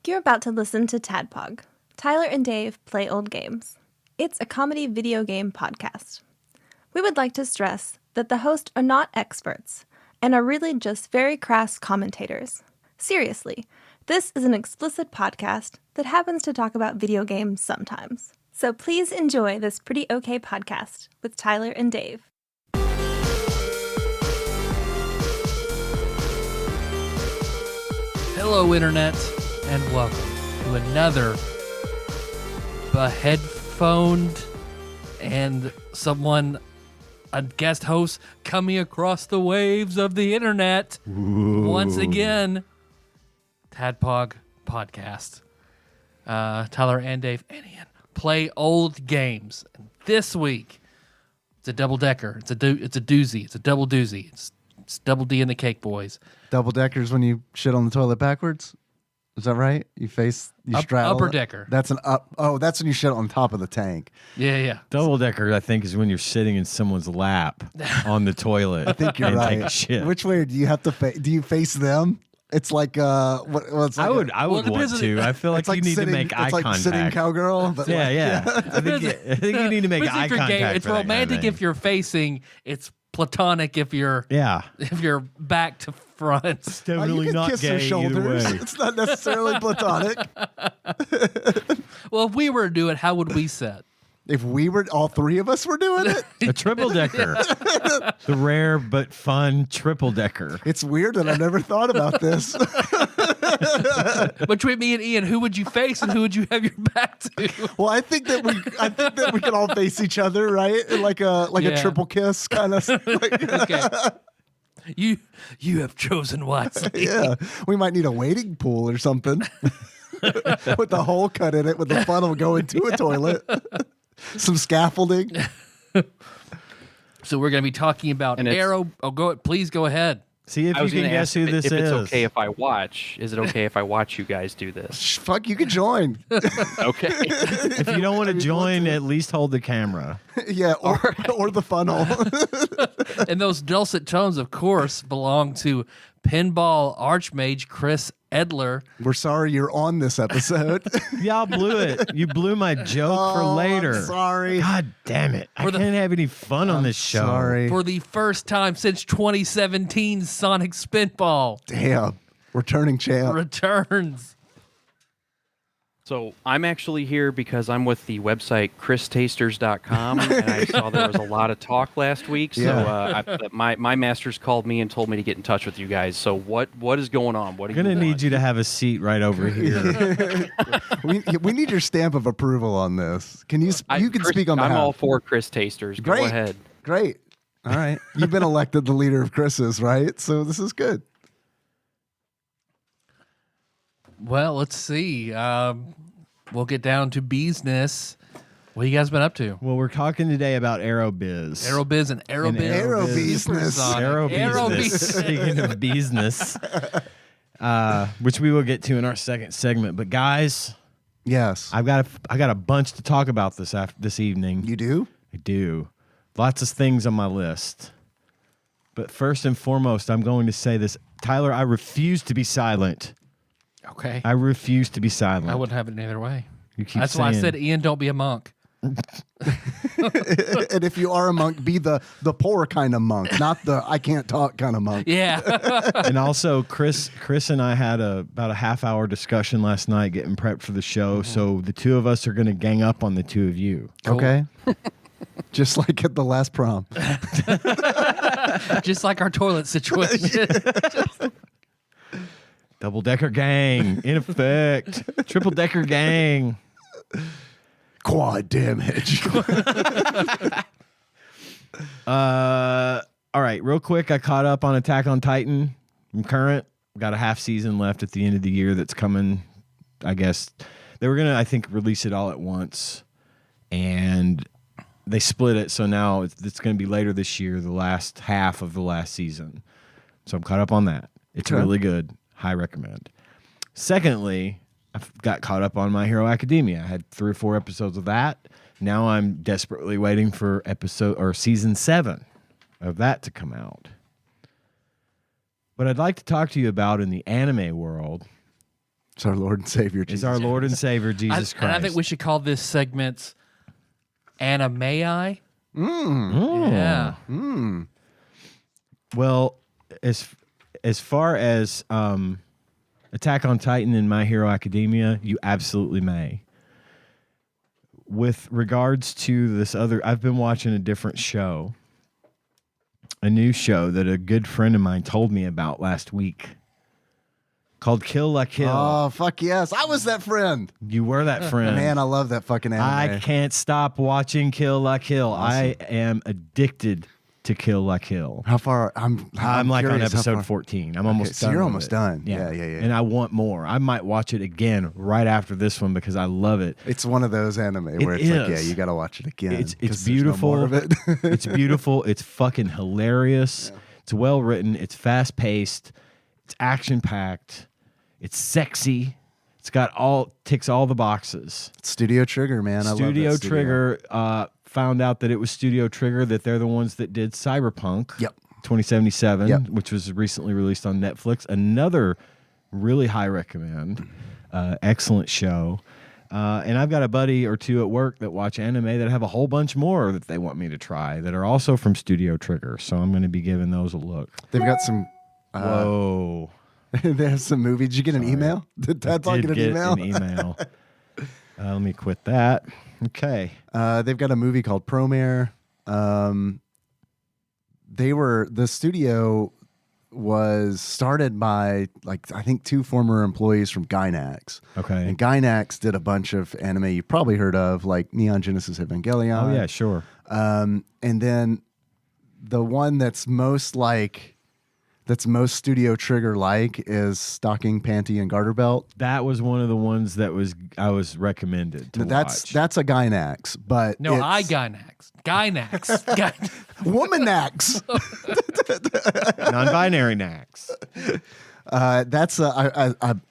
You're about to listen to TADPOG, Tyler and Dave Play Old Games. It's a comedy video game podcast. We would like to stress that the hosts are not experts and are really just very crass commentators. Seriously, this is an explicit podcast that happens to talk about video games sometimes. So please enjoy this pretty okay podcast with Tyler and Dave. Hello, Internet, and welcome to another headphoned and a guest host coming across the waves of the Internet. Ooh. Once again, TADPOG podcast. Tyler and Dave and Ian play old games. And this week, it's a double-decker. It's a doozy. It's a double doozy. It's double D in the cake, boys. Double deckers when you shit on the toilet backwards? Is that right? You straddle upper it? decker. That's an up. Oh, that's when you shit on top of the tank. Yeah. Double decker, I think, is when you're sitting in someone's lap on the toilet. I think you're and right. take a shit. Which way do you have to face? Do you face them? It's like it's like I would want to. I feel like you need to make eye contact. Sitting cowgirl. But yeah. I think you need to make eye contact. It's romantic if you're facing. It's platonic if you're back to front. It's definitely not kiss gay their shoulders. either way. It's not necessarily platonic. Well, if we were to do it, how would we sit? If all three of us were doing it, a triple decker, the rare but fun triple decker. It's weird that I never thought about this. Between me and Ian, who would you face and who would you have your back to? Well, I think that we can all face each other, right? Like a triple kiss kind of. Okay. You have chosen wisely. Yeah, we might need a wading pool or something with the hole cut in it, with the funnel going to a toilet. Some scaffolding. So we're going to be talking about please go ahead. See if you can guess who this is. If it's okay if I watch, is it okay if I watch you guys do this? Fuck, you can join. Okay. If you don't want to join, at least hold the camera. Yeah, or the funnel. And those dulcet tones, of course, belong to Pinball Archmage Chris Edler. We're sorry you're on this episode. Y'all blew it. You blew my joke for later. I'm sorry. God damn it. I can't have any fun on this show. Sorry. For the first time since 2017, Sonic Spinball. Damn. Returning champ. Returns. So I'm actually here because I'm with the website christasters.com, and I saw there was a lot of talk last week. So my masters called me and told me to get in touch with you guys. So what is going on? What are I'm going to need you to have a seat right over here. we need your stamp of approval on this. Can you? You can speak on behalf. I'm all for Chris Tasters. Great. Go ahead. Great. All right. You've been elected the leader of Chris's, right? So this is good. Well, let's see. We'll get down to business. What have you guys been up to? Well, we're talking today about Aerobiz. Aerobiz and Aerobiz. Aerobiz. Speaking of business, which we will get to in our second segment. But guys, yes, I got a bunch to talk about this evening. You do? I do. Lots of things on my list. But first and foremost, I'm going to say this. Tyler, I refuse to be silent. Okay. I refuse to be silent. I wouldn't have it any other way. That's why I said, Ian, don't be a monk. And if you are a monk, be the poor kind of monk, not the I can't talk kind of monk. Yeah. And also, Chris and I had about a half-hour discussion last night getting prepped for the show, so the two of us are going to gang up on the two of you. Cool. Okay. Just like at the last prom. Just like our toilet situation. Double-decker gang, in effect. Triple-decker gang. Quad damage. All right, real quick, I caught up on Attack on Titan. I'm current. Got a half season left at the end of the year that's coming. I guess they were going to, I think, release it all at once. And they split it, so now it's going to be later this year, the last half of the last season. So I'm caught up on that. It's really good. High recommend. Secondly, I got caught up on My Hero Academia. I had 3 or 4 episodes of that. Now I'm desperately waiting for season 7 of that to come out. What I'd like to talk to you about in the anime world It's our Lord and Savior, Jesus. Is our Lord and Savior, Jesus Christ. And I think we should call this segment Animay I. Yeah. Well, as far as Attack on Titan and My Hero Academia, you absolutely may. With regards to this other, I've been watching a different show, a new show that a good friend of mine told me about last week called Kill La Kill. Oh, fuck yes. I was that friend. You were that friend. Man, I love that fucking anime. I can't stop watching Kill La Kill. Awesome. I am addicted to Kill La Kill. How far? I'm like on curious how episode far. 14. I'm almost So done. you're with almost it. done. Yeah. Yeah. And I want more. I might watch it again right after this one because I love it. It's one of those anime where it's like, yeah, you got to watch it again. It's 'cause there's beautiful. No more of it. It's beautiful. It's fucking hilarious. Yeah. It's well written. It's fast paced. It's action packed. It's sexy. It's got ticks all the boxes. Studio Trigger, man. Studio I love that Trigger found out that it was Studio Trigger, that they're the ones that did Cyberpunk. Yep. 2077, Yep. which was recently released on Netflix. Another really high recommend. Excellent show. And I've got a buddy or two at work that watch anime that have a whole bunch more that they want me to try that are also from Studio Trigger. So I'm going to be giving those a look. They've got some. Whoa. They have some movie. Did you get an email? Did Tadpog get an email? An email. Let me quit that. Okay. They've got a movie called Promare. The studio was started by I think 2 former employees from Gainax. Okay. And Gainax did a bunch of anime you've probably heard of, like Neon Genesis Evangelion. Oh yeah, sure. And then the one that's most Studio Trigger is Stocking, Panty, and Garter Belt. That was one of the ones that I was recommended to watch. That's a Gainax, but No, Gynax. Womanax. Non-binary Nax. That's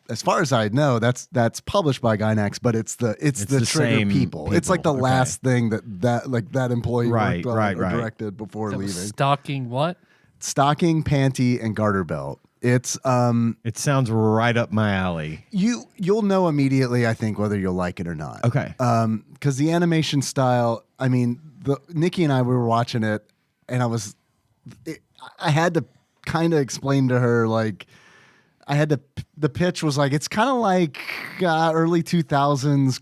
as far as I know, that's published by Gainax, but it's the Trigger same people. It's like the last thing that employee worked on or right. directed before leaving. Stalking what? Stocking, Panty, and Garter Belt. It's It sounds right up my alley. you'll know immediately, I think, whether you'll like it or not. Okay. Because the animation style, I mean, Nikki and I, we were watching it, and I had to kind of explain to her, the pitch was it's kind of like early 2000s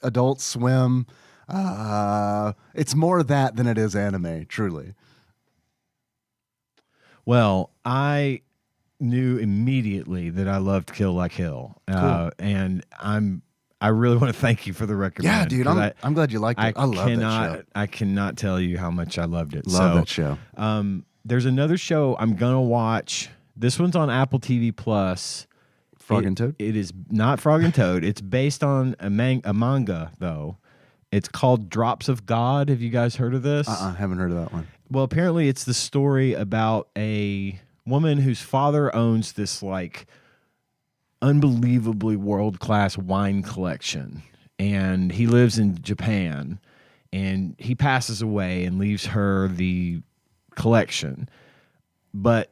Adult Swim. It's more that than it is anime, truly. Well, I knew immediately that I loved Kill La Kill. Cool. And I really want to thank you for the recommend. Yeah, dude, I'm glad you liked it. I love that show. I cannot tell you how much I loved it. Love that show. There's another show I'm going to watch. This one's on Apple TV Plus. Frog and Toad? It is not Frog and Toad. It's based on a manga, though. It's called Drops of God. Have you guys heard of this? Haven't heard of that one. Well, apparently it's the story about a woman whose father owns this unbelievably world-class wine collection, and he lives in Japan, and he passes away and leaves her the collection. But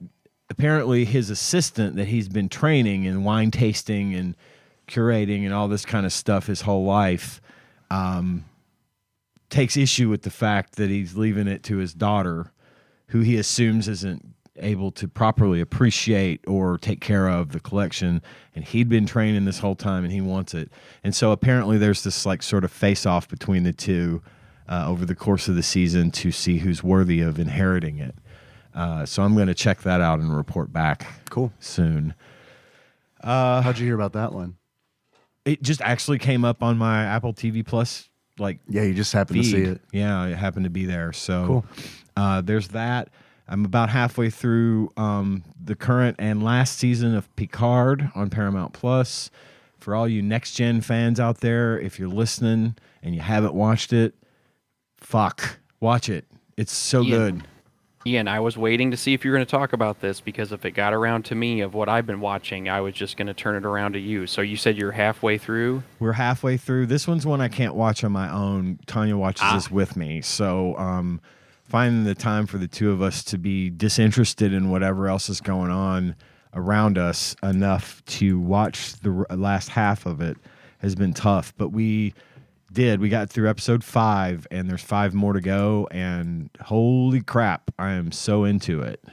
apparently his assistant that he's been training in wine tasting and curating and all this kind of stuff his whole life takes issue with the fact that he's leaving it to his daughter, who he assumes isn't able to properly appreciate or take care of the collection, and he'd been training this whole time and he wants it. And so apparently there's this sort of face-off between the two over the course of the season to see who's worthy of inheriting it. So I'm going to check that out and report back soon. How'd you hear about that one? It just actually came up on my Apple TV Plus you just happened to see it. Yeah, it happened to be there. So there's that. I'm about halfway through the current and last season of Picard on Paramount Plus. For all you Next Gen fans out there, if you're listening and you haven't watched it, watch it. It's so good. Ian, I was waiting to see if you were going to talk about this, because if it got around to me of what I've been watching, I was just going to turn it around to you. So you said you're halfway through? We're halfway through. This one's one I can't watch on my own. Tanya watches this with me. So finding the time for the two of us to be disinterested in whatever else is going on around us enough to watch the last half of it has been tough. But we got through episode 5, and there's 5 more to go, and holy crap, I am so into it.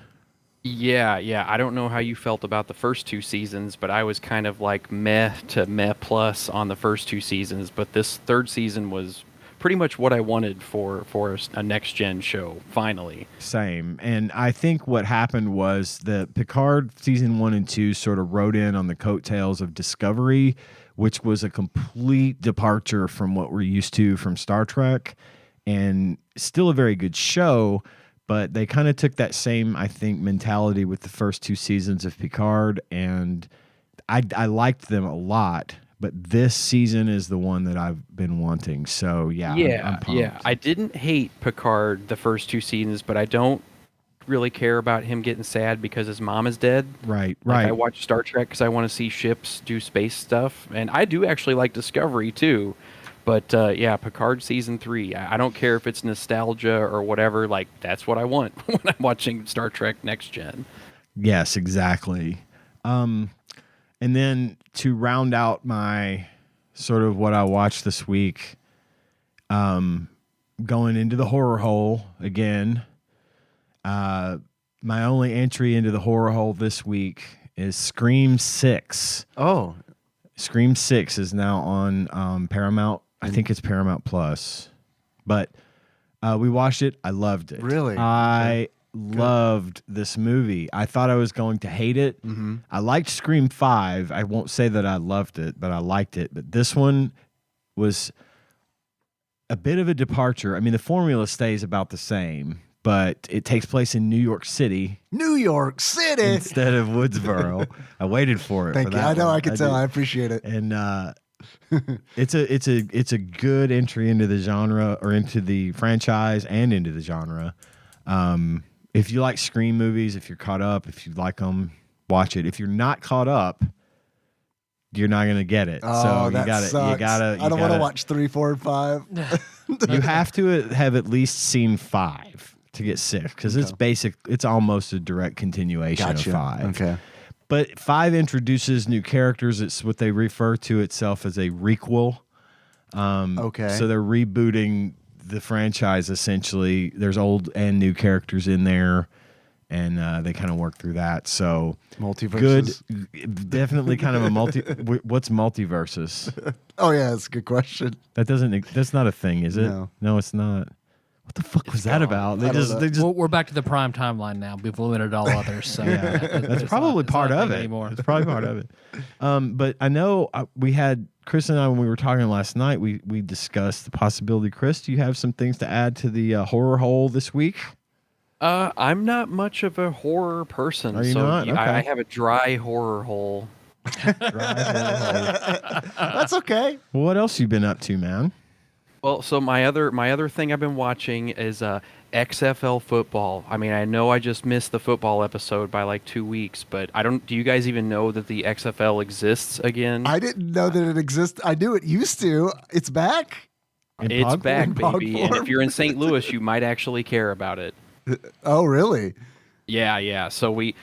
Yeah. I don't know how you felt about the first 2 seasons, but I was kind of like meh to meh plus on the first 2 seasons. But this 3rd season was pretty much what I wanted for a next gen show. Finally, same. And I think what happened was that Picard season 1 and 2 sort of rode in on the coattails of Discovery, which was a complete departure from what we're used to from Star Trek, and still a very good show. But they kind of took that same, I think, mentality with the first 2 seasons of Picard, and I liked them a lot. But this season is the one that I've been wanting. So I'm pumped. Yeah. I didn't hate Picard the first 2 seasons, but I don't really care about him getting sad because his mom is dead. Right. I watch Star Trek because I want to see ships do space stuff, and I do actually like Discovery too. But Picard season 3. I don't care if it's nostalgia or whatever. Like, that's what I want when I'm watching Star Trek Next Gen. Yes, exactly. And then to round out my sort of what I watched this week, going into the horror hole again. My only entry into the horror hole this week is Scream 6. Oh, Scream 6 is now on Paramount. I think it's Paramount Plus. But we watched it. I loved it. Really? I loved this movie. I thought I was going to hate it. Mm-hmm. I liked Scream 5. I won't say that I loved it, but I liked it. But this one was a bit of a departure. I mean, the formula stays about the same, but it takes place in New York City. New York City instead of Woodsboro. I waited for it. Thank for you. that I know. one. I can tell. I appreciate it. And it's a good entry into the genre, or into the franchise and into the genre. If you like Scream movies, if you're caught up, if you like them, watch it. If you're not caught up, you're not going to get it. Oh, so that sucks. I don't want to watch 3, 4, and 5. You have to have at least seen 5 to get 6, because it's basic. It's almost a direct continuation of 5. Okay. But 5 introduces new characters. It's what they refer to itself as a requel. Okay. So they're rebooting the franchise, essentially. There's old and new characters in there, and they kind of work through that. So multiverses. Good, definitely kind of a multi. What's multiverses? Oh yeah, that's a good question. That's not a thing, is it? No, it's not. What the fuck was that about? They just We're back to the prime timeline now. We've limited all others. So yeah, that's probably part of it. It's probably part of it. But I know we had Chris and I, when we were talking last night, we discussed the possibility. Chris, do you have some things to add to the horror hole this week? I'm not much of a horror person. Are you not? Okay. I have a dry horror hole. That's okay. Well, what else you been up to, man? Well, so my other thing I've been watching is XFL football. I mean, I know I just missed the football episode by like 2 weeks, but do you guys even know that the XFL exists again? I didn't know that it exists. I knew it used to. It's back? It's back, baby. And form? if you're in St. Louis, you might actually care about it. Oh, really? Yeah. So the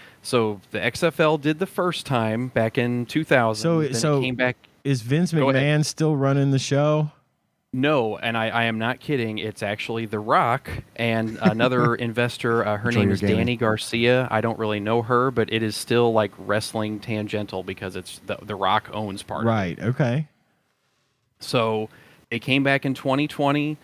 XFL did the first time back in 2000. So it came back. Is Vince McMahon still running the show? No, and I am not kidding. It's actually The Rock and another investor. Her name is Danny Garcia. I don't really know her, but it is still like wrestling tangential because it's The Rock owns part of it. Right, okay. So it came back in 2020.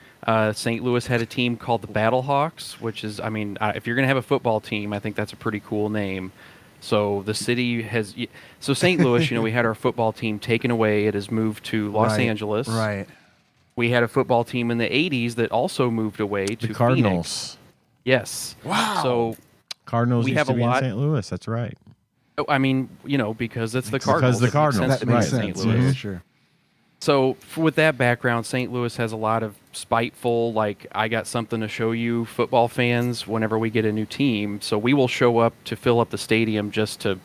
St. Louis had a team called the Battlehawks, which is, I mean, if you're going to have a football team, I think that's a pretty cool name. So the city has... So St. Louis, we had our football team taken away. It has moved to Los Angeles. Right. We had a football team in the 80s that also moved away to the Cardinals. Phoenix. Yes. Wow. So Cardinals used have to a be lot. in St. Louis. That's right. I mean, because it's the Cardinals. Because the Cardinals. That makes sense. St. Louis. Yeah, sure. So with that background, St. Louis has a lot of spiteful, like, I got something to show you football fans whenever we get a new team. So we will show up to fill up the stadium just to,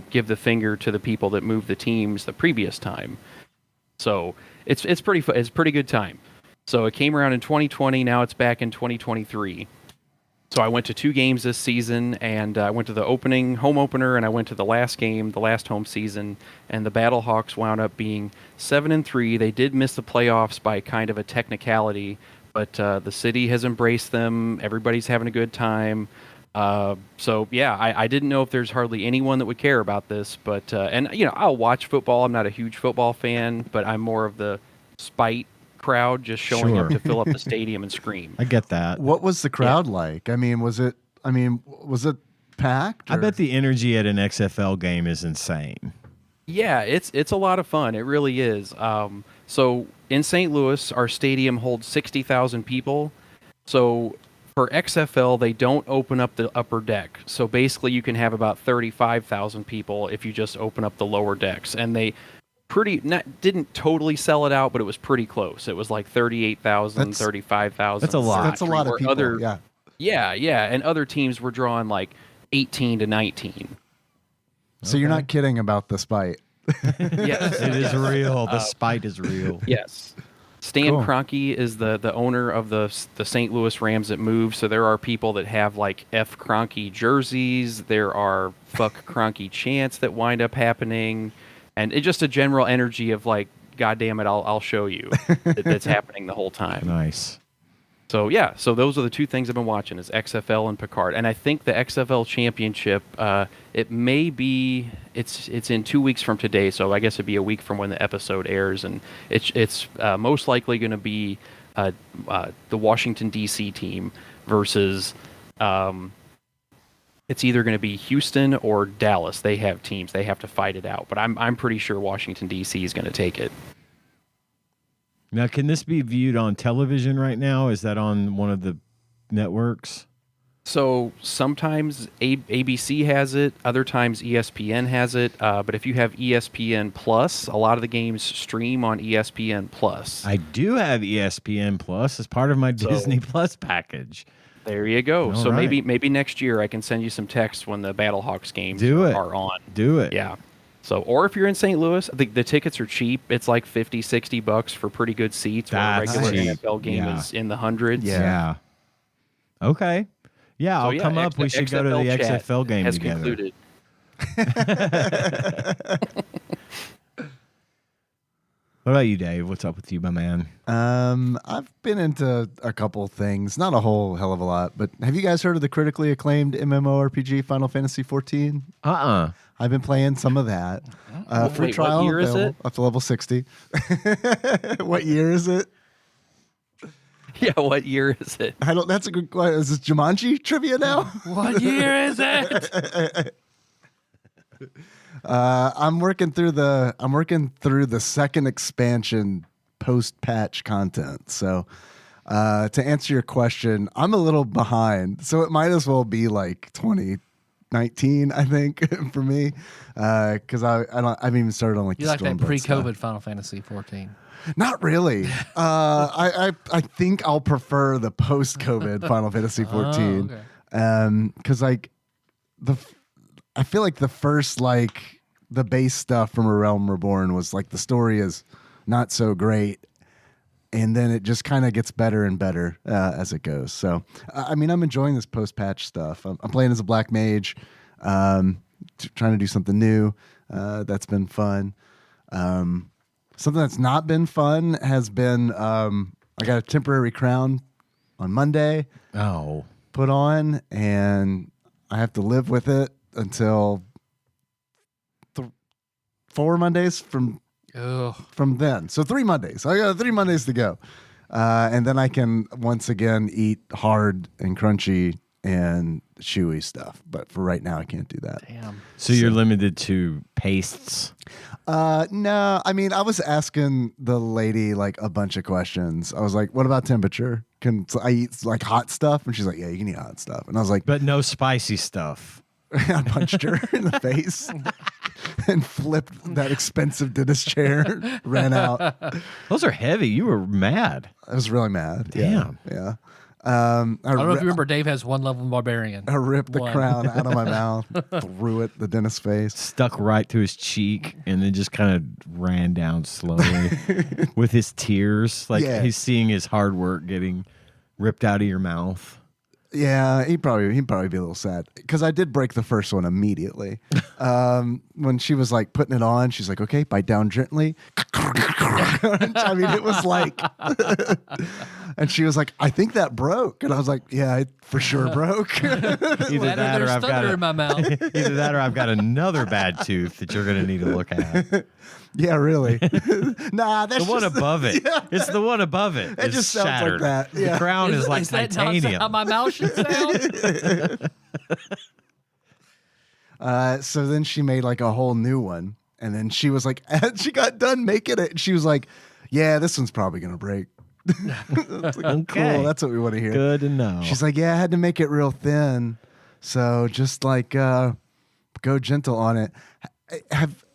give the finger to the people that moved the teams the previous time. So it's pretty it's a pretty good time. So it came around in 2020. Now it's back in 2023. So I went to 2 games this season, and I went to the home opener, and I went to the last game, the last home season, and the Battlehawks wound up being 7-3. They did miss the playoffs by kind of a technicality, but the city has embraced them. Everybody's having a good time. So yeah, I didn't know if there's hardly anyone that would care about this, but and I'll watch football. I'm not a huge football fan, but I'm more of the spite crowd, just showing up to fill up the stadium and scream. I get that. What was the crowd like? I mean, was it packed? I bet the energy at an XFL game is insane. Yeah, it's a lot of fun. It really is. So in St. Louis, our stadium holds 60,000 people. So for XFL, they don't open up the upper deck. So basically, you can have about 35,000 people if you just open up the lower decks. And they didn't totally sell it out, but it was pretty close. It was like 38,000, 35,000. That's a lot. That's a lot of people. Yeah. And other teams were drawing like 18 to 19. So you're not kidding about the spite. Yes, It is real. The spite is real. Yes. Stan Cool. Kroenke is the owner of the St. Louis Rams that moved. So there are people that have like F. Kroenke jerseys. There are fuck Kroenke chants that wind up happening. And it's just a general energy of like, God damn it, I'll show you that's happening the whole time. Nice. So yeah, so those are the 2 things I've been watching is XFL and Picard. And I think the XFL championship, it may be, it's in 2 weeks from today. So I guess it'd be a week from when the episode airs. And it's most likely going to be the Washington, D.C. team versus, it's either going to be Houston or Dallas. They have teams. They have to fight it out. But I'm pretty sure Washington, D.C. is going to take it. Now, can this be viewed on television right now? Is that on one of the networks? So sometimes ABC has it. Other times ESPN has it. But if you have ESPN Plus, a lot of the games stream on ESPN Plus. I do have ESPN Plus as part of my Disney Plus package. There you go. All So right. maybe next year I can send you some texts when the Battlehawks games Do it. are on. Do it. Yeah. So, or if you're in St. Louis, the tickets are cheap. It's like $50-$60 for pretty good seats. Where a That's regular cheap. NFL game Yeah. is in the hundreds. Yeah. Okay. Yeah, So, I'll yeah, come up. We should go to the XFL chat XFL game has together. concluded. What about you, Dave? What's up with you, my man? I've been into a couple things, not a whole hell of a lot, but have you guys heard of the critically acclaimed MMORPG Final Fantasy 14? I've been playing some of that. Free Wait, trial what year is available it? up to level 60. What year is it? Yeah, what year is it? That's a good question. Is this Jumanji trivia now? What year is it? I'm working through the second expansion post-patch content. So to answer your question, I'm a little behind. So it might as well be like 2019, I think, for me. Because I haven't even started on like You the like that Stormblood pre-COVID stuff. Final Fantasy 14? Not really. I think I'll prefer the post-COVID Final Fantasy 14. Because like I feel like the first the base stuff from A Realm Reborn was like the story is not so great, and then it just kind of gets better and better as it goes. So I mean, I'm enjoying this post-patch stuff. I'm playing as a black mage, trying to do something new. That's been fun. Something that's not been fun has been I got a temporary crown on Monday Oh. put on, and I have to live with it until 4 Mondays from then. So 3 Mondays. I got 3 Mondays to go. And then I can once again eat hard and crunchy and chewy stuff. But for right now, I can't do that. Damn. So you're limited to pastes? No, I mean, I was asking the lady like a bunch of questions. I was like, what about temperature? Can I eat like hot stuff? And she's like, yeah, you can eat hot stuff. And I was like, But no spicy stuff. I punched her in the face and flipped that expensive dentist chair, ran out. Those are heavy. You were mad. I was really mad. Damn. Yeah. I don't know if you remember, Dave has one level barbarian. I ripped the One. crown out of my mouth, threw it in the dentist's face. Stuck right to his cheek and then just kind of ran down slowly with his tears. Like Yeah. he's seeing his hard work getting ripped out of your mouth. Yeah, he'd probably be a little sad because I did break the first one immediately. When she was like putting it on, she's like, "Okay, bite down gently." I mean, it was like, and she was like, "I think that broke," and I was like, "Yeah, it for sure broke." Either that, or I've got in my mouth. either that, or I've got another bad tooth that you're going to need to look at. Yeah, really. Nah, that's The one just above it. Yeah. It's the one above it. It just sounds shattered. like that. Yeah. The crown is like that not titanium. how my mouth should sound? So then she made like a whole new one, and then she was like, she got done making it, and she was like, "Yeah, this one's probably gonna break." It's like, Okay. Cool, that's what we want to hear. Good to know. She's like, "Yeah, I had to make it real thin, so just like go gentle on it."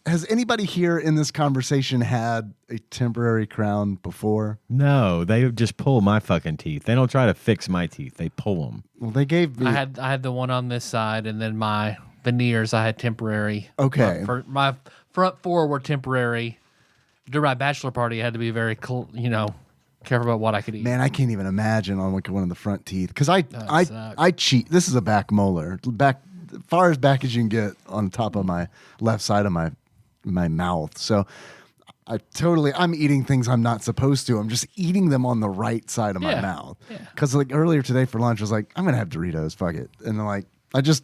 Has anybody here in this conversation had a temporary crown before? No, they just pull my fucking teeth. They don't try to fix my teeth. They pull them. Well, they gave me. I had the one on this side, and then my veneers I had temporary. Okay. For my front four were temporary. During my bachelor party, I had to be very, careful about what I could eat. Man, I can't even imagine on like one of the front teeth because I sucks. cheat. This is a back molar, far as back as you can get on top of my left side of my mouth. So I'm eating things I'm not supposed to. I'm just eating them on the right side of my mouth. Because like earlier today for lunch, I was like, I'm gonna have Doritos. Fuck it, and then like I just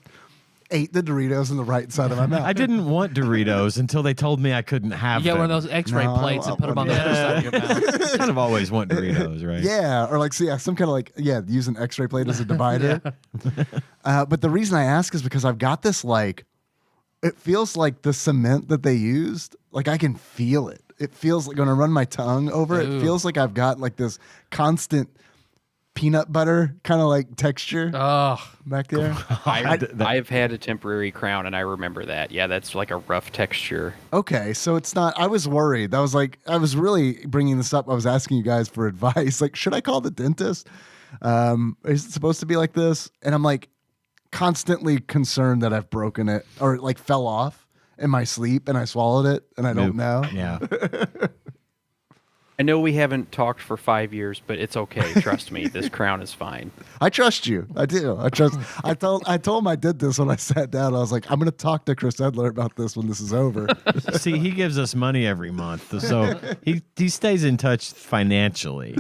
ate the Doritos on the right side of my mouth. I didn't want Doritos until they told me I couldn't have You get them. one of those X-ray No, I plates and want put them on one. the other side of your mouth. kind of always want Doritos, right? Yeah, or like some kind of like use an X-ray plate as a divider. But the reason I ask is because I've got this like, it feels like the cement that they used. Like I can feel it. It feels like when I run my tongue over it, it feels like I've got like this constant peanut butter kind of like texture Oh, back there. I've had a temporary crown, and I remember that. Yeah, that's like a rough texture. Okay, so it's not. I was worried. I was really bringing this up. I was asking you guys for advice. Like, should I call the dentist? Is it supposed to be like this? And I'm like constantly concerned that I've broken it or like fell off in my sleep and I swallowed it and I don't know. Yeah. I know we haven't talked for 5 years, but it's okay. Trust me, this crown is fine. I trust you. I do. I trust. I told him I did this when I sat down. I was like, I'm going to talk to Chris Edler about this when this is over. See, he gives us money every month, so he stays in touch financially.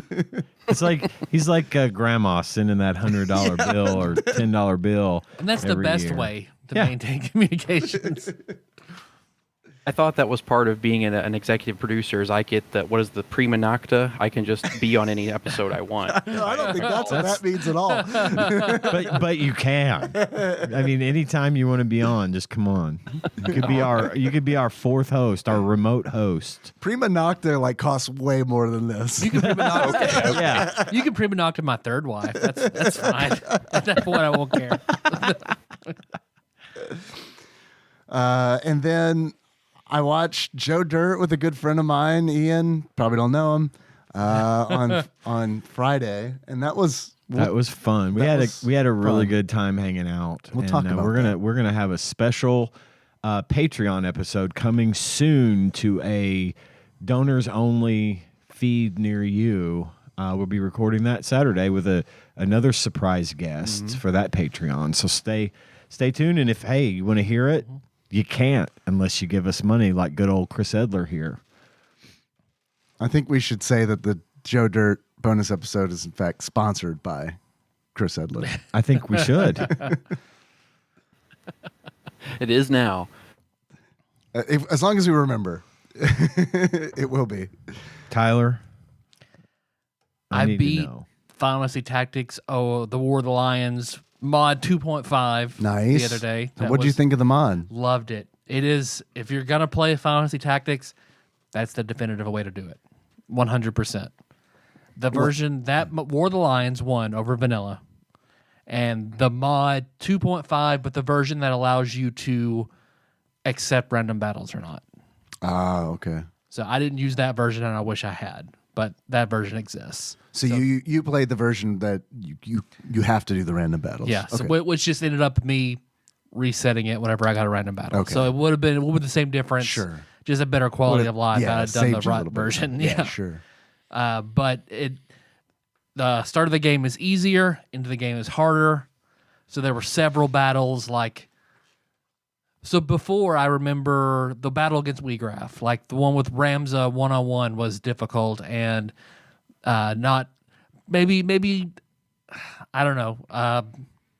It's like he's like grandma sending that $100 bill or $10 bill, and that's the every best year. way to maintain communications. I thought that was part of being an executive producer. Is I get the what is the prima nocta? I can just be on any episode I want. No, I don't think that's what that means at all. But you can. I mean, anytime you want to be on, just come on. You could be our fourth host, our remote host. Prima nocta like costs way more than this. You can prima nocta. Yeah. You can prima nocta my third wife. That's fine. At that point, I won't care. And then I watched Joe Dirt with a good friend of mine, Ian. Probably don't know him. On Friday, and that was fun. We had a really good time hanging out. We'll talk about we're gonna have a special Patreon episode coming soon to a donors only feed near you. We'll be recording that Saturday with another surprise guest for that Patreon. So stay tuned, and if you want to hear it. You can't unless you give us money like good old Chris Edler here. I think we should say that the Joe Dirt bonus episode is in fact sponsored by Chris Edler. I think we should. It is now. As long as we remember, it will be. Tyler, I need to beat know. Final Fantasy Tactics, the War of the Lions mod 2.5 Nice. the other day. What do you think of the mod? Loved it. It is, if you're going to play Final Fantasy Tactics, that's the definitive way to do it. 100%. The version that War of the Lions won over vanilla. And the mod 2.5, but the version that allows you to accept random battles or not. Ah, okay. So I didn't use that version, and I wish I had. But that version exists. So you played the version that you have to do the random battles. Yeah, so Okay. which just ended up me resetting it whenever I got a random battle. Okay. So it would have been the same difference. Sure. Just a better quality of life. Yeah, I had done the saved you a right little bit. version. Yeah, sure. But the start of the game is easier, into the game is harder. So there were several battles so before, I remember the battle against WeGraph, like the one with Ramza 1-on-1 was difficult and not maybe I don't know.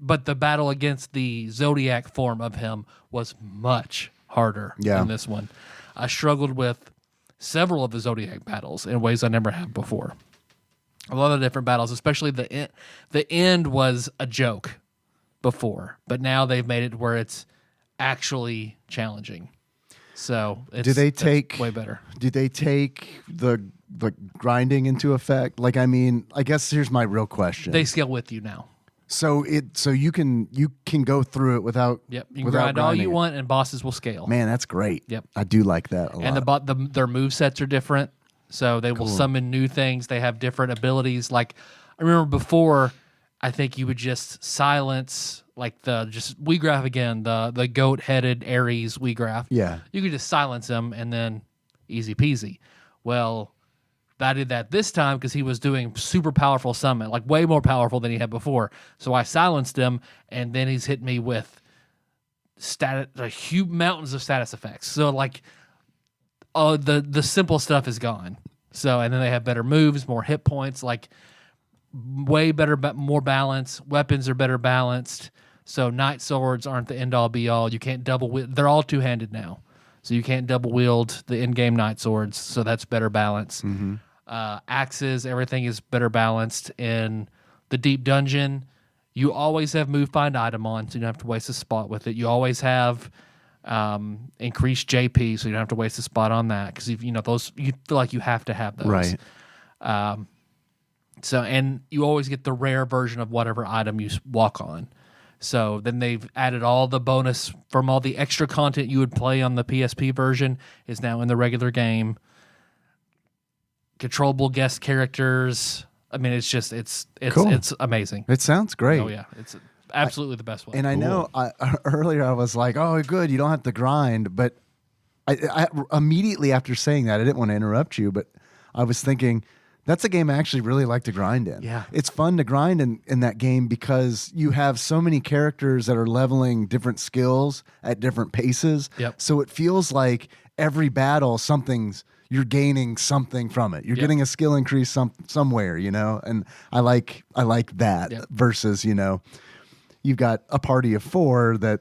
But the battle against the Zodiac form of him was much harder than this one. I struggled with several of the Zodiac battles in ways I never have before. A lot of different battles, especially the end was a joke before, but now they've made it where it's actually challenging. So it's way better. Do they take the grinding into effect? Like, I mean, I guess here's my real question. They scale with you now. So you can go through it without. Yep, you can grind all you want, and bosses will scale. Man, that's great. Yep, I do like that a lot. And their movesets are different, so they will summon new things. They have different abilities. Like I remember before, I think you would just silence WeGraph again, the goat-headed Ares WeGraph. Yeah, you could just silence him, and then easy peasy. Well, I did that this time because he was doing super powerful summon, like way more powerful than he had before. So I silenced him, and then he's hit me with huge mountains of status effects. So the simple stuff is gone. So and then they have better moves, more hit points, like way better, more balance. Weapons are better balanced. So Knight Swords aren't the end all be all. You can't double wield. They're all two-handed now. So you can't double wield the in-game Knight Swords. So that's better balance. Mm-hmm. Axes, everything is better balanced. In the deep dungeon, you always have move find item on, so you don't have to waste a spot with it. You always have increased JP, so you don't have to waste a spot on that because those you feel like you have to have those. Right. So and you always get the rare version of whatever item you walk on. So then they've added all the bonus from all the extra content you would play on the PSP version is now in the regular game. Controllable guest characters. I mean, it's just it's cool. It's amazing. It sounds great. Oh yeah, it's absolutely the best one. And I know earlier I was like, "Oh, good, you don't have to grind." But I immediately after saying that, I didn't want to interrupt you, but I was thinking that's a game I actually really like to grind in. Yeah, it's fun to grind in that game because you have so many characters that are leveling different skills at different paces. Yep. So it feels like every battle you're gaining something from it. You're getting a skill increase somewhere, and I like that versus, you've got a party of 4 that,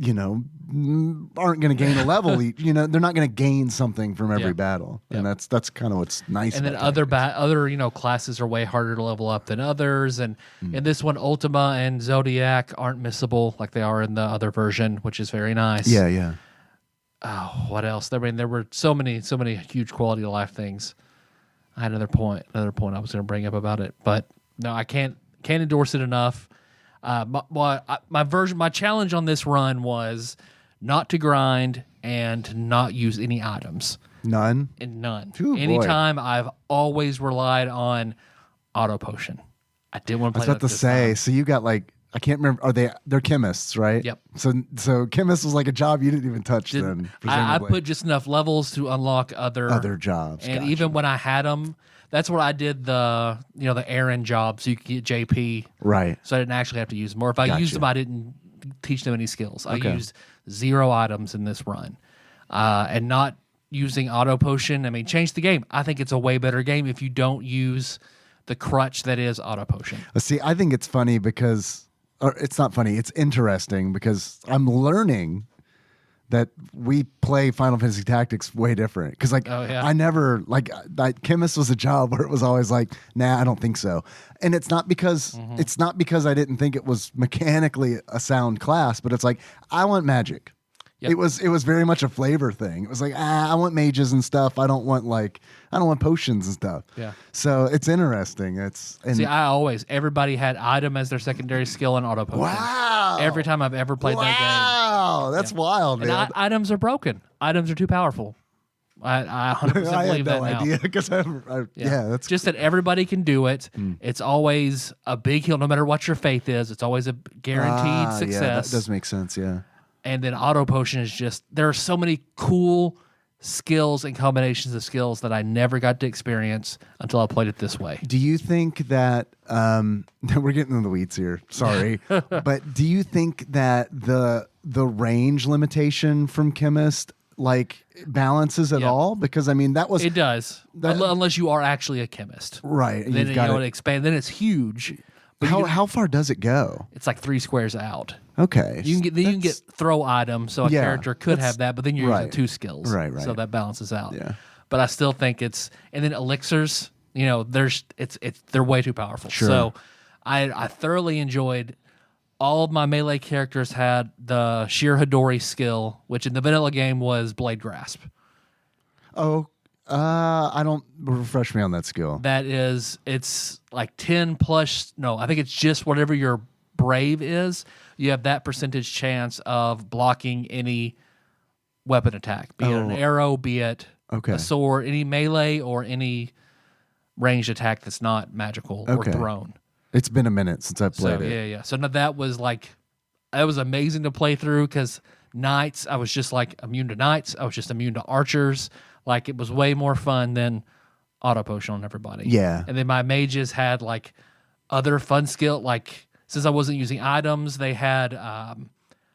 aren't going to gain a level. They're not going to gain something from every battle. And that's kind of what's nice. And then other classes are way harder to level up than others. And in this one, Ultima and Zodiac aren't missable like they are in the other version, which is very nice. Yeah, yeah. Oh, what else? I mean, there were so many huge quality of life things. I had another point I was going to bring up about it, but no, I can't endorse it enough. My challenge on this run was not to grind and not use any items. None? And none. Ooh, Anytime I've always relied on auto potion. I didn't want to play I was about to say, so you got I can't remember. They're chemists, right? Yep. So chemist was like a job you didn't even touch then. I put just enough levels to unlock other jobs. And gotcha. even when I had them, that's where I did the errand job so you could get JP. Right. So I didn't actually have to use them. Or if I used them, I didn't teach them any skills. I used 0 items in this run. And not using auto potion. I mean, change the game. I think it's a way better game if you don't use the crutch that is auto potion. See, I think it's funny because... Or it's not funny. It's interesting because I'm learning that we play Final Fantasy Tactics way different. Because I never chemist was a job where it was always like, nah, I don't think so. And it's not because I didn't think it was mechanically a sound class, but it's like I want magic. Yep. It was very much a flavor thing. It was like, I want mages and stuff. I don't want potions and stuff. Yeah. So it's interesting. Everybody had item as their secondary skill and auto potion. Wow. Every time I've ever played that game. Wow, that's wild, man. And items are broken. Items are too powerful. I 100% believe that now. I had no idea because that's just that everybody can do it. It's always a big heal, no matter what your faith is. It's always a guaranteed success. Yeah, that does make sense. Yeah. And then auto potion is just, there are so many cool skills and combinations of skills that I never got to experience until I played it this way. Do you think that we're getting in the weeds here? Sorry, but do you think that the range limitation from Chemist like balances at all? Because I mean, that was it does unless you are actually a chemist, right? Then you know, expand. Then it's huge. But how far does it go? It's like 3 squares out. Okay, you can get throw items, so a character could have that, but then you're using 2 skills, right? So that balances out. Yeah, but I still think it's and then elixirs. You know, they're way too powerful. Sure. So I thoroughly enjoyed. All of my melee characters had the Sheer Hidori skill, which in the vanilla game was Blade Grasp. Oh, I don't refresh me on that skill. It's like 10 plus. No, I think it's just whatever your brave is. You have that percentage chance of blocking any weapon attack, be it an arrow, be it a sword, any melee or any ranged attack that's not magical or thrown. It's been a minute since I played it. Yeah. So that was it was amazing to play through because knights, I was just like immune to knights. I was just immune to archers. Like it was way more fun than auto potion on everybody. Yeah. And then my mages had like other fun skill. Like since I wasn't using items, they had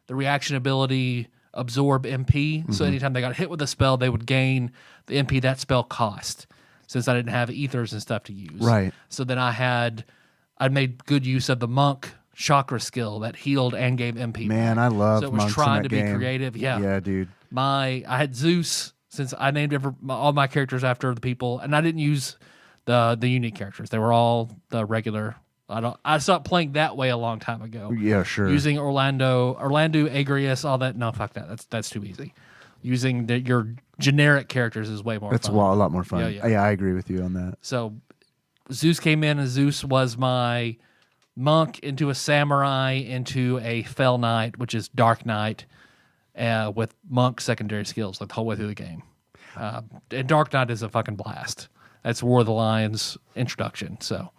the reaction ability absorb MP. Mm-hmm. So anytime they got hit with a spell, they would gain the MP that spell cost. Since I didn't have ethers and stuff to use. Right. So then I made good use of the monk chakra skill that healed and gave MP. Man, I love so it was monks trying in to that be game. creative. Yeah. Yeah, dude. I had Zeus since I named all my characters after the people, and I didn't use the unique characters. They were all the regular. I stopped playing that way a long time ago. Yeah, sure. Using Orlando, Agrius, all that. No, fuck that. That's too easy. Using your generic characters is way more fun. That's a lot more fun. Yeah, I agree with you on that. So Zeus came in, and Zeus was my monk into a samurai into a fell knight, which is dark knight, with monk secondary skills like the whole way through the game. And dark knight is a fucking blast. That's War of the Lions introduction. So,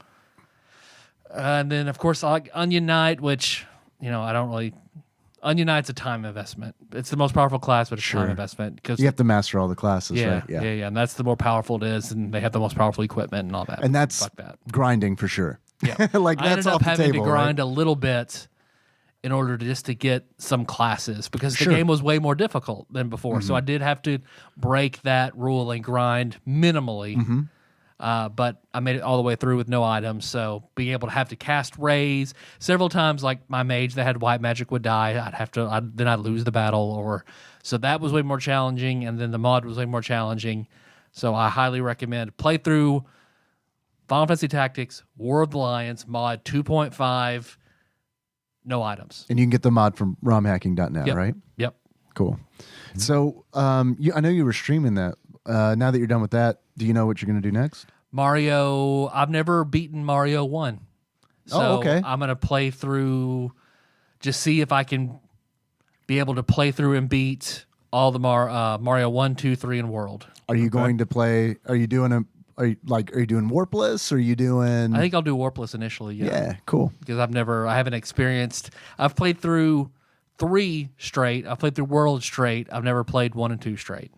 and then of course I like Onion Knight, which I don't really. Onion Knight's a time investment. It's the most powerful class, but it's a time investment because you have to master all the classes, right? Yeah, and that's the more powerful it is, and they have the most powerful equipment and all that. And that's grinding for sure. Yeah, like I that's ended up off the having table, to grind right? a little bit in order to get some classes because the game was way more difficult than before. Mm-hmm. So I did have to break that rule and grind minimally. Mm-hmm. But I made it all the way through with no items, so being able to have to cast raise several times, like my mage that had white magic would die. Then I'd lose the battle, so that was way more challenging, and then the mod was way more challenging. So I highly recommend play through Final Fantasy Tactics War of the Lions mod 2.5, no items, and you can get the mod from romhacking.net, right? Yep. Cool. So I know you were streaming that. Now that you're done with that, do you know what you're going to do next? Mario, I've never beaten Mario 1. So I'm going to play through, just see if I can be able to play through and beat all the Mario 1, 2, 3, and World. Are you going to play, are you doing Warpless? Or are you doing... I think I'll do Warpless initially, Yeah, cool. Because I've played through 3 straight. I've played through World straight. I've never played 1 and 2 straight.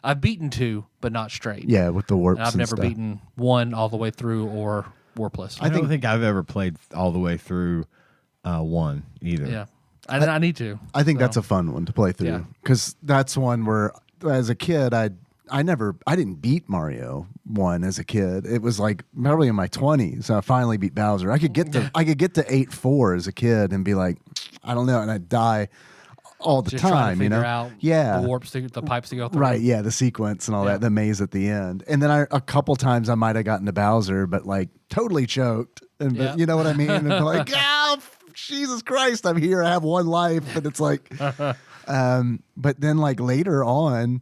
I've beaten 2, but not straight. Yeah, with the warps. And I've never beaten 1 all the way through or Warpless. I don't think I've ever played all the way through 1 either. Yeah, I need to. I think that's a fun one to play through because that's one where, as a kid, I didn't beat Mario 1 as a kid. It was like probably in my 20s. I finally beat Bowser. I could get to 8-4 as a kid and be like, I don't know, and I'd die all the Just time, trying to figure out the warps, the pipes to go through. Right, yeah, the sequence and all that, the maze at the end. And then a couple times I might have gotten to Bowser, but like totally choked. And but, you know what I mean? And like, Jesus Christ, I'm here. I have one life. And it's like, but then like later on,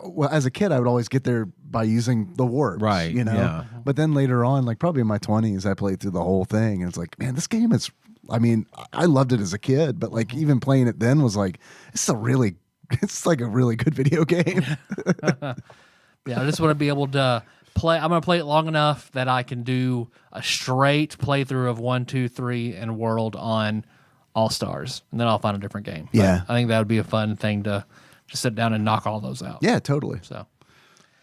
well, as a kid, I would always get there by using the warps, right? Yeah. But then later on, like probably in my 20s, I played through the whole thing, and it's like, man, this game is. I mean, I loved it as a kid, but like even playing it then was like, it's like a really good video game. Yeah, I just want to be able to play. I'm going to play it long enough that I can do a straight playthrough of 1, 2, 3, and World on All Stars, and then I'll find a different game. Yeah, but I think that would be a fun thing to just sit down and knock all those out. Yeah, totally. So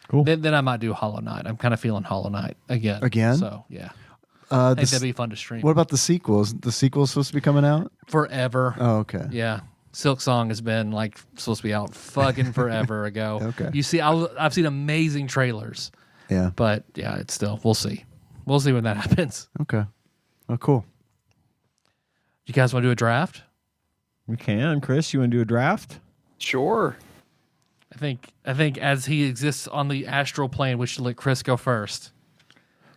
Cool. then I might do Hollow Knight. I'm kind of feeling Hollow Knight again. Again? So yeah, I think that'd be fun to stream. What about the sequels? The sequel's supposed to be coming out? Forever. Oh, okay. Yeah. Silk Song has been like supposed to be out fucking forever ago. Okay. You see, I've seen amazing trailers, Yeah. but yeah, it's still, we'll see. We'll see when that happens. Okay. Oh, cool. You guys want to do a draft? We can. Chris, you want to do a draft? Sure. I think as he exists on the astral plane, we should let Chris go first.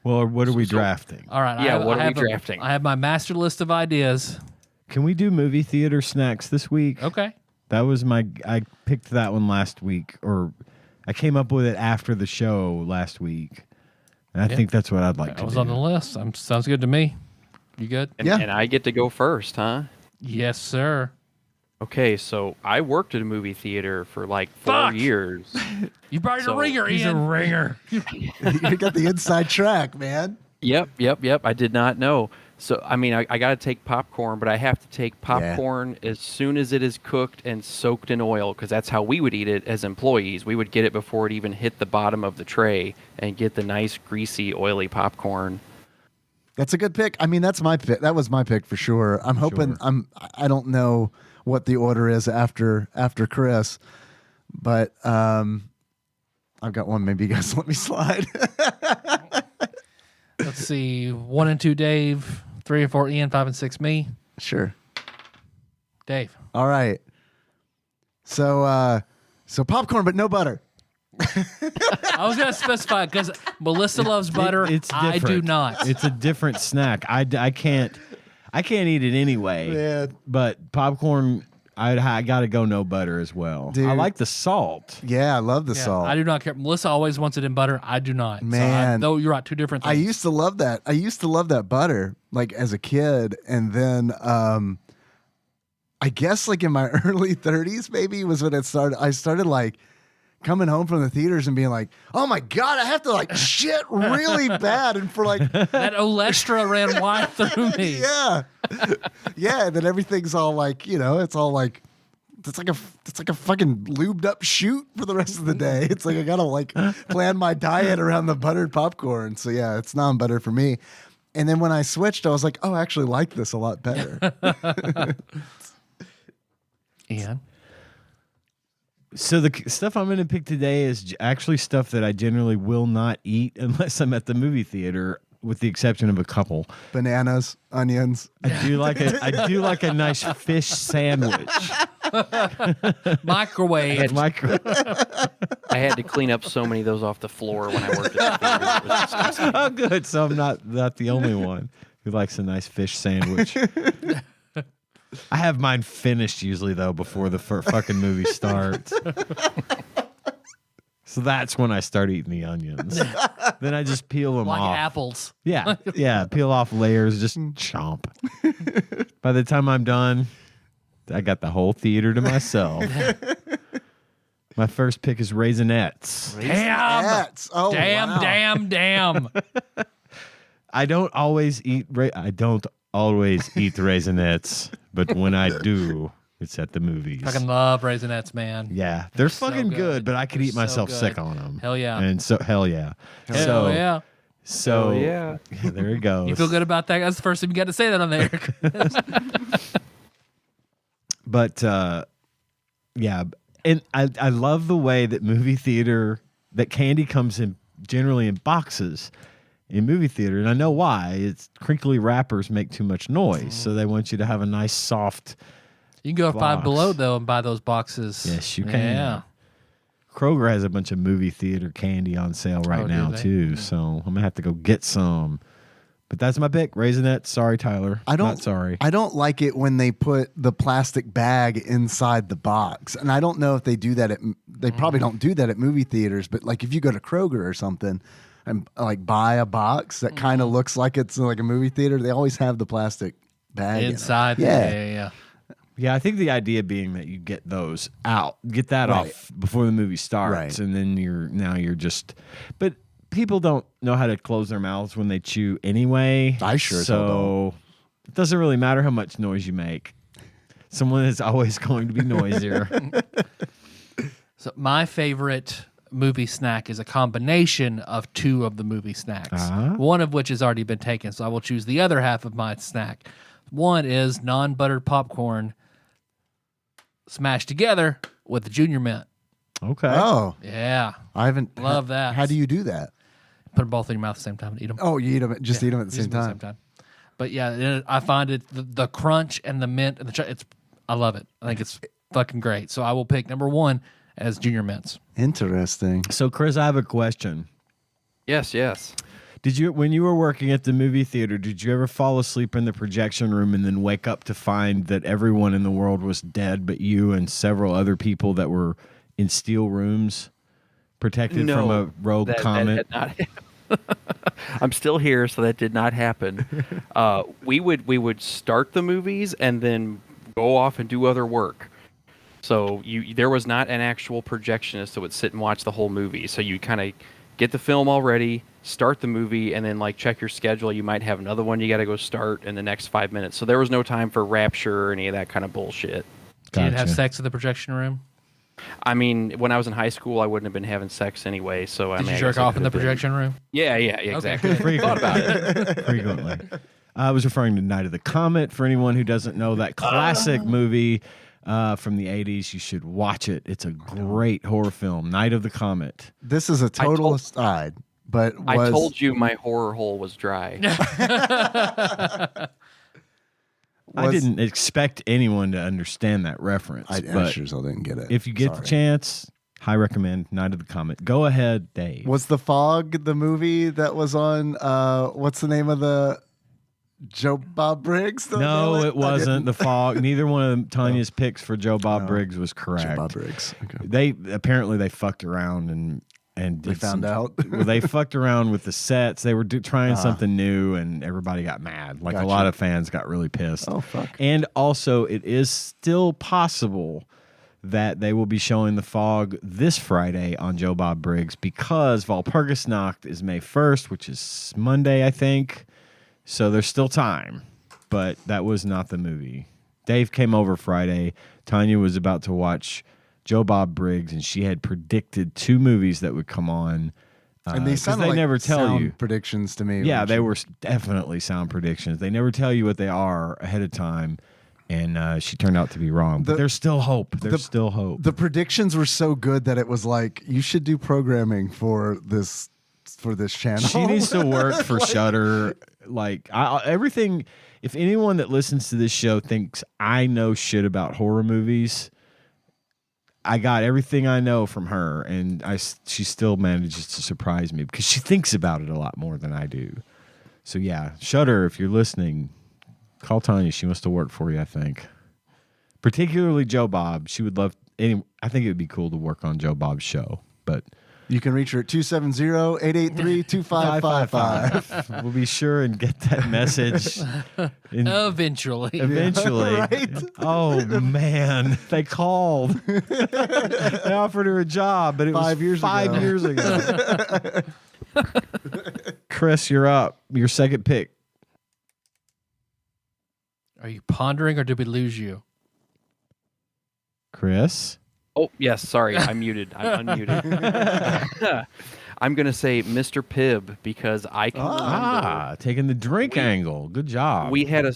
Well, what are we drafting? All right. Yeah, what are we drafting? I have my master list of ideas. Can we do movie theater snacks this week? Okay. That was I picked that one last week, or I came up with it after the show last week. And I think that's what I'd like to That was do. on the list. Sounds good to me. You good? And, Yeah. and I get to go first, huh? Yes, sir. Okay, so I worked at a movie theater for like 4 Fuck! years. You brought So- your ringer, He's a Ian. ringer. You got the inside track, man. Yep. I did not know. So, I mean, I got to take popcorn, but I have to take popcorn as soon as it is cooked and soaked in oil, because that's how we would eat it as employees. We would get it before it even hit the bottom of the tray and get the nice, greasy, oily popcorn. That's a good pick. I mean, that's my pick. That was my pick for sure. I'm hoping. I don't know what the order is after Chris, but I've got one. Maybe you guys let me slide. Let's see. 1 and 2, Dave. 3 and 4, Ian. 5 and 6, me. Sure. Dave. All right. So popcorn, but no butter. I was gonna specify because Melissa loves butter. It's I do different. not. It's a different snack. I can't eat it anyway. Yeah. But popcorn, I got to go no butter as well. Dude. I like the salt. Yeah, I love the Yeah, salt. I do not care. Melissa always wants it in butter. I do not. Man. So you're right. Two different I things. used to love that. I used to love that butter, like as a kid, and then I guess like in my early 30s, maybe was when it started. I started like coming home from the theaters and being like, "Oh my god, I have to like shit really bad," and for like, that Olestra ran wide through me. yeah, yeah, and then everything's all like, it's all like. It's like a fucking lubed up shoot for the rest of the day. It's like I gotta like plan my diet around the buttered popcorn. So yeah, it's non-butter for me. And then when I switched, I was like, oh, I actually like this a lot better. Ian. So the stuff I'm going to pick today is actually stuff that I generally will not eat unless I'm at the movie theater, with the exception of a couple. Bananas, onions. I do like a nice fish sandwich. Microwave. I had to clean up so many of those off the floor when I worked at the theater. It was disgusting. Oh, good. So I'm not the only one who likes a nice fish sandwich. I have mine finished usually though before the fucking movie starts. So that's when I start eating the onions. Then I just peel them Like off. apples. Yeah, peel off layers, just chomp. By the time I'm done, I got the whole theater to myself. My first pick is Raisinets. Damn. Raisinets. Oh, Damn, wow. damn. I don't always eat the Raisinets, but when I do, it's at the movies. Fucking love Raisinets, man. Yeah, they're so fucking good. good, but I could They're eat myself so sick good. on them. Hell yeah. And so hell yeah. Hell yeah. So yeah. there it goes. You feel good about that? That's the first time you got to say that on there. But yeah, and I love the way that movie theater, that candy comes in generally in boxes in movie theater, and I know why. It's crinkly wrappers make too much noise, so they want you to have a nice soft. You can go to Five Box. Below though and buy those boxes. Yes, you can. Yeah. Kroger has a bunch of movie theater candy on sale right Oh, do now they? too, so I'm gonna have to go get some. But that's my pick, Raisinets. Sorry, Tyler. Not sorry. I don't like it when they put the plastic bag inside the box, and I don't know if they do that they probably don't do that at movie theaters. But like if you go to Kroger or something and like buy a box that kind of looks like it's like a movie theater, they always have the plastic bag Inside. In it. Yeah. Yeah, I think the idea being that you get those out, get that Right. off before the movie starts, Right. and then you're just. But people don't know how to close their mouths when they chew anyway. I sure as hell so it doesn't really matter how much noise you make. Someone is always going to be noisier. So my favorite movie snack is a combination of two of the movie snacks, one of which has already been taken. So I will choose the other half of my snack. One is non-buttered popcorn smashed together with the Junior Mint. Okay. Oh, Yeah. I haven't. Love that. How do you do that? Put them both in your mouth at the same time and eat them. Oh, you eat them. Just eat them at the same time. But yeah, I find it the crunch and the mint and I love it. I think it's fucking great. So I will pick number one as Junior Mints. Interesting. So, Chris, I have a question. Yes, yes. When you were working at the movie theater, did you ever fall asleep in the projection room and then wake up to find that everyone in the world was dead but you and several other people that were in steel rooms protected from a rogue comet? That had not I'm still here, so that did not happen. We would start the movies and then go off and do other work. So there was not an actual projectionist that would sit and watch the whole movie. So you kind of get the film already, start the movie, and then like check your schedule. You might have another one you got to go start in the next 5 minutes. So there was no time for rapture or any of that kind of bullshit. Did you have sex in the projection room? I mean, when I was in high school, I wouldn't have been having sex anyway. So Did you jerk off in the projection room? Yeah, exactly. Thought about it. Frequently. I was referring to Night of the Comet. For anyone who doesn't know that classic movie from the 80s, you should watch it. It's a great horror film, Night of the Comet. This is a total aside, but I told you my horror hole was dry. I didn't expect anyone to understand that reference. I sure still didn't get it. If you get the chance, I recommend Night of the Comet. Go ahead, Dave. Was The Fog the movie that was on, what's the name of the Joe Bob Briggs? No, it wasn't The Fog. Neither one of Tanya's picks for Joe Bob Briggs was correct. Joe Bob Briggs. Okay. They fucked around and they found out. Well, they fucked around with the sets. They were trying something new, and everybody got mad. Like a lot of fans got really pissed. Oh fuck! And also, it is still possible that they will be showing The Fog this Friday on Joe Bob Briggs because Walpurgisnacht is May 1st, which is Monday, I think. So there's still time, but that was not the movie. Dave came over Friday. Tanya was about to watch Joe Bob Briggs, and she had predicted two movies that would come on. And they sound like never tell sound you predictions to me. Yeah, they were definitely sound predictions. They never tell you what they are ahead of time, and she turned out to be wrong. But there's still hope. There's still hope. The predictions were so good that it was like, you should do programming for this channel. She needs to work for Shudder. Like everything. If anyone that listens to this show thinks I know shit about horror movies, I got everything I know from her, and she still manages to surprise me because she thinks about it a lot more than I do. So yeah, Shudder, if you're listening, call Tanya. She must have worked for you, I think. Particularly Joe Bob. She would love I think it would be cool to work on Joe Bob's show, but you can reach her at 270-883-2555. We'll be sure and get that message. Eventually. Right? Oh, man. They called. They offered her a job, but it was 5 years ago. Chris, you're up. Your second pick. Are you pondering or did we lose you? Chris? Oh, yes, sorry, I'm muted. I'm unmuted. I'm going to say Mr. Pibb because I can remember. Taking the drink angle. Good job. We had a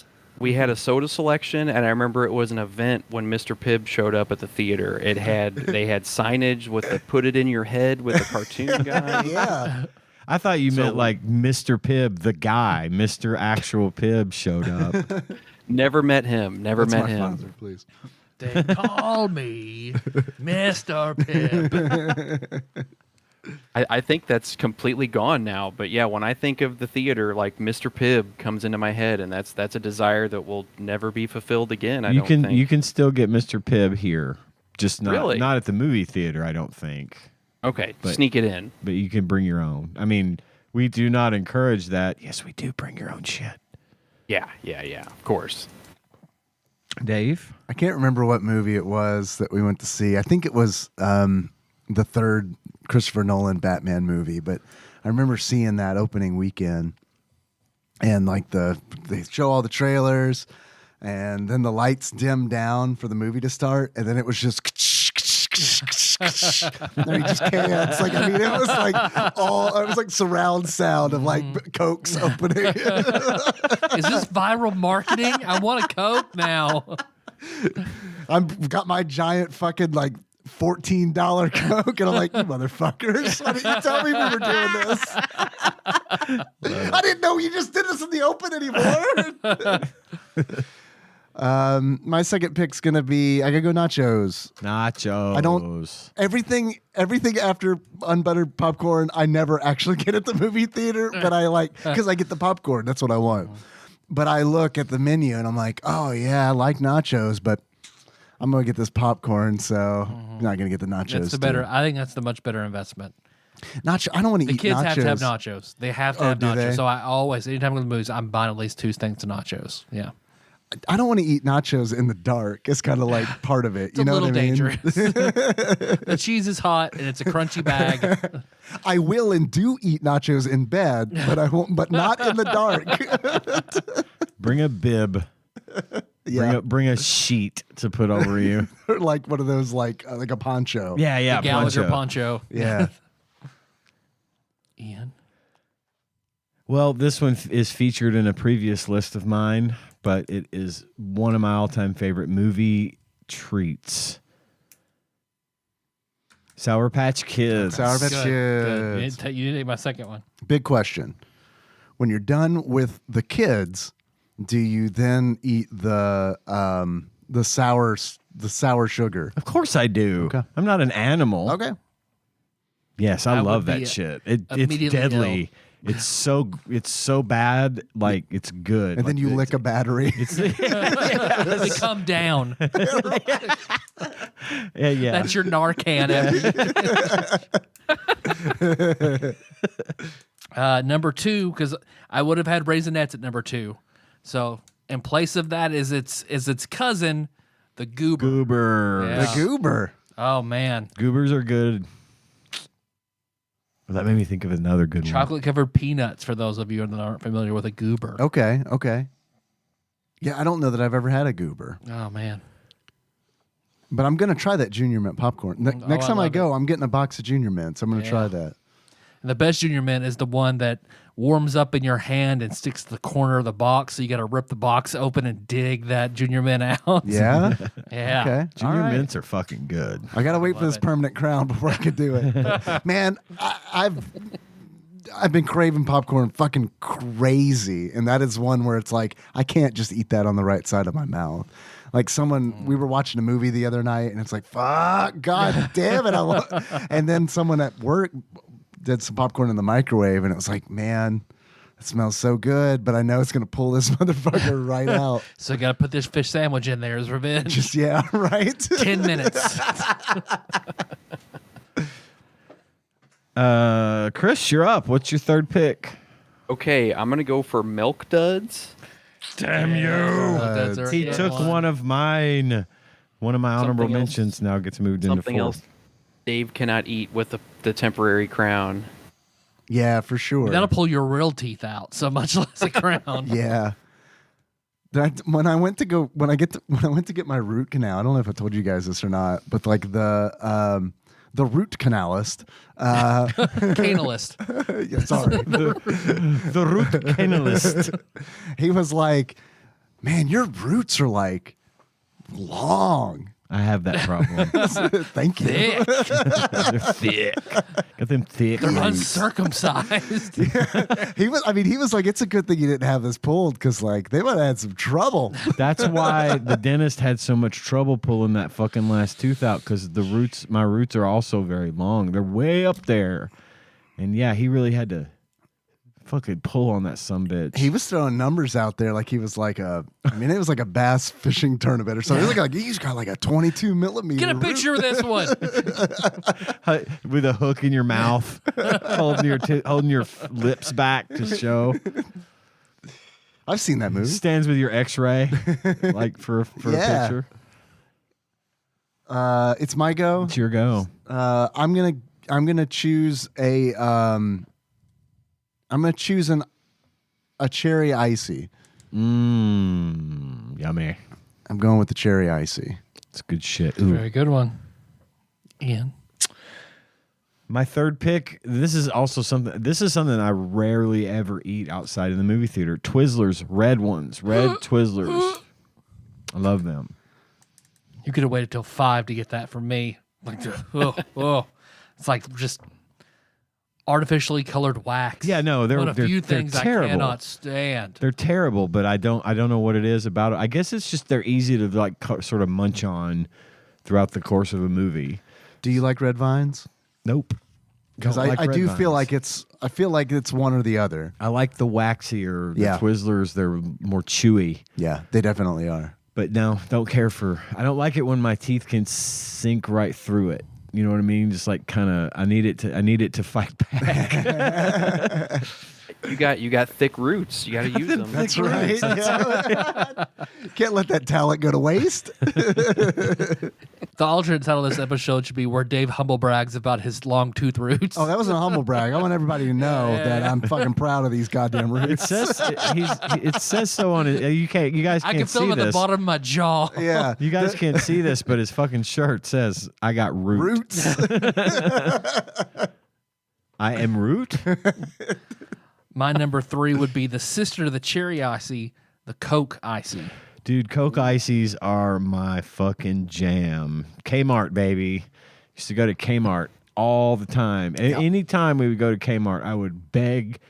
soda selection, and I remember it was an event when Mr. Pibb showed up at the theater. They had signage with the "Put it in your head" with the cartoon guy. Yeah. I thought you meant like Mr. Pibb, the guy. Mr. Actual Pibb showed up. Never met him. Never met him. Sponsor, please. They call me Mr. Pibb. I think that's completely gone now. But yeah, when I think of the theater, like Mr. Pibb comes into my head, and that's a desire that will never be fulfilled again. You can still get Mr. Pibb here, just not at the movie theater. I don't think. Okay, sneak it in. But you can bring your own. I mean, we do not encourage that. Yes, we do. Bring your own shit. Yeah. Of course. Dave? I can't remember what movie it was that we went to see. I think it was the third Christopher Nolan Batman movie, but I remember seeing that opening weekend, and like they show all the trailers, and then the lights dim down for the movie to start, and then it was just No, you just can't. It's like, I mean, it was like surround sound of like Cokes opening. Is this viral marketing? I want a Coke now. I've got my giant fucking like $14 Coke, and I'm like, you motherfuckers, why didn't you tell me we were doing this? I didn't know you just did this in the open anymore. My second pick's gonna be, I gotta go nachos. Nachos. I don't everything after unbuttered popcorn I never actually get at the movie theater, but I like, because I get the popcorn, that's what I want. But I look at the menu and I'm like, oh yeah, I like nachos, but I'm gonna get this popcorn, so I'm not gonna get the nachos. That's the better. I think that's the much better investment. Nacho. I don't want to eat nachos. The kids have to have nachos. They have to have do nachos. they? So I always, anytime I go to the movies, I'm buying at least 2 things of nachos. Yeah. I don't want to eat nachos in the dark. It's kind of like part of it. It's you know a little what I mean? dangerous. The cheese is hot and it's a crunchy bag. I will and do eat nachos in bed, but I won't. But not in the dark. Bring a bib. Yeah, Bring a sheet to put over you. or like one of those like a poncho. Yeah, The Gallagher poncho. Yeah. Ian. Well, this one is featured in a previous list of mine, but it is one of my all-time favorite movie treats. Sour Patch Kids. Sour Patch Good. Kids. You didn't take my second one. Big question. When you're done with the kids, do you then eat the sour sugar? Of course I do. Okay. I'm not an animal. Okay. Yes, I I love would be that shit. It's immediately deadly. It's so bad, like it's good. And then you lick a battery. They come down. Yeah. That's your Narcan. Number 2, because I would have had Raisinets at number 2. So in place of that is its cousin, the Goober. Goober. Yeah. The goober. Oh man, Goobers are good. Well, that made me think of another good one. chocolate covered peanuts. For those of you that aren't familiar with a Goober. Okay. Yeah, I don't know that I've ever had a goober, Oh man. but I'm gonna try that Junior Mint popcorn. Next I time I love go, I'm getting a box of Junior Mints. I'm gonna try that. And the best Junior Mint is the one that warms up in your hand and sticks to the corner of the box. So you got to rip the box open and dig that Junior Mint out. Yeah. Yeah. Okay. Junior All right. Mints are fucking good. I gotta wait for Love this it. permanent crown before I can do it. Man, I've been craving popcorn fucking crazy, and that is one where it's like I can't just eat that on the right side of my mouth. Like we were watching a movie the other night, and it's like, fuck, god damn it! And then someone at work did some popcorn in the microwave, and it was like, man, it smells so good, but I know it's gonna pull this motherfucker right out. So you got to put this fish sandwich in there as revenge. Just yeah, right. 10 minutes. Chris, you're up. What's your third pick? Okay, I'm gonna go for Milk Duds. Damn you! He took one of mine. One of my honorable Something else. mentions now gets moved into Something fourth. else Dave cannot eat with the temporary crown. Yeah, for sure. That'll pull your real teeth out, so much less a crown. Yeah. When I went to get my root canal, I don't know if I told you guys this or not, but like the root canalist, Canalist. yeah, sorry, The root canalist. he was like, "Man, your roots are like long." I have that problem. Thank you. Thick. They're thick. Got them thick. They're roots. uncircumcised. He was like, "It's a good thing you didn't have this pulled because like they might have had some trouble." That's why the dentist had so much trouble pulling that fucking last tooth out, because my roots are also very long. They're way up there. And yeah, he really had to fucking pull on that sumbitch. He was throwing numbers out there like he was like it was like a bass fishing tournament or something. It was like he's got like a 22 millimeter. Get a picture of this one. With a hook in your mouth, holding your lips back to show. I've seen that movie. Stands with your X-ray, like for a Yeah. picture. It's my go. It's your go. I'm gonna choose a cherry icy. Yummy. I'm going with the cherry icy. It's good shit. Very good one. Ian. My third pick. This is something I rarely ever eat outside of the movie theater. Twizzlers, red ones, red Twizzlers. I love them. You could have waited till 5 to get that from me. Like, it's like just artificially colored wax. Yeah, no, they're one of a few things terrible. I cannot stand. They're terrible, but I don't know what it is about it. I guess it's just they're easy to like sort of munch on throughout the course of a movie. Do you like red vines? Nope. Because Don't like I red do vines. feel like I feel like it's one or the other. I like the waxier, the Yeah. Twizzlers. They're more chewy. Yeah, they definitely are. But no, don't care for. I don't like it when my teeth can sink right through it. You know what I mean? Just like kind of. I need it to fight back. You got thick roots. You got to use them. That's right. Yeah. Can't let that talent go to waste. The alternate title of this episode should be where Dave humble brags about his long tooth roots. Oh, that wasn't a humble brag. I want everybody to know that I'm fucking proud of these goddamn It roots. says it says so on it. You guys I can't can feel see them at the this. bottom of my jaw. Yeah, You guys can't see this, but his fucking shirt says, "I got root. roots. I am root." My number 3 would be the sister to the cherry icy, the Coke icy. Dude, Coke Ices are my fucking jam. Kmart, baby. Used to go to Kmart all the time. Anytime we would go to Kmart, I would beg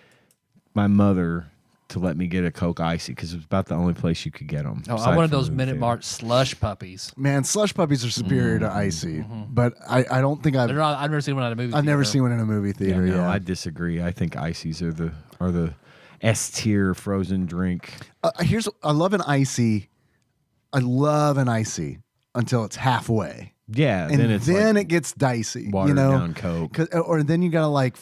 my mother to let me get a Coke Icy because it was about the only place you could get them. Oh, I wanted those Minute Mart slush puppies. Man, slush puppies are superior to icy, but I don't think I've never seen one at a movie. I've never theater. seen one in a movie theater. No, Yeah, I disagree. I think Ices are the S tier frozen drink. I love an icy. I love an icy until it's halfway. Yeah, And then it's then like it gets dicey, watered you know. down Coke. Or then you gotta like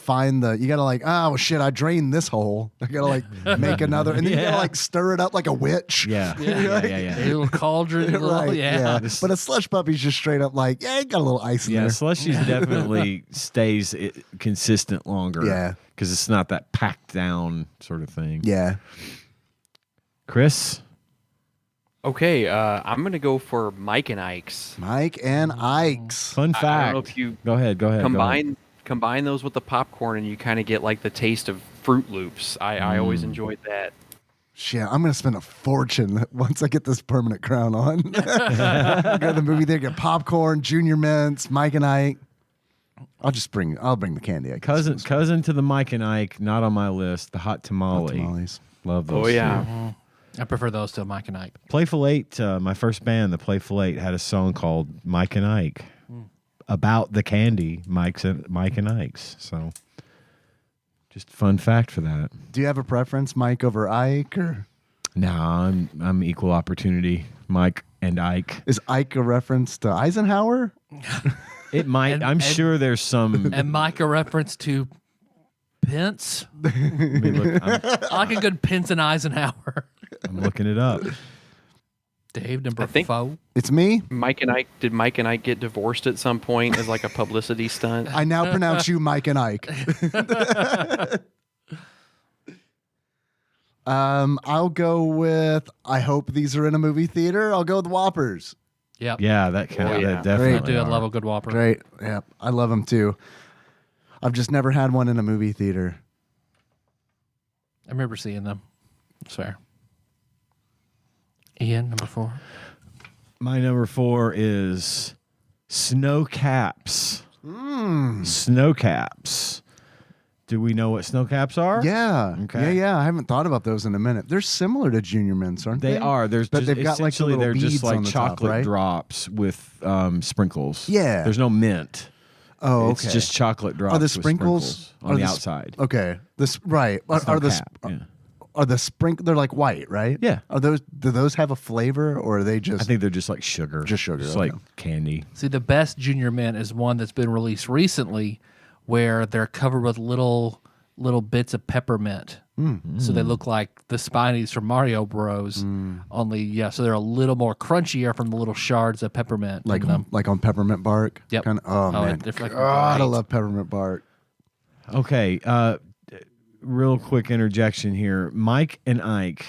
well shit, I drained this hole. I gotta like make another, and then you gotta like stir it up like a witch. Yeah, A little cauldron, a little, Right, yeah. But a slush puppy's just straight up like, yeah, it got a little ice in Yeah, there. slushies definitely stays consistent longer. Yeah. because it's not that packed down sort of thing. Yeah. Chris. Okay, I'm gonna go for Mike and Ike's. Mike and Ike's. Fun fact. I don't know if you Go ahead. combine those with the popcorn and you kind of get like the taste of Fruit Loops. I always enjoyed that. Shit, I'm gonna spend a fortune once I get this permanent crown on. Go to the movie theater, get popcorn, Junior Mints, Mike and Ike. I'll bring the candy. I guess. Cousin to the Mike and Ike, not on my list. The hot tamale. Tamales. Love those. Oh yeah. two. I prefer those to Mike and Ike. Playful 8, my first band, the Playful 8, had a song called Mike and Ike about the candy, Mike and Ike's. So, just fun fact for that. Do you have a preference, Mike over Ike, or No, I'm equal opportunity, Mike and Ike. is Ike a reference to Eisenhower? It might. I'm sure there's some. And Mike a reference to Pence. Let me look, I like a good Pence and Eisenhower. I'm looking it up. Dave, number I think- 4. It's me. Did Mike and Ike get divorced at some point as like a publicity stunt? I now pronounce you Mike and Ike. I'll go with. I hope these are in a movie theater. I'll go with Whoppers. Yep. Yeah, that counts. Oh, yeah. That definitely. I do. I are. love a good Whopper. Great. Yeah, I love them too. I've just never had one in a movie theater. I remember seeing them. It's fair. Ian, number 4. My number 4 is snow caps. Snow caps. Do we know what snow caps are? Yeah. Okay. Yeah. I haven't thought about those in a minute. They're similar to Junior Mints, aren't they? They are. There's But just, they've got, like, the essentially little they're just beads like on the top, chocolate right? drops with sprinkles. Yeah. There's no mint. Oh, okay. It's just chocolate drops. Are the with sprinkles on are the the outside? Okay. This right. Snow Are the cap, yeah. are the They're like white, right? Yeah. Do those have a flavor, or are they just? I think they're just like sugar. Just sugar, Just okay. like candy. See, the best Junior Mint is one that's been released recently where they're covered with little bits of peppermint. So they look like the Spinies from Mario Bros. Only, so they're a little more crunchier from the little shards of peppermint. like in them. on peppermint bark. Yep. Kinda, oh man, they're fucking God, I great. love peppermint bark. Okay. Real quick interjection here. Mike and Ike.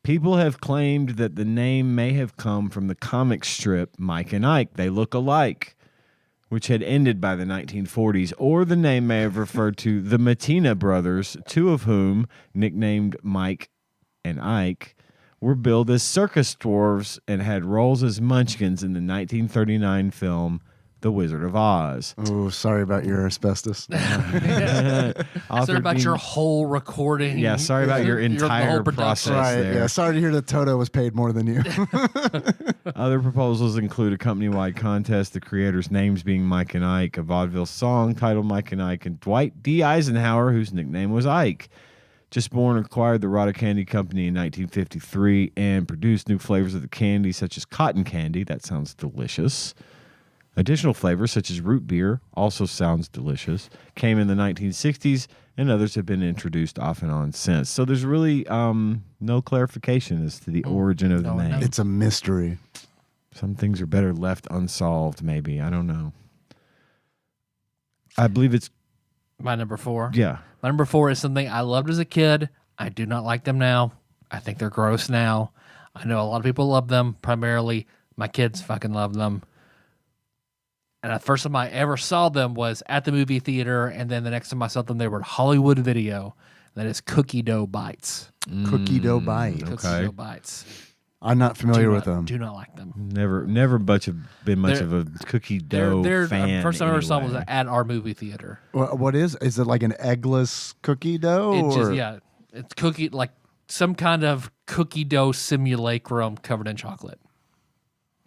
People have claimed that the name may have come from the comic strip Mike and Ike. They look alike. which had ended by the 1940s, or the name may have referred to the Matina brothers, two of whom, nicknamed Mike and Ike, were billed as circus dwarves and had roles as munchkins in the 1939 film The Wizard of Oz. Oh, sorry about your asbestos. Sorry about your whole recording. Yeah, sorry about your entire process Right, there. yeah. Sorry to hear that Toto was paid more than you. Other proposals include a company-wide contest, the creators' names being Mike and Ike, a vaudeville song titled Mike and Ike, and Dwight D. Eisenhower, whose nickname was Ike. Just Born acquired the Rada Candy Company in 1953 and produced new flavors of the candy, such as cotton candy. That sounds delicious. Additional flavors, such as root beer, also sounds delicious, came in the 1960s, and others have been introduced off and on since. So there's really no clarification as to the origin of the name. It's a mystery. Some things are better left unsolved, maybe. I don't know. I believe it's... My number 4. Yeah. My number 4 is something I loved as a kid. I do not like them now. I think they're gross now. I know a lot of people love them. Primarily, my kids fucking love them. And the first time I ever saw them was at the movie theater, and then the next time I saw them, they were at Hollywood Video. That is cookie dough bites. Cookie dough bite. Cookie dough bites. I'm not familiar with them. Do not like them. Never been much of a cookie dough fan. First time I ever saw anyway. was at our movie theater. What is it like an eggless cookie dough? It's or? just, it's cookie, like some kind of cookie dough simulacrum covered in chocolate.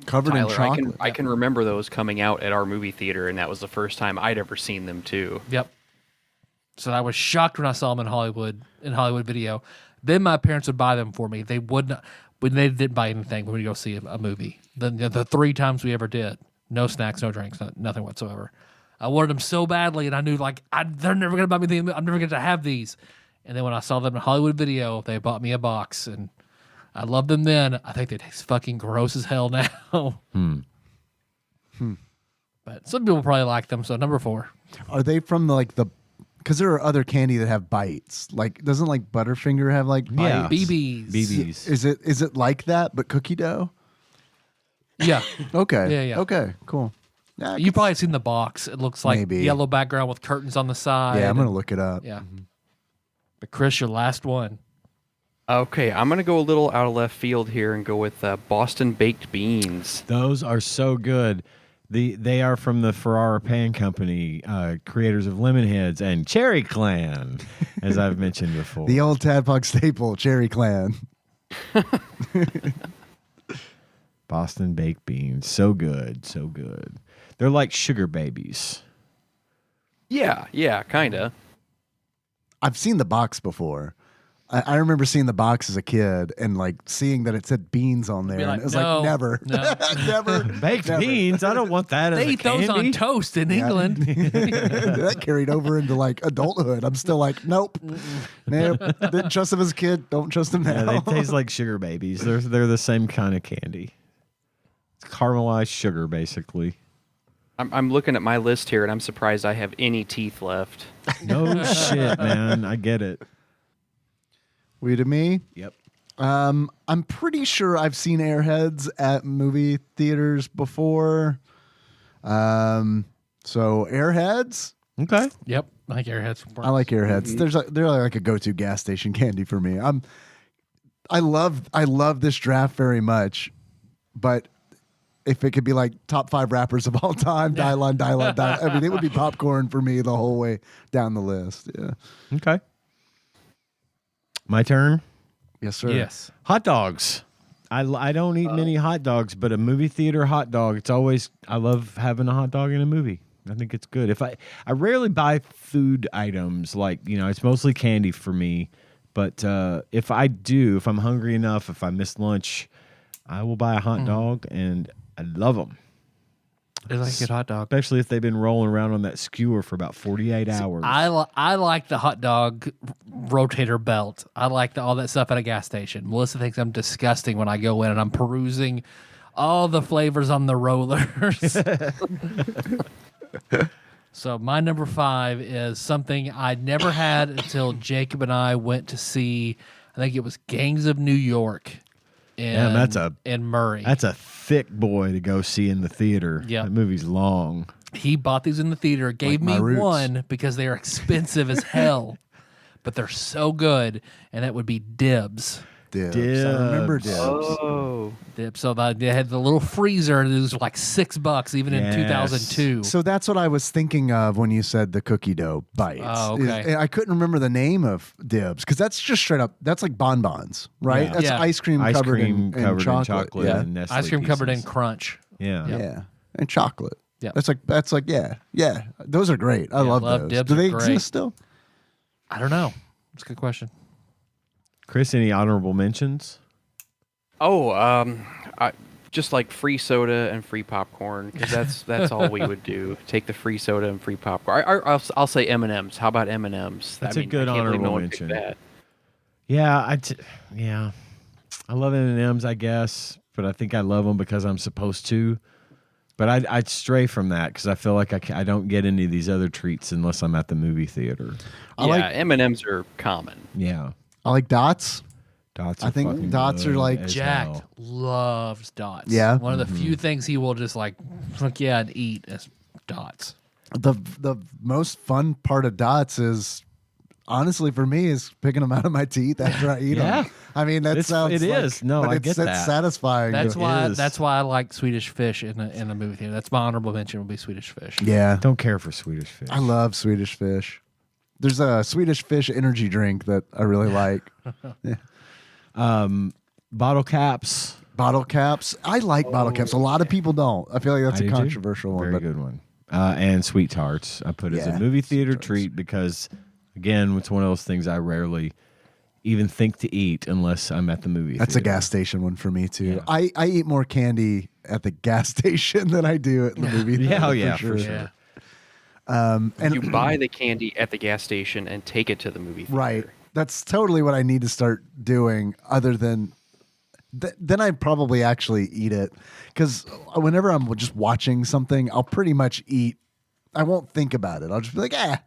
Covered in Tyler, chocolate. I can remember those coming out at our movie theater, and that was the first time I'd ever seen them too. Yep. So I was shocked when I saw them in Hollywood Video. Then my parents would buy them for me. They would not, when they didn't buy anything when we go see a movie. The 3 times we ever did, no snacks, no drinks, nothing whatsoever. I wanted them so badly, and I knew they're never gonna buy me anything. I'm never gonna have these. And then when I saw them in Hollywood Video, they bought me a box, and I loved them then. I think they taste fucking gross as hell now. But some people probably like them. So number 4. Are they from because there are other candy that have bites. Like, doesn't like Butterfinger have like Yeah. bites? BBs. Is it like that, but cookie dough? Yeah. Okay. Yeah. Okay, cool. Yeah, You've probably seen the box. It looks like Maybe. yellow background with curtains on the side. yeah, I'm going to look it up. Yeah. But Chris, your last one. Okay, I'm gonna go a little out of left field here and go with Boston baked beans. Those are so good. They are from the Ferrara Pan Company, creators of Lemonheads and Cherry Clan, as I've mentioned before. The old Tadpog staple, Cherry Clan. Boston baked beans. So good, so good. They're like sugar babies. Yeah, kinda. I've seen the box before. I remember seeing the box as a kid and like seeing that it said beans on there. Be like, and it was no, like, never. no. Never. Baked Never. beans? I don't want that as They a eat those candy. on toast in England. That carried over into like adulthood. I'm still like, nope. Nope. Didn't trust him as a kid. Don't trust him now. Yeah, they taste like sugar babies. They're the same kind of candy. It's caramelized sugar, basically. I'm looking at my list here, and I'm surprised I have any teeth left. No shit, man. I get it. We to me. Yep. I'm pretty sure I've seen Airheads at movie theaters before. So Airheads. Okay. Yep. I think Airheads. I like Airheads. They're like a go-to gas station candy for me. I love this draft very much, but if it could be like top 5 rappers of all time, Dylon. I mean, it would be popcorn for me the whole way down the list. Yeah. Okay. My turn. Yes, sir. Yes. Hot dogs. I don't eat many hot dogs, but a movie theater hot dog, I love having a hot dog in a movie. I think it's good. I rarely buy food items, like, it's mostly candy for me. But if I'm hungry enough, if I miss lunch, I will buy a hot dog, and I love them. It's like a good hot dog. Especially if they've been rolling around on that skewer for about 48 hours. I like the hot dog rotator belt. I like all that stuff at a gas station. Melissa thinks I'm disgusting when I go in and I'm perusing all the flavors on the rollers. So my number 5 is something I never had until Jacob and I went to see, I think it was Gangs of New York in Murray. That's a thick boy to go see in the theater. Yeah. That movie's long. He bought these in the theater, gave my me roots. one because they are expensive as hell, but they're so good, and that would be Dibs. Dibs. I remember Dibs. Oh. Dibs. So they had the little freezer, and it was like $6 even in Yes. 2002. So that's what I was thinking of when you said the cookie dough bites. Oh, okay. I couldn't remember the name of Dibs because that's just straight up. That's like bonbons, right? Yeah. That's Yeah. ice cream Ice covered cream in covered chocolate. in chocolate Yeah. and Nestle Ice cream covered in pieces. crunch. Yeah. Yeah, and chocolate. Yeah. That's like yeah. Those are great. I love those. Dibs Do they are great. exist still? I don't know. It's a good question. Chris, any honorable mentions? Oh, just like free soda and free popcorn, because that's all we would do. Take the free soda and free popcorn. I'll say M&Ms. How about M&Ms? That's a good I can't believe no honorable one picked mention. that. Yeah, yeah. I love M&Ms, I guess, but I think I love them because I'm supposed to. But I'd stray from that because I feel like I don't get any of these other treats unless I'm at the movie theater. Yeah, M&Ms are common. Yeah. I like dots. Dots I are think fucking dots are good like- as Jack hell. loves dots. Yeah? One of the few things he will just like yeah, and eat is dots. The most fun part of dots is honestly for me is picking them out of my teeth after I eat Yeah. them. I mean that It sounds is. No, but I it's get that. satisfying. That's It why. is. That's why I like Swedish fish in the movie theater. That's my honorable mention. Will be Swedish fish. Yeah, Don't care for Swedish fish. I love Swedish fish. There's a Swedish fish energy drink that I really like. Bottle caps. Bottle caps. I like bottle caps. A lot of people don't. I feel like that's I a do too. controversial one. Very But good one. And sweet tarts. I put as Yeah, a movie theater Sweet Tarts. treat because, again, it's one of those things I rarely even think to eat unless I'm at the movie that's a theater. gas station one for me too. Yeah. I eat more candy at the gas station than I do at the movie theater. Yeah, oh yeah, for sure. Yeah. And You buy the candy at the gas station and take it to the movie theater. right. That's totally what I need to start doing. Other than then, I probably actually eat it because whenever I'm just watching something, I'll pretty much eat. I won't think about it. I'll just be like, yeah,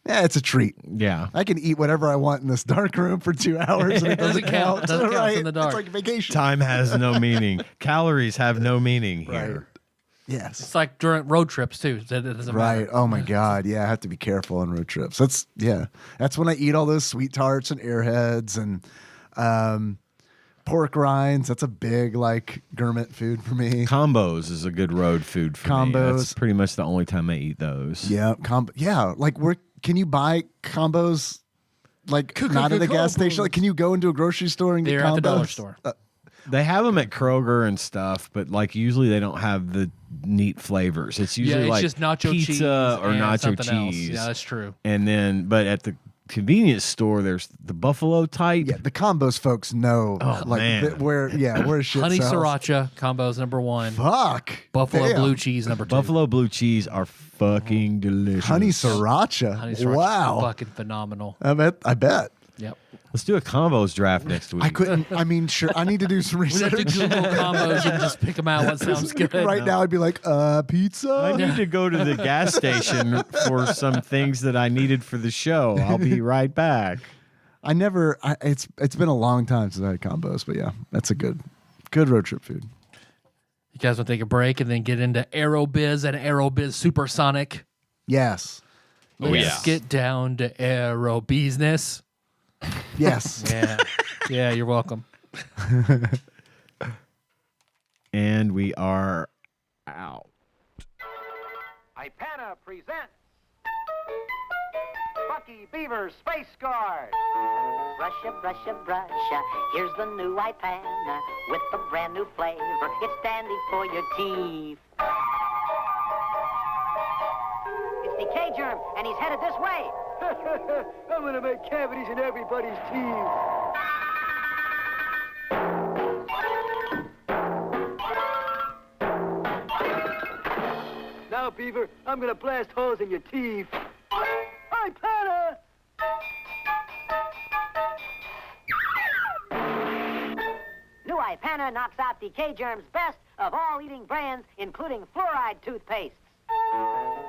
it's a treat. Yeah. I can eat whatever I want in this dark room for 2 hours. And it doesn't count. Doesn't count. Right? It's in the dark. It's like vacation. Time has no meaning. Calories have no meaning here. Yes. It's like during road trips too. It doesn't Right. matter. Oh my God. Yeah. I have to be careful on road trips. That's when I eat all those sweet tarts and airheads and pork rinds. That's a big like gourmet food for me. Combos is a good road food for me. That's Combos. pretty much the only time I eat those. Yeah. Like where can you buy combos? Like not at a gas station. Like can you go into a grocery store and get They're combos? at the dollar store. They have them at Kroger and stuff, but like usually they don't have the neat flavors. It's usually it's like just nacho pizza cheese or and nacho something else. cheese. Yeah, that's true. And then, but at the convenience store, there's the buffalo type. Yeah, the combos folks know Oh, like man. where shit Honey sells. sriracha combos #1. Fuck. Buffalo Damn. blue cheese #2. Buffalo blue cheese are fucking delicious. Honey sriracha. Honey sriracha. Wow. Fucking phenomenal. I bet. Yep. Let's do a combos draft next week. I couldn't. I mean, sure. I need to do some We have to research. Google combos and just pick them out. What sounds good? Right now, I'd be like, pizza. I need to go to the gas station for some things that I needed for the show. I'll be right back. It's been a long time since I had combos, but yeah, that's a good road trip food. You guys want to take a break and then get into Aerobiz and Aerobiz Supersonic? Yes. Let's get down to Aerobizness. Yes. Yeah. Yeah, you're welcome. And we are out. Ipana presents Bucky Beaver's Space Guard. Brusha, brusha, brusha, here's the new Ipana with a brand new flavor. It's dandy for your teeth. It's the K-germ, and he's headed this way. I'm gonna make cavities in everybody's teeth. Now, Beaver, I'm gonna blast holes in your teeth. Ipana! New Ipana knocks out the K-germ's best of all eating brands, including fluoride toothpastes.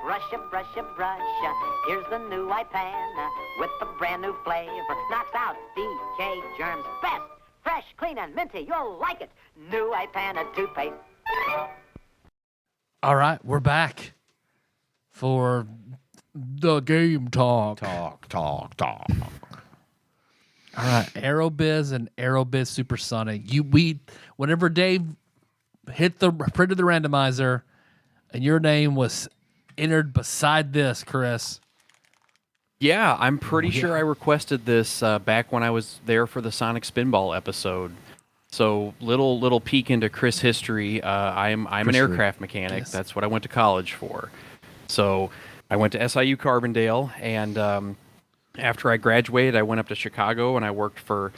Brusha, brusha, brusha, here's the new Ipana with a brand new flavor. Knocks out the K-germ's best. Fresh, clean, and minty, you'll like it. New Ipana toothpaste. All right, we're back. for the game talk. Talk. All right, Aerobiz and Aerobiz Supersonic. Whenever Dave printed the randomizer, and your name was entered beside this, Chris. Yeah, I'm pretty sure I requested this back when I was there for the Sonic Spinball episode. So little peek into Chris history. I'm an aircraft mechanic. Yes. That's what I went to college for. So I went to SIU Carbondale, and after I graduated, I went up to Chicago and I worked for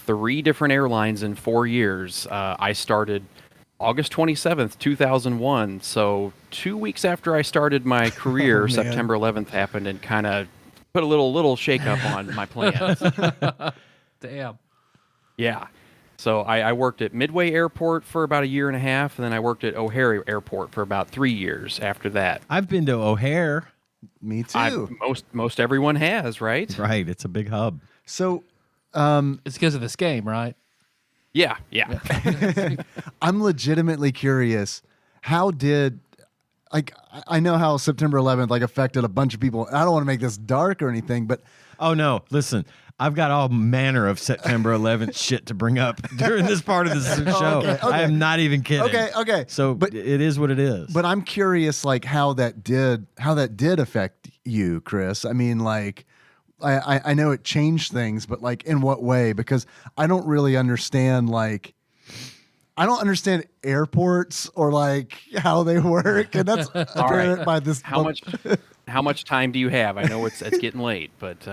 3 different airlines in 4 years. I started August 27th, 2001. So 2 weeks after I started my career, September 11th happened and kind of put a little shake up on my plans. Damn. Yeah. So I worked at Midway Airport for about 1.5 years, and then I worked at O'Hare Airport for about 3 years after that. I've been to O'Hare. Me too. Most everyone has, right? Right, it's a big hub. So It's because of this game, right? Yeah. I'm legitimately curious. How did, like, I know how September 11th affected a bunch of people. I don't want to make this dark or anything, but Oh no, listen. I've got all manner of September 11th shit to bring up during this part of the show. Okay. I am not even kidding. Okay. So, But- it is what it is. But I'm curious, how that did affect you, Chris. I mean, I know it changed things, but in what way? Because I don't really understand I don't understand airports or how they work, and that's apparent by this. How much time do you have? I know it's getting late, but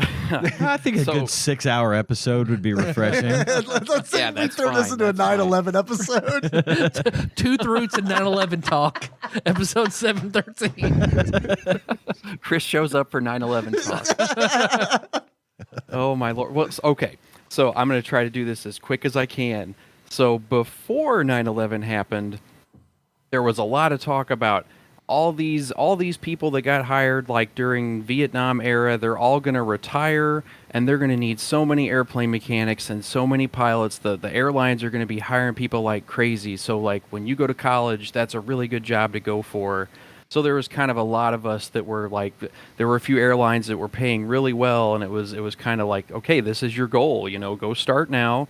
I think a good 6-hour episode would be refreshing. Let's Yeah, that's turn this fine, into a that's fine. 9/11 episode. Tooth Roots and 9/11 Talk, episode 713. Chris shows up for 9/11 talk. Oh my lord. Well, okay. So I'm going to try to do this as quick as I can. So before 9/11 happened, there was a lot of talk about all these people that got hired during Vietnam era. They're all going to retire, and they're going to need so many airplane mechanics and so many pilots. The airlines are going to be hiring people like crazy. So when you go to college, that's a really good job to go for. So there was kind of a lot of us that were there were a few airlines that were paying really well, and it was kind of okay, this is your goal, go start now.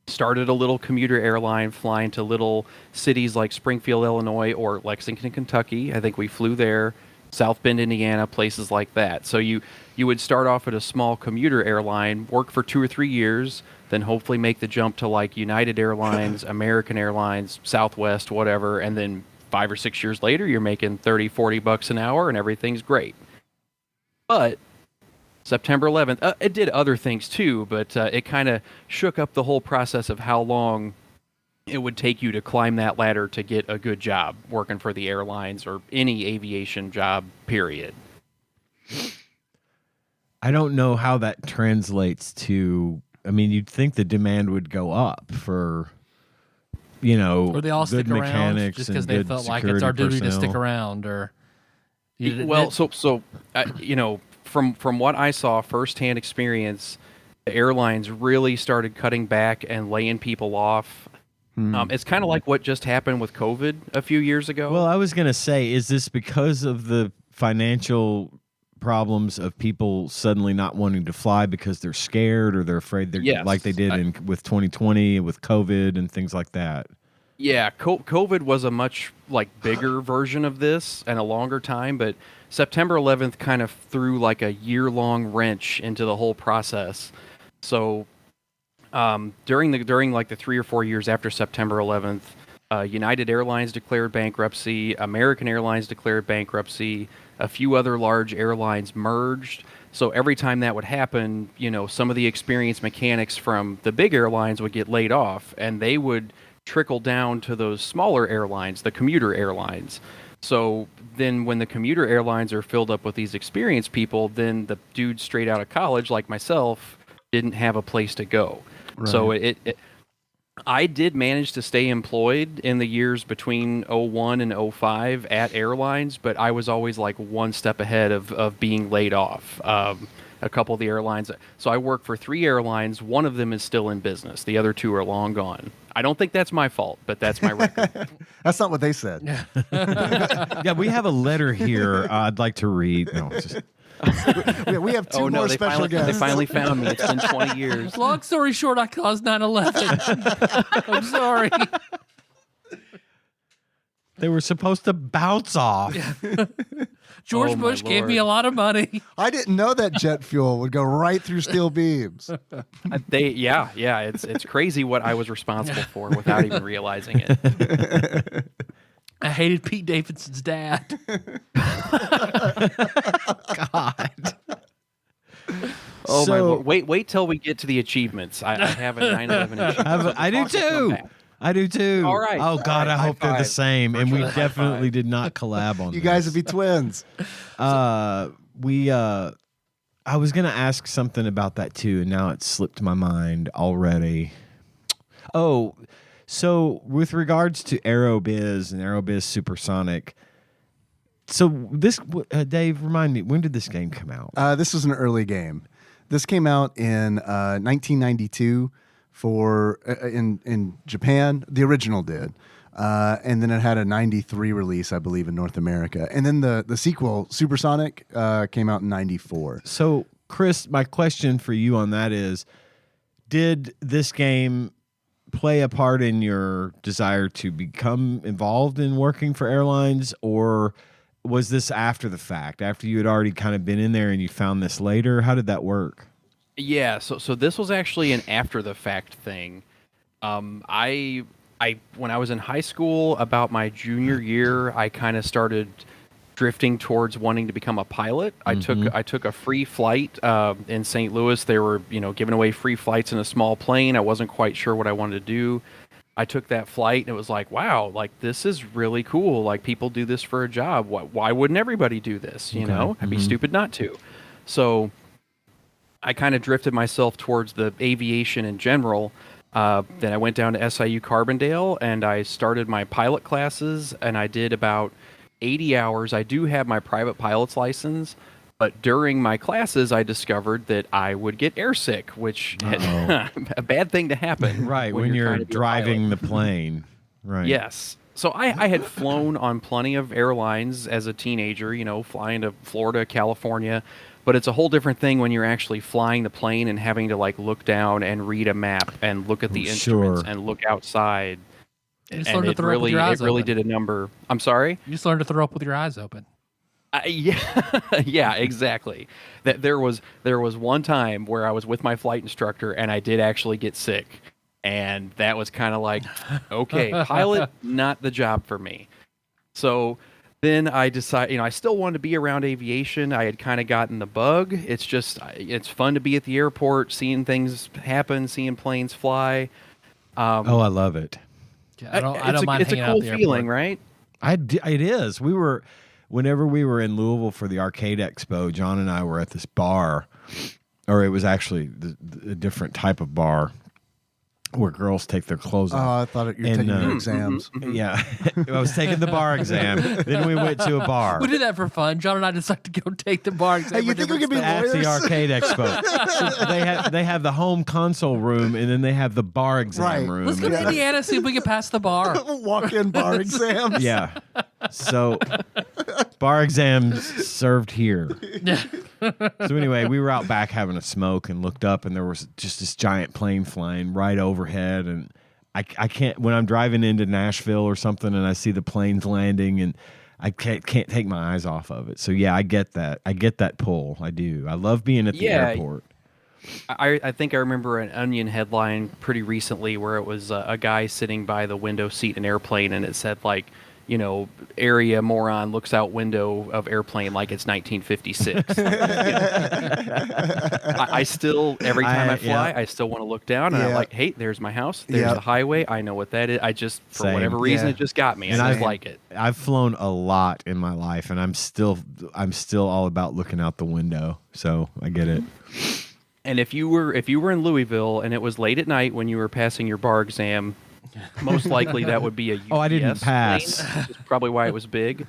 Started a little commuter airline flying to little cities like Springfield, Illinois, or Lexington, Kentucky. I think we flew there, South Bend, Indiana, places like that. So you would start off at a small commuter airline, work for 2 or 3 years, then hopefully make the jump to United Airlines, American Airlines, Southwest, whatever, and then 5 or 6 years later, you're making $30-$40 an hour, and everything's great. But September 11th, it did other things too, but it kind of shook up the whole process of how long it would take you to climb that ladder to get a good job working for the airlines or any aviation job, period. I don't know how that translates to. I mean, you'd think the demand would go up for, Or they all good stick around mechanics just and because they good felt like it's our security duty to stick personnel. around, or From what I saw, firsthand experience, the airlines really started cutting back and laying people off. It's kind of like what just happened with COVID a few years ago. Well, I was going to say, is this because of the financial problems of people suddenly not wanting to fly because they're scared or they're afraid they're Yes. like they did with 2020 with COVID and things like that? Yeah, COVID was a much bigger version of this and a longer time, but September 11th kind of threw a year-long wrench into the whole process. So during the 3 or 4 years after September 11th, United Airlines declared bankruptcy, American Airlines declared bankruptcy, a few other large airlines merged. So every time that would happen, some of the experienced mechanics from the big airlines would get laid off, and they would trickle down to those smaller airlines, the commuter airlines. So then when the commuter airlines are filled up with these experienced people, then the dudes straight out of college like myself didn't have a place to go. Right. So I did manage to stay employed in the years between 01 and 05 at airlines, but I was always one step ahead of being laid off. a couple of the airlines. So I work for 3 airlines. One of them is still in business. The other 2 are long gone. I don't think that's my fault, but that's my record. That's not what they said. Yeah, we have a letter here I'd like to read. No, it's just, We have 2 more special guests. They finally found me. It's been 20 years. Long story short, I caused 9/11. I'm sorry. they were supposed to bounce off. George Oh, my Bush gave me Lord. a lot of money. I didn't know that jet fuel would go right through steel beams. It's crazy what I was responsible for without even realizing it. I hated Pete Davidson's dad. God. Oh my So- Lord. Wait till we get to the achievements. I have a 9/11 achievement. I do Talk to them too. back. I do too. All right. Oh God, All right. I hope High they're the five. same, and we Virtual high definitely five. did not collab on. You guys would be twins. I was gonna ask something about that too, and now it's slipped my mind already. Oh, so with regards to Aerobiz and Aerobiz Supersonic, so this Dave, remind me, when did this game come out? This was an early game. This came out in 1992 for in Japan. The original did. And then it had a 93 release, I believe, in North America. And then the sequel, Supersonic, came out in 94. So, Chris, my question for you on that is, did this game play a part in your desire to become involved in working for airlines, or was this after the fact, after you had already kind of been in there and you found this later? How did that work? Yeah, so this was actually an after the fact thing. I when I was in high school, about my junior year, I kind of started drifting towards wanting to become a pilot. I took a free flight in St. Louis. They were giving away free flights in a small plane. I wasn't quite sure what I wanted to do. I took that flight and it was like, wow, like this is really cool. Like people do this for a job. Why wouldn't everybody do this? You know, I'd be stupid not to. So I kind of drifted myself towards the aviation in general. Then I went down to SIU Carbondale and I started my pilot classes and I did about 80 hours. I do have my private pilot's license, but during my classes I discovered that I would get airsick, which a bad thing to happen. Right, when trying you're to be a driving the plane. Right. Yes. So I had flown on plenty of airlines as a teenager, flying to Florida, California, but it's a whole different thing when you're actually flying the plane and having to like look down and read a map and look at the instruments and look outside. You just And learned to it throw up with your eyes really open. did a number. I'm sorry? You just learned to throw up with your eyes open. Yeah, exactly. That there was one time where I was with my flight instructor and I did actually get sick. And that was kind of like, okay, pilot, not the job for me. So then I decided, I still wanted to be around aviation. I had kind of gotten the bug. It's just, it's fun to be at the airport, seeing things happen, seeing planes fly. I love it. Yeah, I don't mind it's a hanging out cool at the feeling, airport. right? It is. Whenever we were in Louisville for the Arcade Expo, John and I were at this bar, or it was actually a different type of bar where girls take their clothes Oh, off. I thought you were taking your exams. Yeah, I was taking the bar exam. Then we went to a bar. We did that for fun. John and I decided to go take the bar exam. Hey, you think we could be At the lawyers? Arcade Expo. So they have the home console room, and then they have the bar exam Right. room. Let's go to Indiana, see if we can pass the bar. Walk-in bar exams. Yeah. So bar exams served here. So anyway, we were out back having a smoke and looked up, and there was just this giant plane flying right overhead. And I can't, when I'm driving into Nashville or something and I see the planes landing, and I can't take my eyes off of it. So yeah, I get that. I get that pull. I do. I love being at the airport. I think I remember an Onion headline pretty recently where it was a guy sitting by the window seat in an airplane, and it said like, area moron looks out window of airplane like it's 1956. I still, every time I fly, I still want to look down, and I'm like, hey, there's my house. There's the highway. I know what that is. I just, for Same. whatever reason, Yeah. it just got me. And I I just like it. I've flown a lot in my life, and I'm still all about looking out the window. So I get it. And if you were in Louisville and it was late at night when you were passing your bar exam, most likely that would be a UPS Oh, I didn't pass. plane, which is probably why it was big.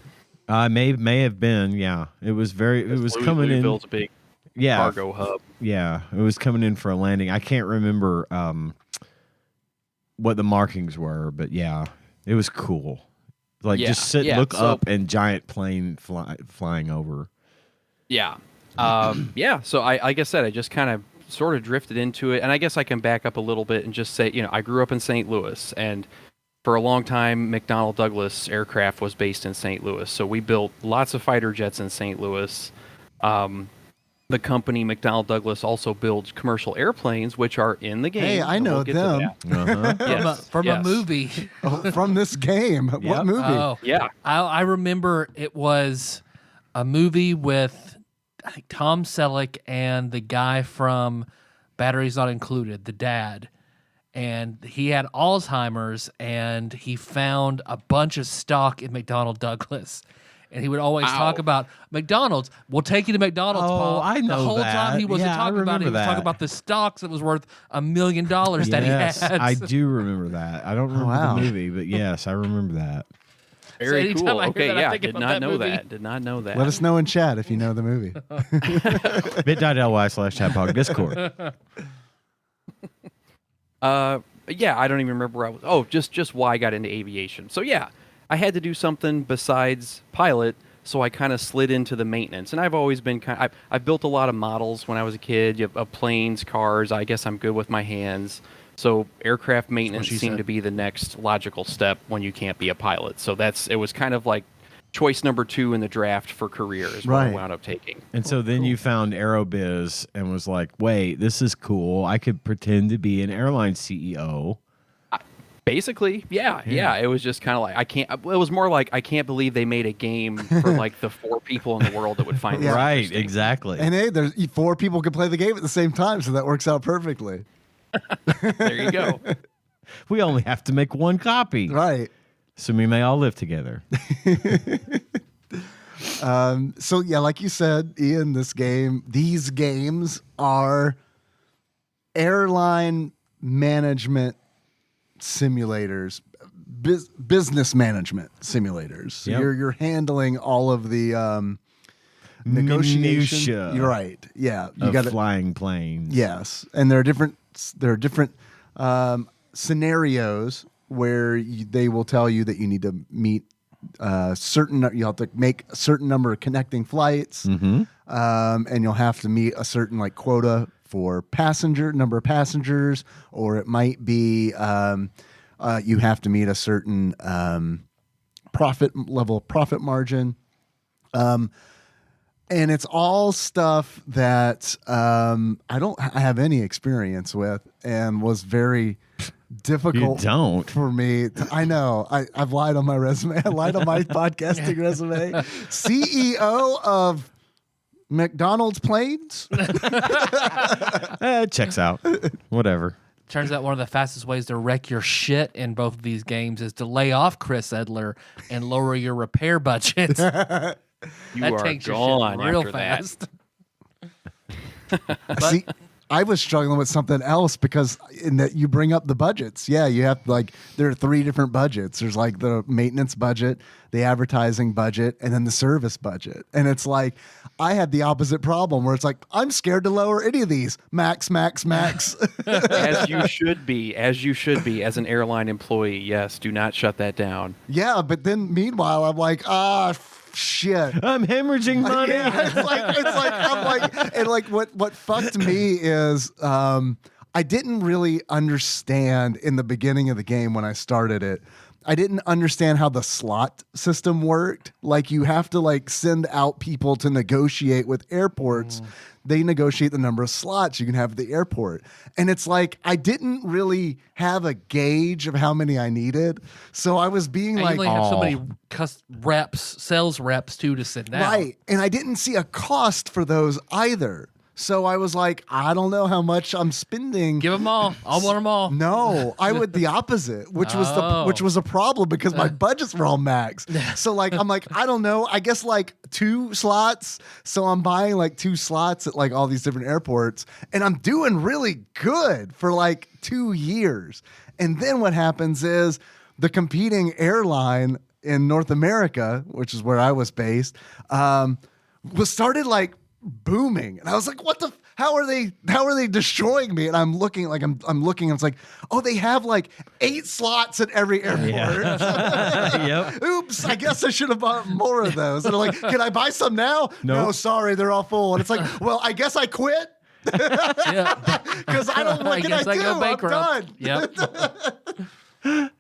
May have been. Yeah, it was very. It was coming in. Louisville's big. cargo hub. Yeah, it was coming in for a landing. I can't remember what the markings were, but yeah, it was cool. Like just look up and giant plane flying over. Yeah. So like I said, I just kind of sort of drifted into it. And I guess I can back up a little bit and just say, I grew up in St. Louis, and for a long time, McDonnell Douglas Aircraft was based in St. Louis. So we built lots of fighter jets in St. Louis. The company McDonnell Douglas also builds commercial airplanes, which are in the game. Hey, I know them. From a movie. From this game. What movie? Oh, yeah. I remember it was a movie with I think Tom Selleck and the guy from Batteries Not Included, the dad. And he had Alzheimer's, and he found a bunch of stock in McDonnell Douglas. And he would always talk about McDonald's. We'll take you to McDonald's, Paul. I know the whole time he wasn't talking about it. He was talking about the stocks that was worth $1 million that he had. I do remember that. I don't remember the movie, but yes, I remember that. Very cool. Okay, yeah, did not know that. Did not know that. Let us know in chat if you know the movie. bit.ly/TADPOG Discord. Yeah, I don't even remember where I was. Oh, just why I got into aviation. So yeah, I had to do something besides pilot, so I kind of slid into the maintenance. And I've always been I've built a lot of models when I was a kid, of planes, cars. I guess I'm good with my hands. So aircraft maintenance seemed to be the next logical step when you can't be a pilot. So it was kind of like choice number 2 in the draft for career is what I wound up taking. And so then you found Aerobiz and was like, wait, this is cool. I could pretend to be an airline CEO. Basically, yeah. It was just kind of like, it was more like, I can't believe they made a game for like the 4 people in the world that would find it interesting. Exactly. And hey, there's 4 people can play the game at the same time, so that works out perfectly. There you go. We only have to make 1 copy. Right. So we may all live together. So yeah, like you said, Ian, these games are airline management simulators, business management simulators. Yep. You're handling all of the negotiation. Minutia You're right. Yeah, you of got flying planes. Yes, and there are different scenarios where they will tell you that you need to meet you have to make a certain number of connecting flights, and you'll have to meet a certain quota for number of passengers, or it might be you have to meet a certain profit margin. And it's all stuff that I don't have any experience with, and was very difficult for me. I know. I've lied on my resume. I lied on my podcasting resume. CEO of McDonald's Planes. It checks out. Whatever. Turns out one of the fastest ways to wreck your shit in both of these games is to lay off Chris Edler and lower your repair budget. You are takes gone your shit real after fast. See, I was struggling with something else because in that you bring up the budgets. Yeah, you have there are 3 different budgets. There's the maintenance budget, the advertising budget, and then the service budget. And it's like I had the opposite problem where it's like I'm scared to lower any of these. Max. As you should be as an airline employee. Yes, do not shut that down. Yeah, but then meanwhile I'm like, shit. I'm hemorrhaging money. Yeah, what fucked me is I didn't really understand in the beginning of the game when I started it. I didn't understand how the slot system worked. You have to send out people to negotiate with airports. They negotiate the number of slots you can have at the airport. And it's I didn't really have a gauge of how many I needed. So I was being you only have so many sales reps too to send out. Right. And I didn't see a cost for those either. So I was like, I don't know how much I'm spending. Give them all. I want them all. No, I would the opposite, which was a problem because my budgets were all max. So I'm like, I don't know. I guess 2 slots. So I'm buying 2 slots at all these different airports, and I'm doing really good for 2 years. And then what happens is the competing airline in North America, which is where I was based, was started booming, and I was like, "What the? How are they destroying me?" And I'm looking, like I'm looking, and it's like, "Oh, they have like 8 slots at every airport." Yep. Oops, I guess I should have bought more of those. And they're like, "Can I buy some now?" No, sorry, they're all full. And it's like, well, I guess I quit. Yeah. Because I don't. What can I do? go bankrupt. I'm done. Yep.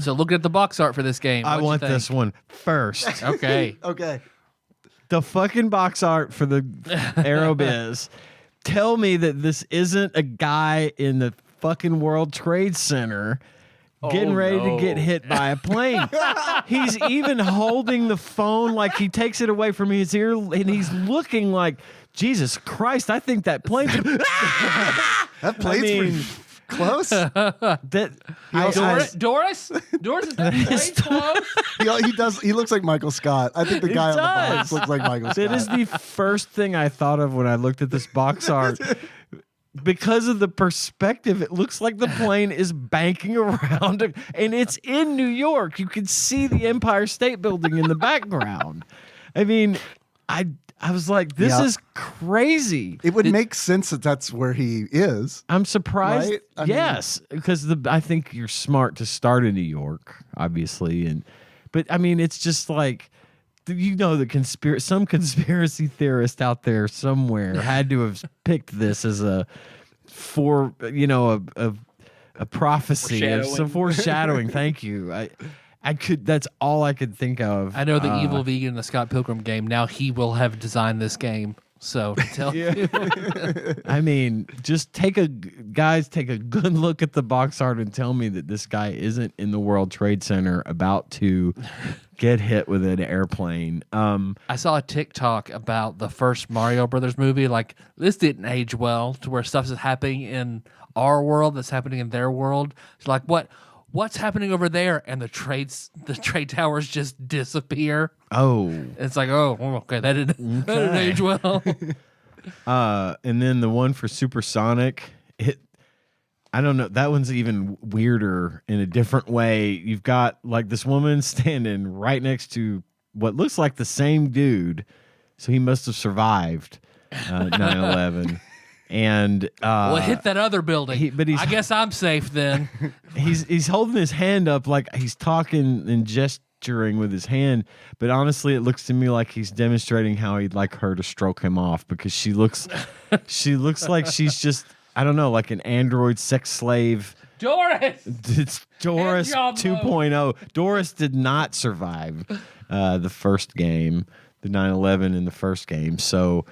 So look at the box art for this game. I What'd you want think? this one first. Okay. Okay. The fucking box art for the Aerobiz. Tell me that this isn't a guy in the fucking World Trade Center getting ready to get hit by a plane. He's even holding the phone like he takes it away from his ear, and he's looking like, Jesus Christ, I think that plane's... That plane's pretty close. Doris? Is that plane close? He does. He looks like Michael Scott. I think the guy on the box looks like Michael Scott. That is the first thing I thought of when I looked at this box art. Because of the perspective, it looks like the plane is banking around, and it's in New York. You can see the Empire State Building in the background. I mean, I was like, this is crazy. It would make sense that that's where he is. I'm surprised. Right? I Yes, because I think you're smart to start in New York, obviously, but I mean, it's just like, you know, some conspiracy theorist out there somewhere had to have picked this as a prophecy, some foreshadowing. Thank you. I could. That's all I could think of. I know the evil vegan in the Scott Pilgrim game. Now he will have designed this game. So tell you. I mean, just take a good look at the box art and tell me that this guy isn't in the World Trade Center about to get hit with an airplane. I saw a TikTok about the first Mario Brothers movie. Like, this didn't age well, to where stuff is happening in our world that's happening in their world. It's like, what's happening over there? And the trade towers just disappear. Oh, it's like, oh, okay, that didn't age well. And then the one for Supersonic, I don't know. That one's even weirder in a different way. You've got like this woman standing right next to what looks like the same dude, so he must have survived 9/11. And well, hit that other building. I guess I'm safe then. He's holding his hand up like he's talking and gesturing with his hand, but honestly, it looks to me like he's demonstrating how he'd like her to stroke him off, because she looks like she's just, I don't know, like an android sex slave. Doris! It's Doris 2.0. Doris did not survive the first game, the 9/11 in the first game. So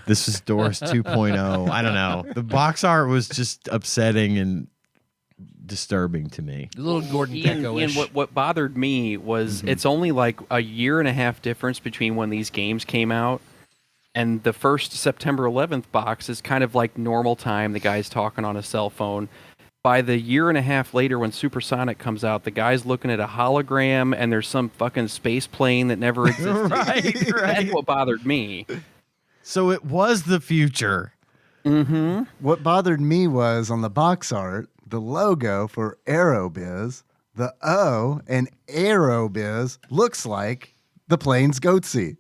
this is Doris 2.0. I don't know. The box art was just upsetting and disturbing to me. A little Gordon Gekko-ish. Ian, what bothered me was it's only like a year and a half difference between when these games came out, and the first September 11th box is kind of like normal time. The guy's talking on a cell phone. By the year and a half later, when Supersonic comes out, the guy's looking at a hologram, and there's some fucking space plane that never existed. Right. That's what bothered me. So it was the future. Mm-hmm. What bothered me was on the box art, the logo for Aerobiz, the O in Aerobiz looks like the plane's goatsy.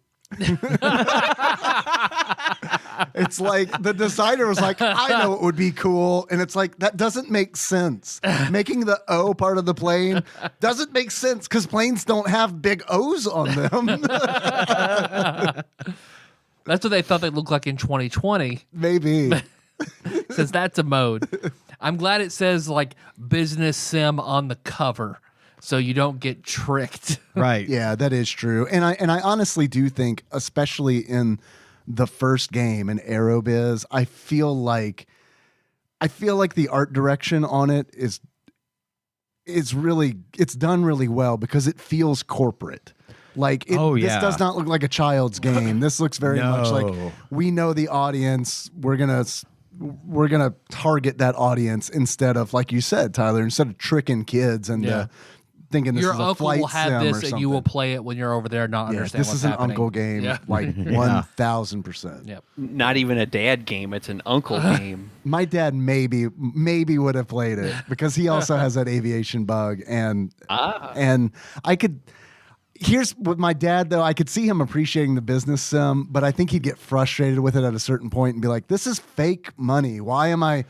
It's like the designer was like, I know it would be cool. And it's like, that doesn't make sense. Making the O part of the plane doesn't make sense because planes don't have big O's on them. That's what they thought they'd look like in 2020. Maybe. Since that's a mode. I'm glad it says like business sim on the cover, so you don't get tricked. Right. Yeah, that is true. And I honestly do think, especially in the first game in Aerobiz, I feel like the art direction on it is it's done really well because it feels corporate. Like this does not look like a child's game. This looks very much like we know the audience. We're gonna target that audience instead of, like you said, Tyler, instead of tricking kids and thinking this your is a uncle flight will have sim this, or and something. you will play it when you're over there, not understand this what's is an happening. uncle game, like 1000%. Yep. Not even a dad game; it's an uncle game. My dad maybe would have played it because he also has that aviation bug, and I could. Here's with my dad, though. I could see him appreciating the business sim, but I think he'd get frustrated with it at a certain point and be like, "This is fake money. Why am I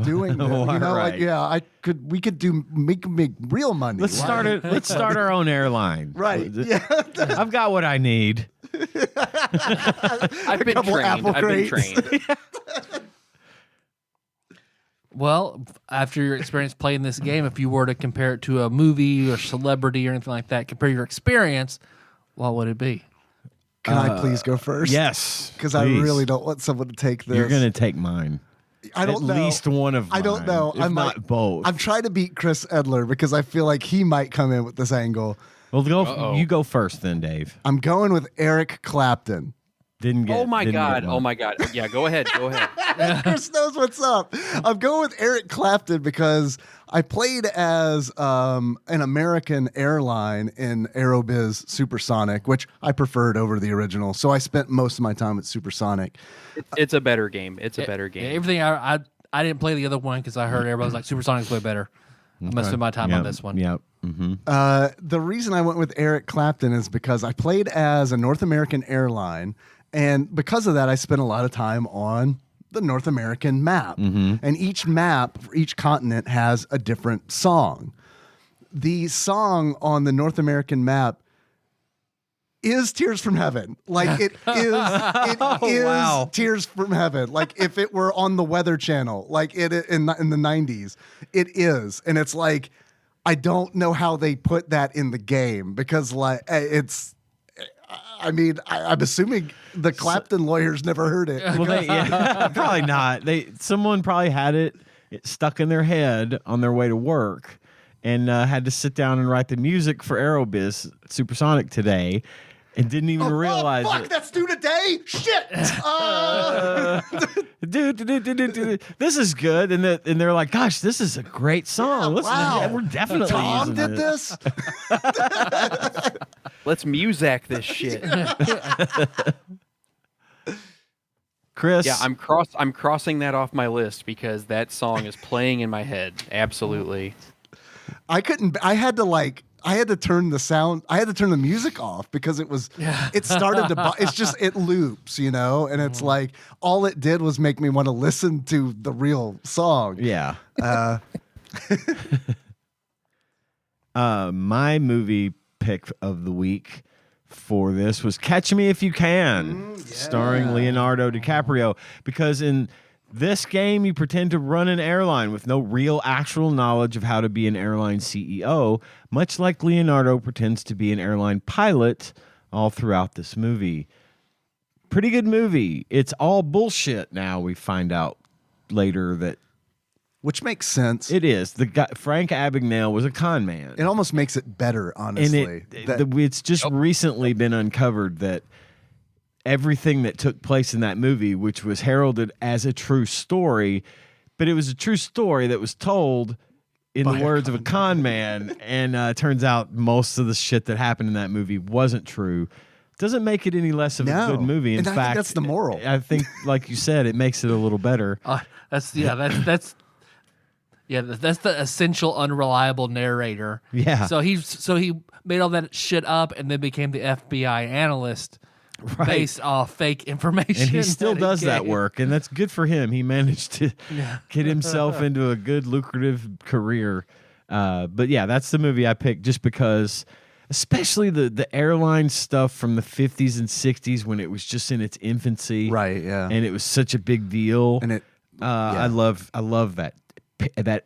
doing this?" You know, Right. like, yeah, we could make real money. Let's Why- let's start our own airline. Right. Yeah. I've got what I need. I've been couple trained. apple I've been crates. trained. Well, after your experience playing this game, if you were to compare it to a movie or celebrity or anything like that, compare your experience, what would it be? Can I please go first? Yes, Because I please. really don't want someone to take this. You're gonna take mine. I don't At know. least one of mine. I don't know. If not both. I'm trying to beat Chris Edler because I feel like he might come in with this angle. Well, you go first then, Dave. I'm going with Eric Clapton. Didn't get. Oh my didn't god! get Oh one. my god! Yeah, go ahead. Go ahead. Chris knows what's up. I'm going with Eric Clapton because I played as an American airline in Aerobiz Supersonic, which I preferred over the original. So I spent most of my time with Supersonic. It's a better game. It's a better game. Everything I didn't play the other one because I heard everybody was like Supersonic's way better. I'm gonna spend my time on this one. Yep. Mm-hmm. The reason I went with Eric Clapton is because I played as a North American airline, and because of that, I spent a lot of time on the North American map. And each map for each continent has a different song. The song on the North American map is Tears from Heaven. Like it is wow. Tears from Heaven. Like if it were on the Weather Channel, like it in the 90s, it is. And it's like, I don't know how they put that in the game because like it's, I mean, I'm assuming the Clapton lawyers never heard it. Well, probably not. Someone probably had it stuck in their head on their way to work, and had to sit down and write the music for Aerobiz Supersonic today, and didn't even realize fuck, it. that's due today? Shit! Dude, this is good, and they're like, "Gosh, this is a great song. Listen, wow. we're definitely Tom using did it." this? Let's Muzak this shit. Chris, Yeah, I'm crossing that off my list because that song is playing in my head. Absolutely. I had to turn the music off because it started to, it loops, you know, and it's like, all it did was make me want to listen to the real song. Yeah. My movie pick of the week for this was Catch Me If You Can, starring Leonardo DiCaprio, because in this game you pretend to run an airline with no real actual knowledge of how to be an airline CEO, much like Leonardo pretends to be an airline pilot all throughout this movie. Pretty good movie. It's all bullshit now, we find out later that Which makes sense. it is. The guy, Frank Abagnale, was a con man. It almost makes it better, And honestly. it's just recently been uncovered that everything that took place in that movie, which was heralded as a true story, but it was a true story that was told in the words of a con man, and turns out most of the shit that happened in that movie wasn't true. Doesn't make it any less of a good movie. In And I fact, think that's the moral. I think, like you said, it makes it a little better. That's the essential unreliable narrator. Yeah. So he made all that shit up and then became the FBI analyst based off fake information. And he still that does that gave. work, and that's good for him. He managed to get himself into a good, lucrative career. But yeah, that's the movie I picked just because, especially the airline stuff from the 50s and 60s when it was just in its infancy. Right, yeah. And it was such a big deal. And I love that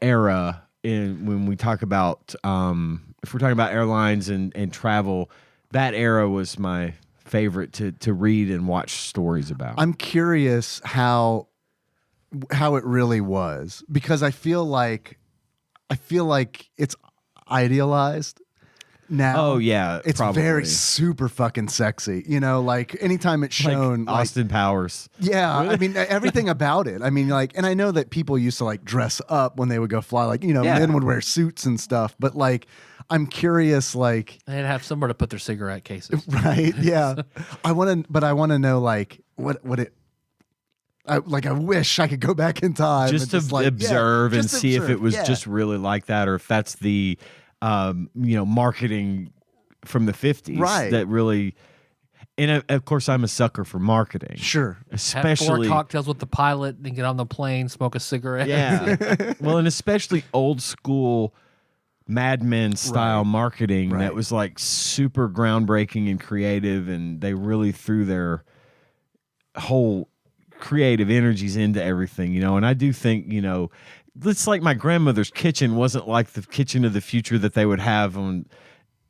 era when we talk about if we're talking about airlines and travel, that era was my favorite to read and watch stories about. I'm curious how it really was, because I feel like it's idealized now. Oh yeah, it's probably. very super fucking sexy. You know, like anytime it's like shown, like, Austin Powers. yeah, I mean everything about it. I mean, like, and I know that people used to like dress up when they would go fly, like, you know, Yeah. men would wear suits and stuff. But like, I'm curious, like, They'd have somewhere to put their cigarette cases. right? Yeah, I want to know like what it. I wish I could go back in time Just and to like, observe yeah, and just see if it observe, was yeah. just really like that, or if that's the marketing from the 50s Right. that really. And of course, I'm a sucker for marketing. Sure. Have 4 Especially. cocktails with the pilot, then get on the plane, smoke a cigarette. Yeah. Well, and especially old school Mad Men style marketing that Right. was like super groundbreaking and creative, and they really threw their whole creative energies into everything, And I do think, it's like my grandmother's kitchen wasn't like the kitchen of the future that they would have in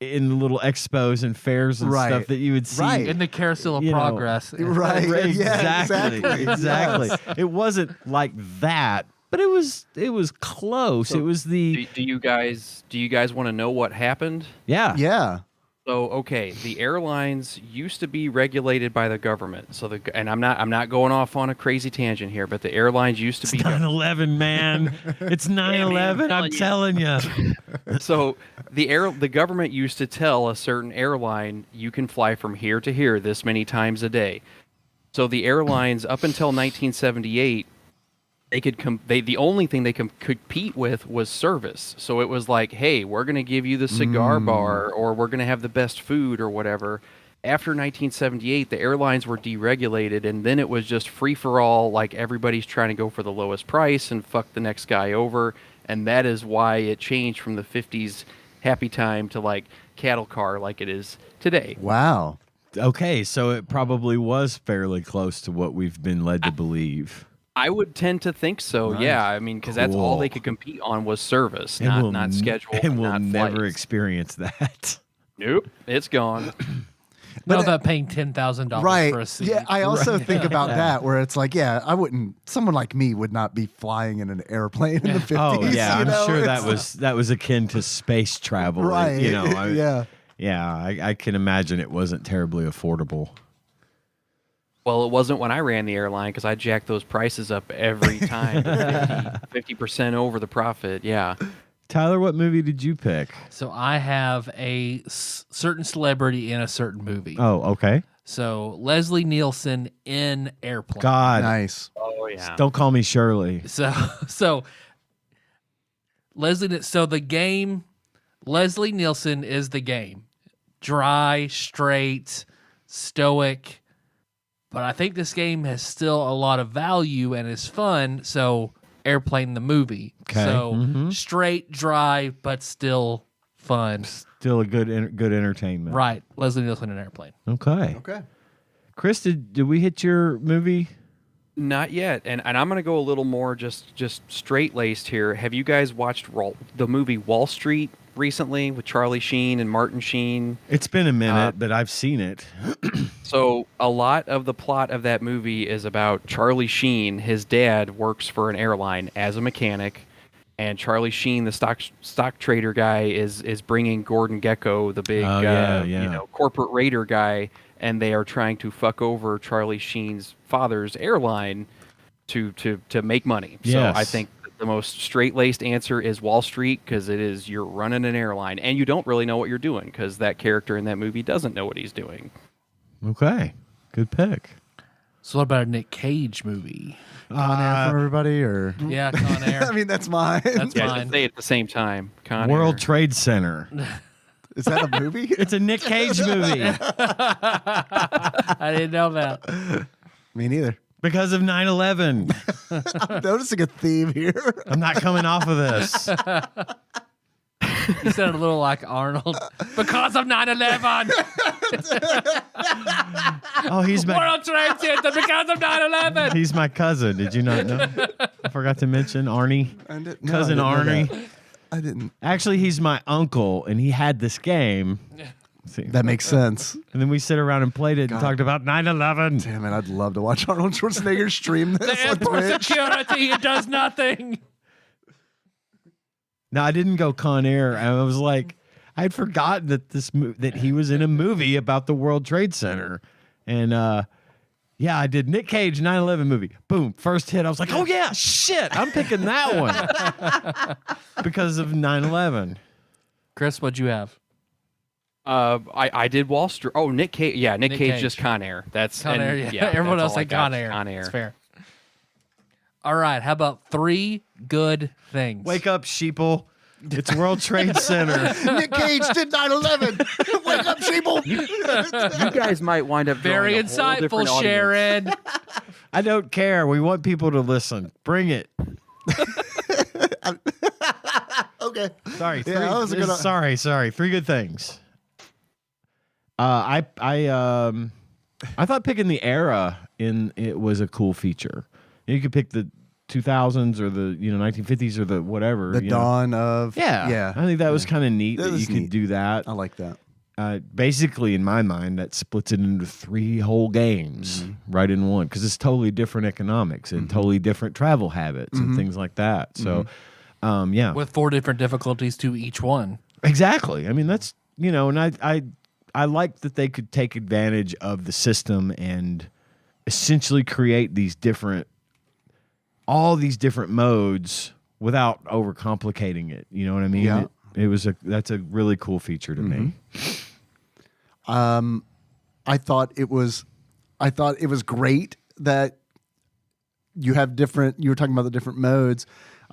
the little expos and fairs and Right. stuff that you would see. Right. In the carousel of You know, progress. Right. Yeah, Exactly. Exactly. It wasn't like that, but it was close. So it was the Do you guys want to know what happened? yeah. Yeah. So okay, the airlines used to be regulated by the government. So and I'm not going off on a crazy tangent here, but the airlines used to be 9/11, man. It's 9/11. I'm telling you. So the government used to tell a certain airline you can fly from here to here this many times a day. So the airlines up until 1978, the only thing they could compete with was service. So it was like, hey, we're going to give you the cigar bar, or we're going to have the best food or whatever. After 1978, the airlines were deregulated, and then it was just free for all. Like everybody's trying to go for the lowest price and fuck the next guy over. And that is why it changed from the 50s happy time to like cattle car like it is today. Wow. Okay, so it probably was fairly close to what we've been led to believe. I would tend to think so. Nice. Yeah, I mean, because that's all they could compete on was service, not schedule, and we'll not never flights. Experience that. Nope, it's gone. Not about paying $10,000 Right. for a seat. Yeah, I also think about that where it's like, someone like me would not be flying in an airplane in the 50s. Oh yeah, I'm sure It's- that was akin to space travel. Right. Yeah. Yeah. I can imagine it wasn't terribly affordable. Well, it wasn't when I ran the airline because I jacked those prices up every time, 50% over the profit. Yeah. Tyler, what movie did you pick? So I have a certain celebrity in a certain movie. Oh, okay. So Leslie Nielsen in Airplane. God, Nice. Oh yeah. don't call me Shirley. So Leslie. So the game, Leslie Nielsen is the game. Dry, straight, stoic. But I think this game has still a lot of value and is fun. So Airplane the movie. Okay. So straight, dry, but still fun. Still a good entertainment. Right. Leslie Nielsen in Airplane. Okay. Okay. Chris, did we hit your movie? Not yet, and I'm gonna go a little more just straight laced here. Have you guys watched the movie Wall Street recently with Charlie Sheen and Martin Sheen? It's been a minute, but I've seen it. So a lot of the plot of that movie is about Charlie Sheen. His dad works for an airline as a mechanic, and Charlie Sheen, the stock trader guy, is bringing Gordon Gekko, the big corporate raider guy, and they are trying to fuck over Charlie Sheen's father's airline to make money. Yes. So I think the most straight-laced answer is Wall Street, because it is you're running an airline and you don't really know what you're doing because that character in that movie doesn't know what he's doing. Okay. Good pick. So what about a Nick Cage movie? Con Air for everybody, or Yeah, Con Air. I mean, that's mine. That's Yeah, mine. say it at the same time. Con World Air. Trade Center. Is that a movie? It's a Nick Cage movie I didn't know that. Me neither. because of 9/11. I'm noticing a theme here. I'm not coming off of this. You sounded a little like Arnold. Because of 9/11. Oh, he's my World Trade Center because of 9/11. he's my cousin. Did you not know? I forgot to mention Arnie. Cousin Arnie. I didn't. Actually, he's my uncle, and he had this game. See, That makes sense. and then we sit around and played it and talked about 9/11. Damn it, I'd love to watch Arnold Schwarzenegger stream The this on airport Twitch. security, it does nothing. No, I didn't go Con Air. I was like, I had forgotten that that he was in a movie about the World Trade Center, and yeah, I did Nick Cage 9/11 movie. Boom, first hit. I was like, oh yeah, shit, I'm picking that one because of 9/11. Chris, what'd you have? I did Wall Street. Oh, Nick Cage. Yeah, Nick Cage, Cage. just Con Air. That's Con Air, yeah. Everyone else said Con Air. Con Air. It's fair. All right, how about 3 good things? Wake up, sheeple. It's World Trade Center. Nick Cage did 9/11. Wake up, sheeple. You guys might wind up Very drawing a whole insightful, different audience. Sharon. I don't care. We want people to listen. Bring it. Okay. Sorry. Yeah, that was a good- Sorry. 3 good things. I thought picking the era in it was a cool feature. You could pick the 2000s or the 1950s or the whatever. The dawn of Yeah. I think that was kind of neat That that you is could neat. do that. I like that. Basically, in my mind, that splits it into 3 whole games right in one because it's totally different economics and totally different travel habits and things like that. So, yeah, With 4 different difficulties to each one. exactly. I mean, that's and I like that they could take advantage of the system and essentially create all these different modes without overcomplicating it. You know what I mean? Yeah. That's a really cool feature to me. I thought it was great that you have different. You were talking about the different modes.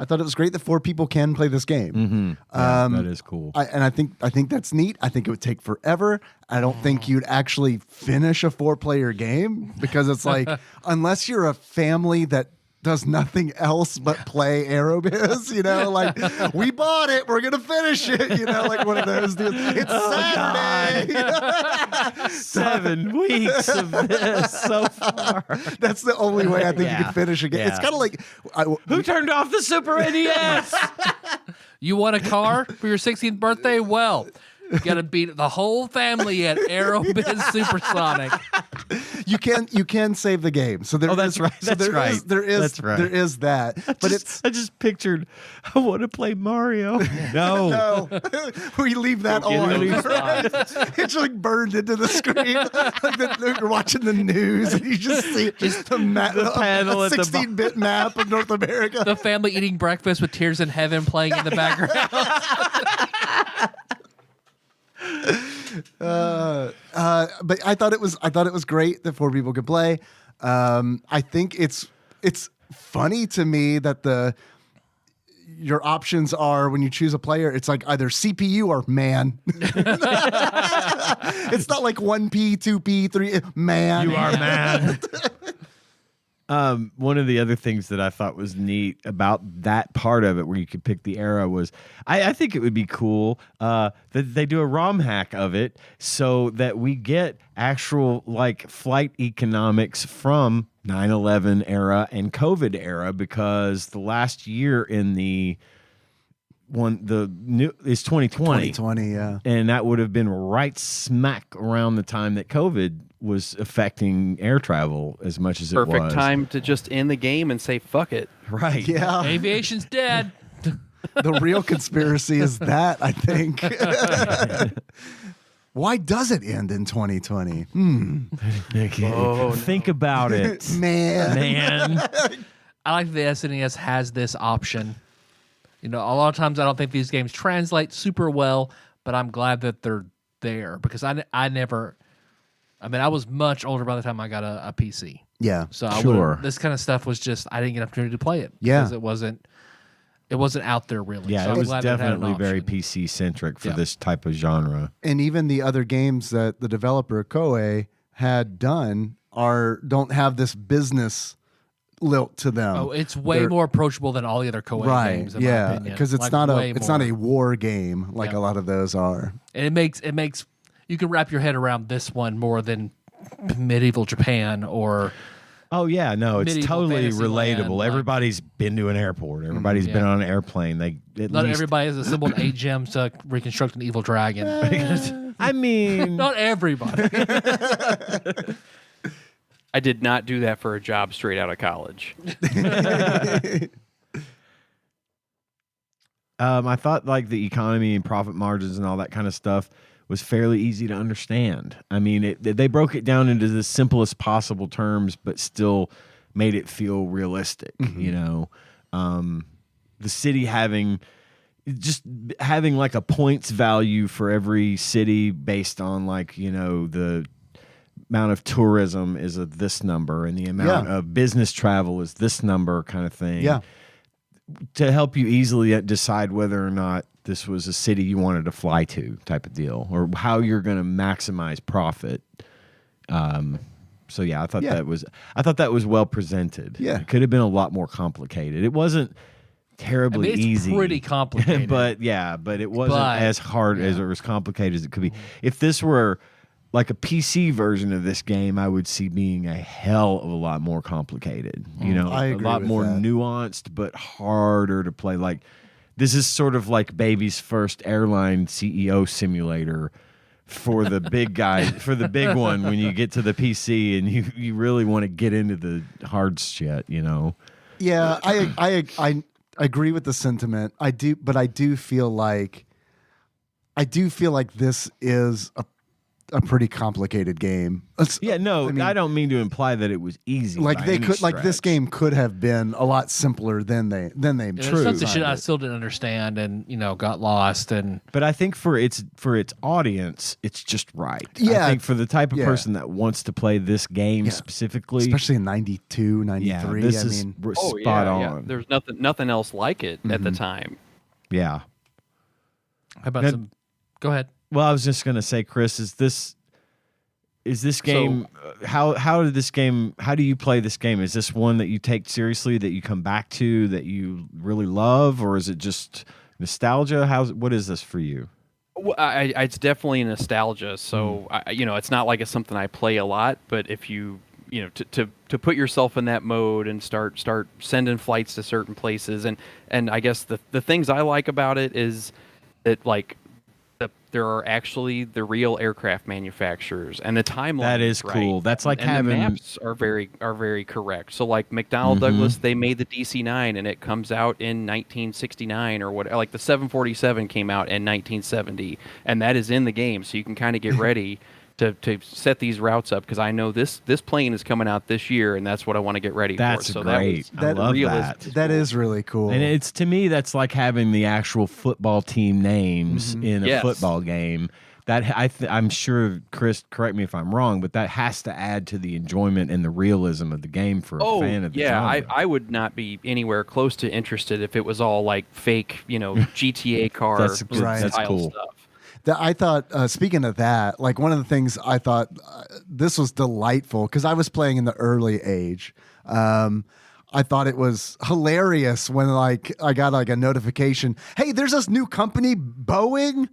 I thought it was great that 4 people can play this game. Yeah, that is cool. I think that's neat. I think it would take forever. I don't think you'd actually finish a 4-player game because it's like unless you're a family that does nothing else but play Aerobiz, like we bought it, we're gonna finish it, like one of those deals. It's Saturday. 7 weeks of this so far. That's the only way I think you can finish a game. It's Yeah. kind of like Who turned off the Super NES? You want a car for your 16th birthday? Well, you got to beat the whole family at Aerobiz Supersonic. you can save the game. So there that's is- right. So That's there right. is- there is That's right. there is that. But I just pictured. I want to play Mario. No. no, we leave that Get on. those Right? It's like burned into the screen. Like you're watching the news and you just see the panel at the 16-bit map of North America. The family eating breakfast with Tears in Heaven playing in the background. But I thought it was great that 4 people could play. I think it's funny to me that your options are when you choose a player, it's like either CPU or man. It's not like 1P, 2P, 3 man. You are mad. One of the other things that I thought was neat about that part of it where you could pick the era was I think it would be cool that they do a ROM hack of it so that we get actual like flight economics from 9/11 era and COVID era because the last year in is 2020. 2020, yeah. And that would have been right smack around the time that COVID was affecting air travel as much as it was. Perfect time to just end the game and say, fuck it. Right. Yeah. Aviation's dead. The real conspiracy is that, I think. Why does it end in 2020? Think about it. Man. I like the SNES has this option. A lot of times I don't think these games translate super well, but I'm glad that they're there because I was much older by the time I got a PC. Yeah. So Sure. this kind of stuff was just I didn't get an opportunity to play it. Yeah. Because it wasn't out there really. Yeah, so it I'm was glad that it had an definitely very option. PC centric for Yeah. this type of genre. And even the other games that the developer Koei had done don't have this business lilt to them. Oh, it's way They're- more approachable than all the other Koei right. games. In my Yeah, opinion. because it's Like, not way a more. war game like Yeah. a lot of those are. And it makes you can wrap your head around this one more than medieval Japan or Oh yeah, no, it's Medieval totally fantasy relatable. land, like- Everybody's been to an airport. Everybody's been Yeah. on an airplane. They at not least, everybody has assembled 8 gems to reconstruct an evil dragon. I mean, Not everybody. I did not do that for a job straight out of college. I thought like the economy and profit margins and all that kind of stuff was fairly easy to understand. I mean, they broke it down into the simplest possible terms, but still made it feel realistic. The city having like a points value for every city based on like the amount of tourism is this number and the amount of business travel is this number kind of thing. Yeah. to help you easily decide whether or not this was a city you wanted to fly to, type of deal, or how you're going to maximize profit. So yeah, I thought that was well presented. Yeah, it could have been a lot more complicated. It wasn't terribly easy. Pretty complicated, but it wasn't as hard as or as complicated as it could be. If this were like a PC version of this game, I would see being a hell of a lot more complicated. You know, I a agree lot with more that. nuanced, but harder to play. Like this is sort of like baby's first airline CEO simulator for the big guy, for the big one. When you get to the PC and you really want to get into the hard shit, you know. Yeah, I agree with the sentiment. I do feel like this is a pretty complicated game. Yeah, no, I don't mean to imply that it was easy. Like by they any could, like this stretch. game could have been a lot simpler than they There's some shit I still didn't understand, and got lost. And But I think for its audience, it's just right. Yeah. I think for the type of person that wants to play this game specifically, especially in 92, 93. this I is mean, spot on. There's nothing else like it at the time. Yeah. how about some? Go ahead. Well, I was just gonna say, Chris, is this game? How do you play this game? Is this one that you take seriously, that you come back to, that you really love, or is it just nostalgia? What is this for you? Well, it's definitely nostalgia. So it's not like it's something I play a lot, but if you to put yourself in that mode and start sending flights to certain places, and I guess the things I like about it is that like there are actually the real aircraft manufacturers, and the timeline. That is cool. Right. That's like and having the maps are very correct. So like McDonnell Douglas, they made the DC-9, and it comes out in 1969 or what. Like the 747 came out in 1970, and that is in the game. So you can kind of get ready to set these routes up, because I know this plane is coming out this year, and that's what I want to get ready That's for. So great. I love that. that is really cool. And it's, to me, that's like having the actual football team names in a football game. That I'm sure, Chris, correct me if I'm wrong, but that has to add to the enjoyment and the realism of the game for a fan of the genre. I would not be anywhere close to interested if it was all like fake, GTA car That's good. That's style cool. stuff. I thought, speaking of that, like one of the things I thought this was delightful, because I was playing in the early age. I thought it was hilarious when like I got like a notification, hey, there's this new company, Boeing.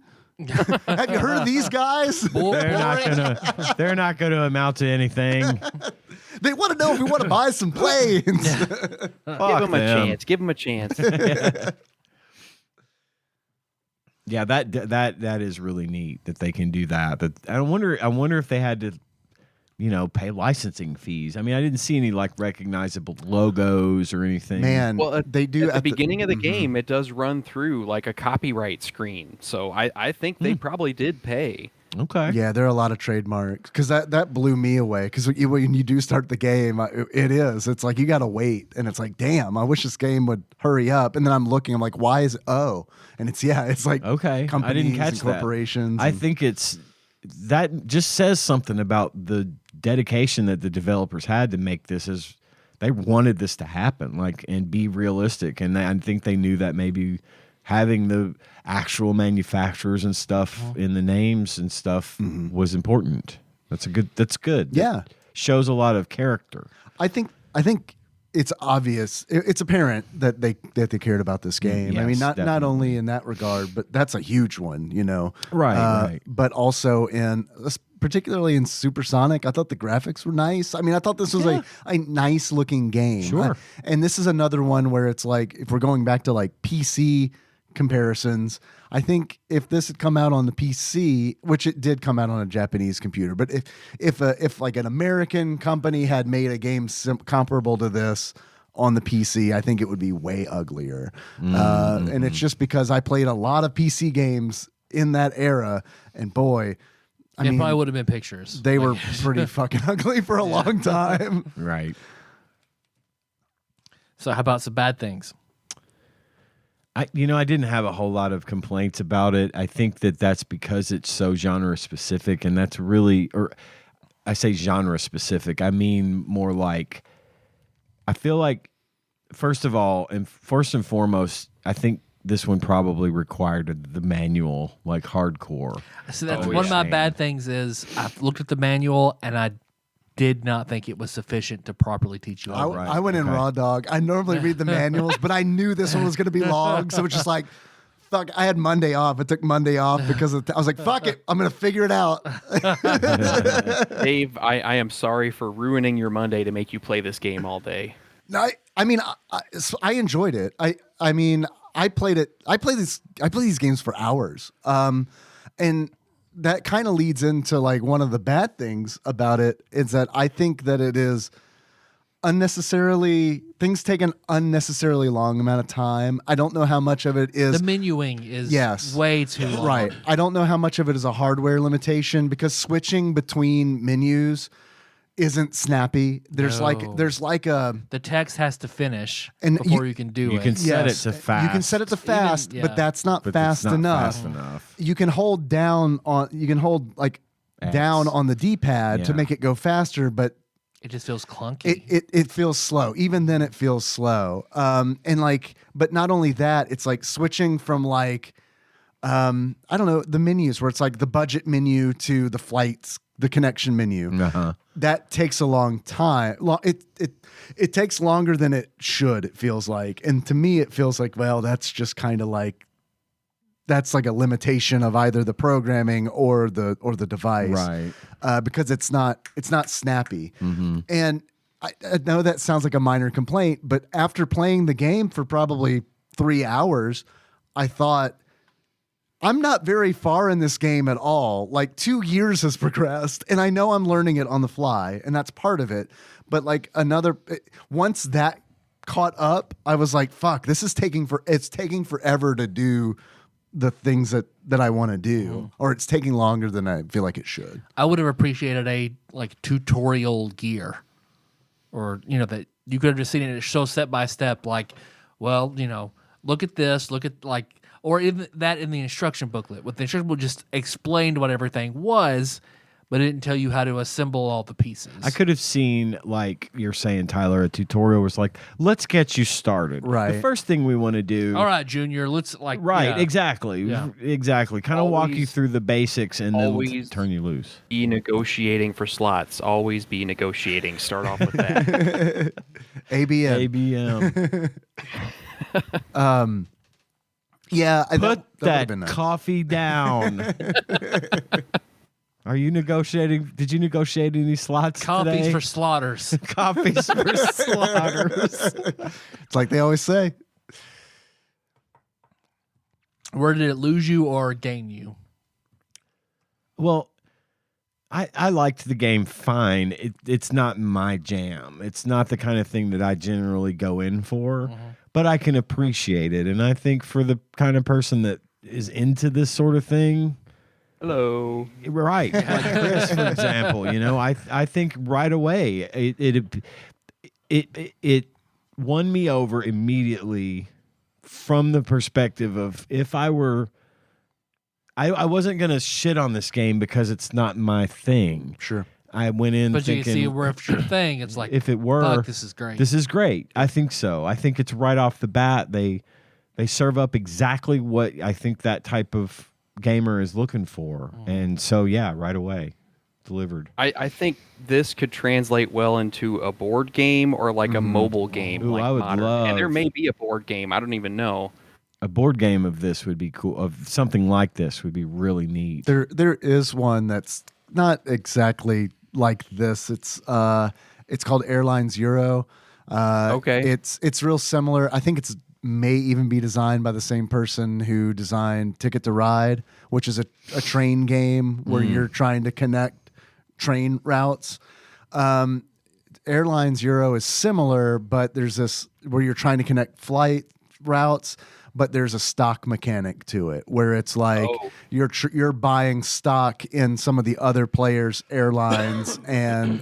Have you heard of these guys? They're not gonna amount to anything. They want to know if we want to buy some planes. Give them a chance. Give them a chance. Yeah, that is really neat that they can do that. But I wonder if they had to, pay licensing fees. I mean, I didn't see any like recognizable logos or anything. Man, well, they do at the beginning of the game. It does run through like a copyright screen, so I think they probably did pay. Okay. Yeah, there are a lot of trademarks, because that blew me away. Because when you do start the game, it's like you got to wait, and it's like, damn, I wish this game would hurry up. And then I'm looking, I'm like, why is it? It's like okay, companies I didn't catch and corporations. I think that just says something about the dedication that the developers had to make this. As they wanted this to happen, and be realistic, and I think they knew that maybe having the actual manufacturers and stuff in the names and stuff was important. That's good. Yeah. That shows a lot of character. I think it's obvious. It's apparent that they cared about this game. Yes, I mean, not definitely. only in that regard, but that's a huge one, Right. But also particularly in Supersonic, I thought the graphics were nice. I mean, I thought this was a nice looking game. Sure. And this is another one where it's like, if we're going back to like PC comparisons, I think if this had come out on the PC, which it did come out on a Japanese computer, but if like an American company had made a game comparable to this on the PC, I think it would be way uglier. And it's just because I played a lot of PC games in that era, and boy, I mean, probably would have been pictures. They were pretty fucking ugly for a long time. Right. So how about some bad things? I didn't have a whole lot of complaints about it. I think that's because it's so genre specific, and that's really, or I say genre specific, I mean more like, I feel like first of all, and first and foremost, I think this one probably required the manual, like hardcore. So that's one of my bad things is I've looked at the manual and I did not think it was sufficient to properly teach you. I went in raw dog. I normally read the manuals, but I knew this one was going to be long, so it's just like, fuck. I had Monday off. I took Monday off because I was like, fuck it, I'm going to figure it out. Dave, I am sorry for ruining your Monday to make you play this game all day. No, I mean, I enjoyed it. I mean, I played it. I play these games for hours. And that kind of leads into like one of the bad things about it is that I think that it is things take an unnecessarily long amount of time. I don't know how much of it is the menuing is way too long. Right. I don't know how much of it is a hardware limitation because switching between menus isn't snappy. There's like a the text has to finish and before you can do it. You can set it to fast. You can set it to fast, but that's not fast enough. You can hold down on X. Down on the D-pad to make it go faster, but it just feels clunky. It feels slow. Even then it feels slow. But not only that, it's like switching from like I don't know, the menus where it's like the budget menu to the flights, the connection menu. That takes a long time. It takes longer than it should, it feels like. And to me, it feels like, well, that's just kind of like, that's like a limitation of either the programming or the device. Right. Because it's not snappy. Mm-hmm. And I know that sounds like a minor complaint, but after playing the game for probably 3 hours, I thought, I'm not very far in this game at all. Like 2 years has progressed and I know I'm learning it on the fly and that's part of it. But like once that caught up, I was like, fuck, it's taking forever to do the things that I want to do, or it's taking longer than I feel like it should. I would have appreciated a like tutorial gear, or that you could have just seen it show step by step. Like, well, look at this, look at like, or even that in the instruction booklet. With the instruction booklet, just explained what everything was, but it didn't tell you how to assemble all the pieces. I could have seen, like you're saying, Tyler, a tutorial was like, let's get you started. Right. The first thing we want to do. All right, Junior, let's like. Right, yeah. exactly. Yeah. Exactly. Kind of walk you through the basics and then turn you loose. Be negotiating for slots. Always be negotiating. Start off with that. ABM. Yeah. Put that nice. coffee down. Are you negotiating? Did you negotiate any slots Coffees today? for slaughters. Coffees for slaughters. It's like they always say. Where did it lose you or gain you? Well, I liked the game fine. It's not my jam. It's not the kind of thing that I generally go in for, but I can appreciate it. And I think for the kind of person that is into this sort of thing, hello, right? Like Chris, for example, I think right away it won me over immediately from the perspective of if I were. I wasn't going to shit on this game because it's not my thing. Sure. I went in but thinking... you can see where if it's your thing, it's like, if it were... fuck, this is great. This is great. I think so. I think it's right off the bat. They serve up exactly what I think that type of gamer is looking for. And so, yeah, right away. Delivered. I think this could translate well into a board game or like a mobile game. Ooh, like I would modern. love... And there may be a board game. I don't even know. A board game of this would be cool. Of something like this would be really neat. There is one that's not exactly like this. It's called Airline Zero. Okay. It's real similar. I think it's may even be designed by the same person who designed Ticket to Ride, which is a train game where you're trying to connect train routes. Airline Zero is similar, but there's this where you're trying to connect flight routes, but there's a stock mechanic to it where it's like you're buying stock in some of the other players' airlines and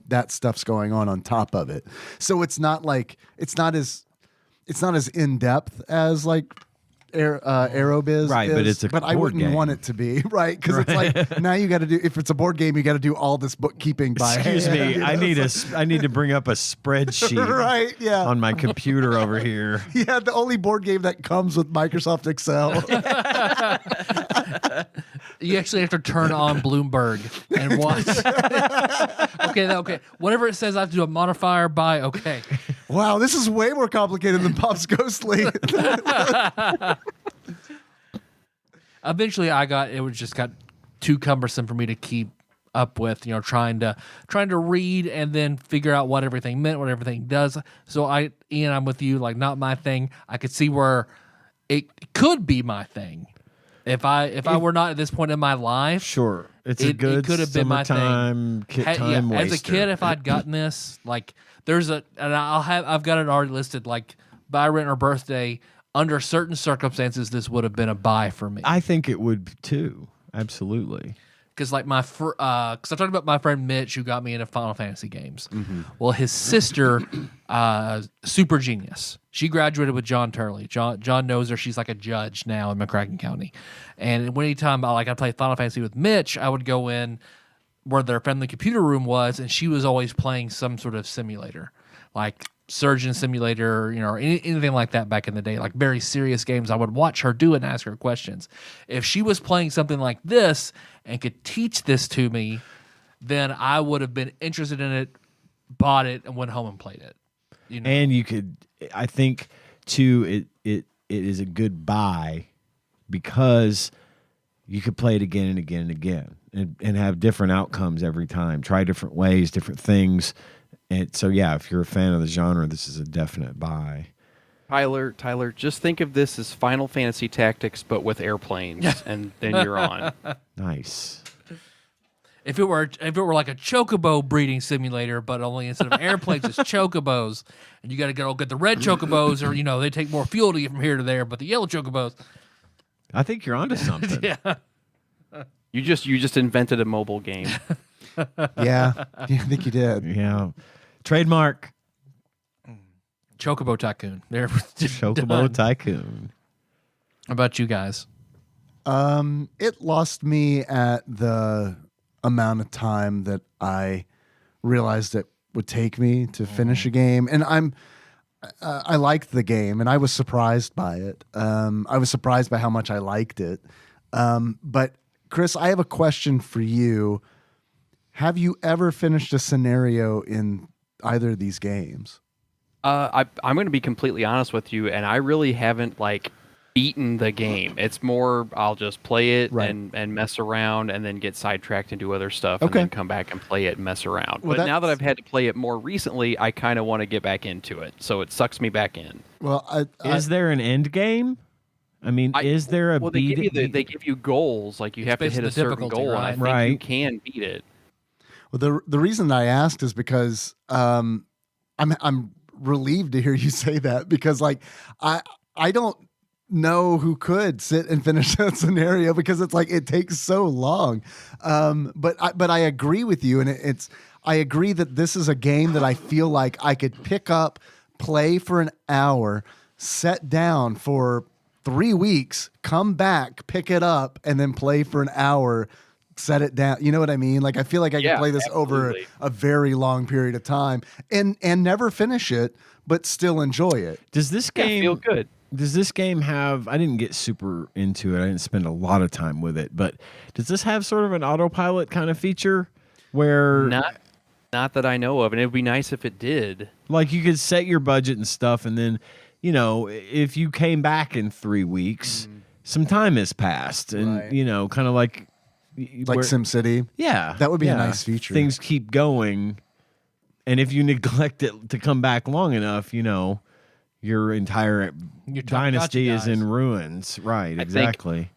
that stuff's going on top of it. So it's not as in depth as like Aerobiz Right, is, but it's a but I board wouldn't game. want it to be, right? Because it's like, now you got to do, if it's a board game, you got to do all this bookkeeping by Excuse hand, me, you know? I need to bring up a spreadsheet Right, yeah. on my computer over here. Yeah, the only board game that comes with Microsoft Excel. You actually have to turn on Bloomberg and watch. Okay. Whatever it says, I have to do a modifier by. Okay. Wow, this is way more complicated than Pop's Ghostly. Eventually, it was just got too cumbersome for me to keep up with. Trying to read and then figure out what everything meant, what everything does. So Ian, I'm with you. Like, not my thing. I could see where it could be my thing. If I were not at this point in my life, Sure, it's a good it could have been my thing. time waster. As a kid, if I'd gotten this, like I've got it already listed. Like by rent or birthday, under certain circumstances, this would have been a buy for me. I think it would too. Absolutely. Because like because I talked about my friend Mitch who got me into Final Fantasy games. Well, his sister, super genius. She graduated with John Turley. John knows her. She's like a judge now in McCracken County. And anytime I play Final Fantasy with Mitch, I would go in where their family computer room was, and she was always playing some sort of simulator, like Surgeon Simulator, or anything like that back in the day, like very serious games. I would watch her do it and ask her questions. If she was playing something like this and could teach this to me, then I would have been interested in it, bought it, and went home and played it. And you could, I think, too, it is a good buy because you could play it again and again and again and have different outcomes every time. Try different ways, different things. And so, yeah, if you're a fan of the genre, this is a definite buy. Tyler, just think of this as Final Fantasy Tactics, but with airplanes, and then you're on. Nice. If it were like a chocobo breeding simulator, but only instead of airplanes, it's chocobos, and you got to go get the red chocobos, or they take more fuel to get from here to there. But the yellow chocobos, I think you're onto something. yeah. You just invented a mobile game. Yeah, I think you did. Yeah. Trademark. Chocobo Tycoon. There, Chocobo done. Tycoon. How about you guys? It lost me at the amount of time that I realized it would take me to finish a game, and I liked the game, and I was surprised by it. I was surprised by how much I liked it. But Chris, I have a question for you. Have you ever finished a scenario in either of these games? I'm going to be completely honest with you, and I really haven't beaten the game. It's more I'll just play it and mess around, and then get sidetracked and do other stuff, and then come back and play it and mess around. Well, but now that I've had to play it more recently, I kind of want to get back into it, so it sucks me back in. Well, Is there an end game? I mean, is there a well, beat? they give you goals, like you have to based hit on a the certain difficulty, goal, right? and I think you can beat it. Well, the reason I asked is because I'm relieved to hear you say that, because I don't know who could sit and finish that scenario, because it's it takes so long. But I agree with you, and I agree that this is a game that I feel like I could pick up, play for an hour, set down for 3 weeks, come back, pick it up, and then play for an hour, set it down. You know what I mean? I feel like I could play this over a very long period of time and never finish it, but still enjoy it. Does this game feel good? Does this game have? I didn't get super into it. I didn't spend a lot of time with it, but does this have sort of an autopilot kind of feature where not that I know of, and it would be nice if it did. You could set your budget and stuff, and then if you came back in 3 weeks, some time has passed, and Right. kind of like SimCity. Yeah, That would be a nice feature. Things keep going, and if you neglect it to come back long enough, your entire dynasty is in ruins. Right, exactly.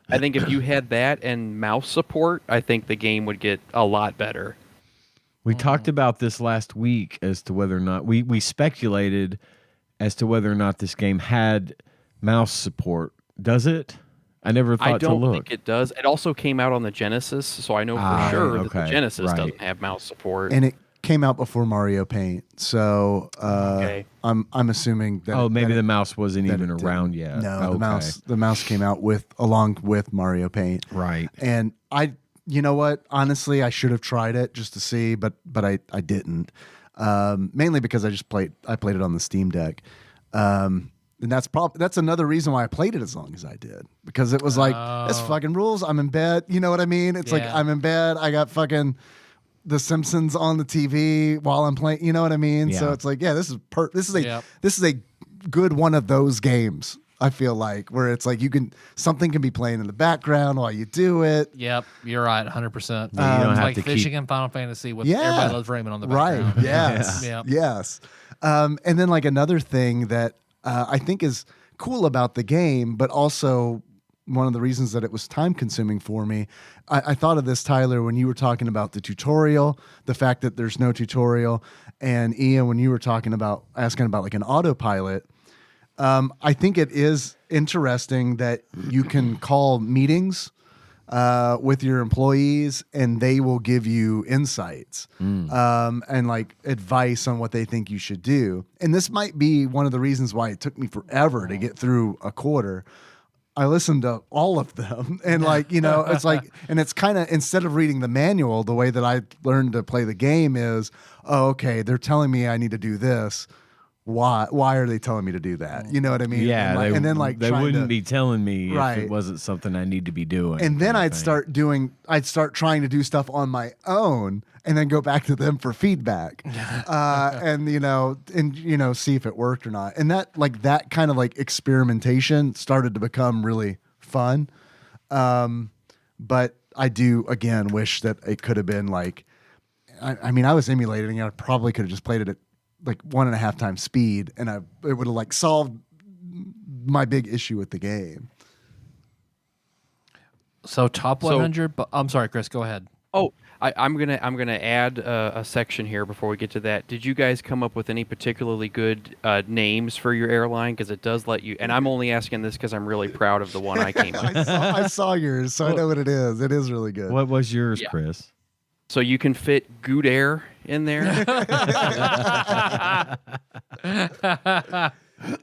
I think if you had that and mouse support, I think the game would get a lot better. We talked about this last week as to whether or not we speculated as to whether or not this game had mouse support. Does it? I never thought I don't to look. think it does. It also came out on the Genesis, so I know for sure that the okay, Genesis right. doesn't have mouse support. And came out before Mario Paint, so Okay. I'm assuming that. Maybe the mouse wasn't that even it around didn't. yet. No, Okay. the mouse came out along with Mario Paint. Right. And you know what? Honestly, I should have tried it just to see, but I didn't. Mainly because I played it on the Steam Deck. And that's another reason why I played it as long as I did, because it was like, this fucking rules. I'm in bed. You know what I mean? It's like, I'm in bed. I got fucking The Simpsons on the TV while I'm playing. You know what I mean? Yeah. So it's like, this is a good one of those games. I feel like where it's like something can be playing in the background while you do it. Yep, you're right, 100%. You don't It's have like to fishing keep. in Final Fantasy with Everybody Loves Raymond on the background. Right. Yes. Yeah. Yes. And then like another thing that I think is cool about the game, but also one of the reasons that it was time consuming for me. I thought of this, Tyler, when you were talking about the tutorial, the fact that there's no tutorial, and Ian, when you were asking about like an autopilot. I think it is interesting that you can call meetings with your employees and they will give you insights and like advice on what they think you should do. And this might be one of the reasons why it took me forever to get through a quarter. I listened to all of them and like, it's like, and it's kind of, instead of reading the manual, the way that I learned to play the game is, okay, they're telling me I need to do this. Why are they telling me to do that? You know what I mean? Yeah, and then like they wouldn't be telling me Right. if it wasn't something I need to be doing. And then kind of thing. I'd start trying to do stuff on my own, and then go back to them for feedback, and see if it worked or not. And that kind of like experimentation started to become really fun. But I do again wish that it could have been like, I mean, I was emulating. I probably could have just played it at like 1.5 times speed, and it would have like solved my big issue with the game. So top 100. I'm sorry, Chris. Go ahead. Oh, I'm gonna add a section here before we get to that. Did you guys come up with any particularly good names for your airline? Because it does let you. And I'm only asking this because I'm really proud of the one I came up with. I saw yours, so I know what it is. It is really good. What was yours, Chris? So you can fit Good Air in there.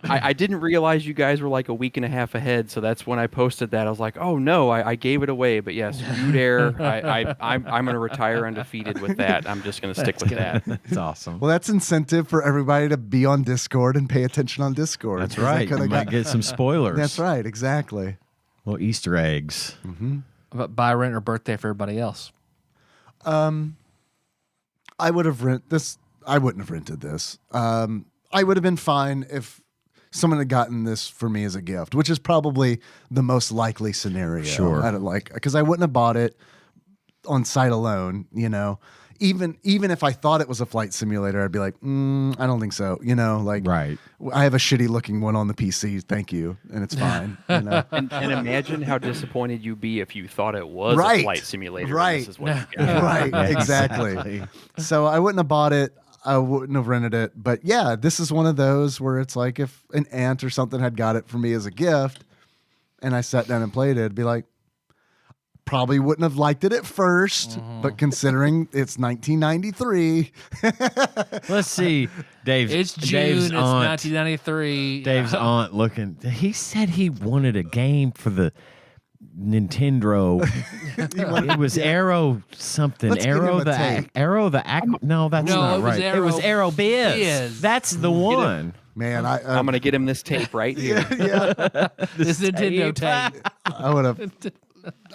I didn't realize you guys were like a week and a half ahead, so that's when I posted that. I was like, oh no, I gave it away. But yes, Good Air. I'm going to retire undefeated with that. I'm just going to stick with that. That's awesome. Well, that's incentive for everybody to be on Discord and pay attention on Discord. That's right. You might get some spoilers. That's right. Exactly. Little Easter eggs. About buy, rent, or birthday for everybody else. I would have I wouldn't have rented this. I would have been fine if someone had gotten this for me as a gift, which is probably the most likely scenario. Sure. Because I wouldn't have bought it on sight alone, Even if I thought it was a flight simulator, I'd be like, I don't think so. Right. I have a shitty looking one on the PC. Thank you. And it's fine. And imagine how disappointed you'd be if you thought it was Right. a flight simulator. Right. And this is what you got. Right. Yeah, Exactly. So I wouldn't have bought it. I wouldn't have rented it. But yeah, this is one of those where it's like if an aunt or something had got it for me as a gift and I sat down and played it, it'd be like, probably wouldn't have liked it at first, but considering it's 1993. Let's see. It's June. Dave's It's aunt. 1993. Dave's aunt looking. He said he wanted a game for the Nintendo. It was Aero something. Let's give him Arrow a tape. No, that's No, not it was right. It was Aerobiz. Aerobiz. That's the one. Man, I'm going to get him this tape right here. This Nintendo tape. I would have.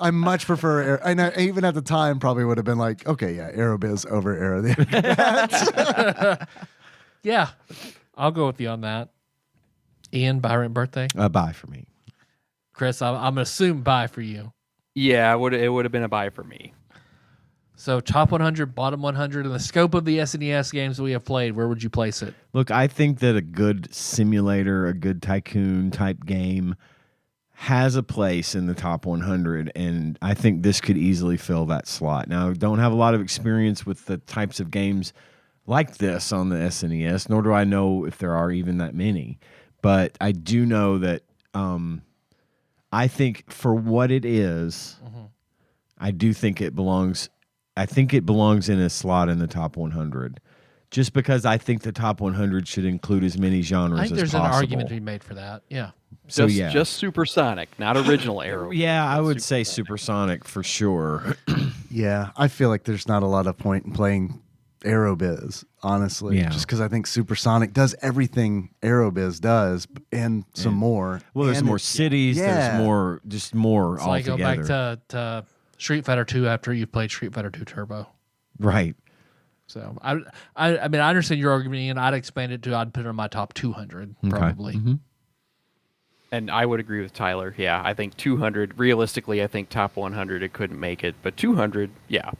I much prefer. I know. Even at the time, probably would have been like, okay, yeah, Aerobiz over Aero. Yeah, I'll go with you on that. Ian, buy, rent, birthday. Buy for me. Chris, I'm gonna assume buy for you. Yeah, it would have been a buy for me. So top 100, bottom 100, in the scope of the SNES games we have played, where would you place it? Look, I think that a good simulator, a good tycoon type game has a place in the top 100, and I think this could easily fill that slot. Now, I don't have a lot of experience with the types of games like this on the SNES, nor do I know if there are even that many. But I do know that I think for what it is, I do think it belongs I think it belongs in a slot in the top 100. Just because I think the top 100 should include as many genres I think as there's possible. an argument to be made for that. Yeah. So just Supersonic, not original Aero. Yeah, I would say Supersonic for sure. Yeah, I feel like there's not a lot of point in playing Aerobiz, honestly. Yeah. Just because I think Supersonic does everything Aerobiz does and some more. Well, there's And more cities. There's more It's like go altogether. back to Street Fighter 2 after you've played Street Fighter 2 Turbo. Right. So I mean, I understand your argument, and I'd expand it to I'd put it in my top 200 probably. Mm-hmm. And I would agree with Tyler. Yeah, I think 200. Realistically, I think top 100 it couldn't make it, but 200, yeah.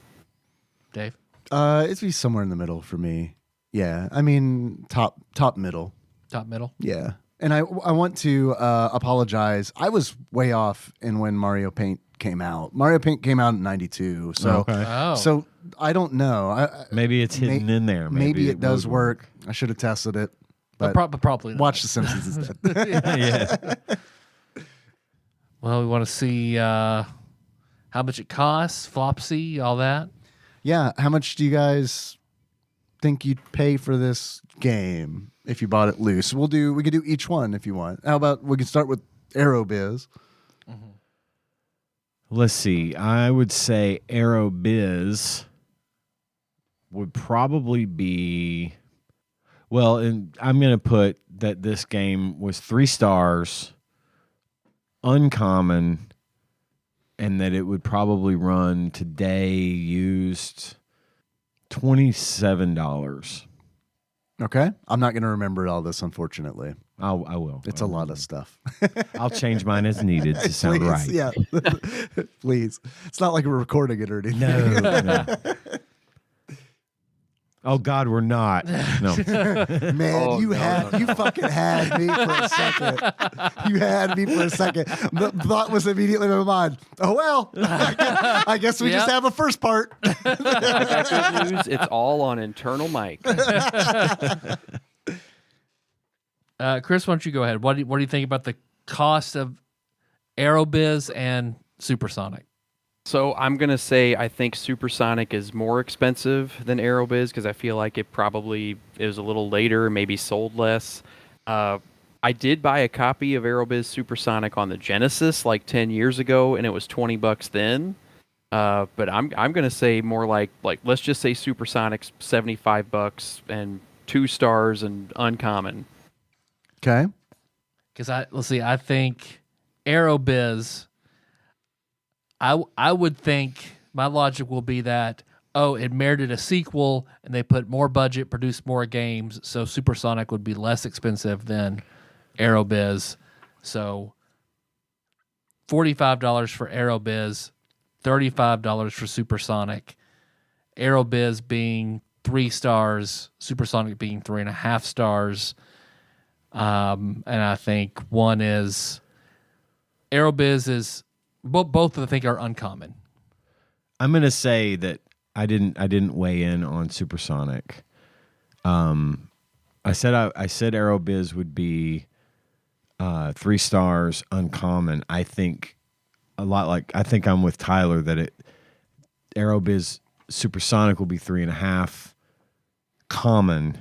Dave, it'd be somewhere in the middle for me. Yeah, I mean top middle. top middle. Yeah, and I want to apologize. I was way off in when Mario Paint came out. Mario Paint came out in '92, so Okay. Oh, so I don't know. Maybe it's hidden in there. Maybe it does would work. I should have tested it. But probably not. watch The Simpsons instead. Yeah. Well, we want to see how much it costs, Flopsy, all that. Yeah, how much do you guys think you'd pay for this game if you bought it loose? We could do each one if you want. How about we can start with Aerobiz? Let's see. I would say Aerobiz would probably be... Well, and I'm going to put that this game was 3 stars, uncommon, and that it would probably run today used $27. Okay. I'm not going to remember all this, unfortunately. I will. It's a lot of stuff. I'll change mine as needed to sound Please, right. Yeah. Please. It's not like we're recording it or anything. No. Oh God, we're not. No. Man, you fucking had me for a second. You had me for a second. The thought was immediately in my mind. Oh well, I guess we just have a first part. I got good news. It's all on internal mic. Chris, why don't you go ahead? What do you think about the cost of Aerobiz and Supersonic? So I'm going to say I think Supersonic is more expensive than Aerobiz because I feel like it was a little later, maybe sold less. I did buy a copy of Aerobiz Supersonic on the Genesis like 10 years ago, and it was $20 then. But I'm going to say more like let's just say Supersonic's $75 and 2 stars and uncommon. Okay. Because I think Aerobiz. I would think my logic will be that it merited a sequel and they put more budget, produced more games, so Supersonic would be less expensive than Aerobiz. So $45 for Aerobiz, $35 for Supersonic. Aerobiz being 3 stars, Supersonic being 3.5 stars. And I think one is Aerobiz is both I think are uncommon. I'm going to say that I didn't weigh in on Supersonic. I said Aerobiz would be 3 stars uncommon. I think I'm with Tyler that Aerobiz Supersonic will be 3.5 common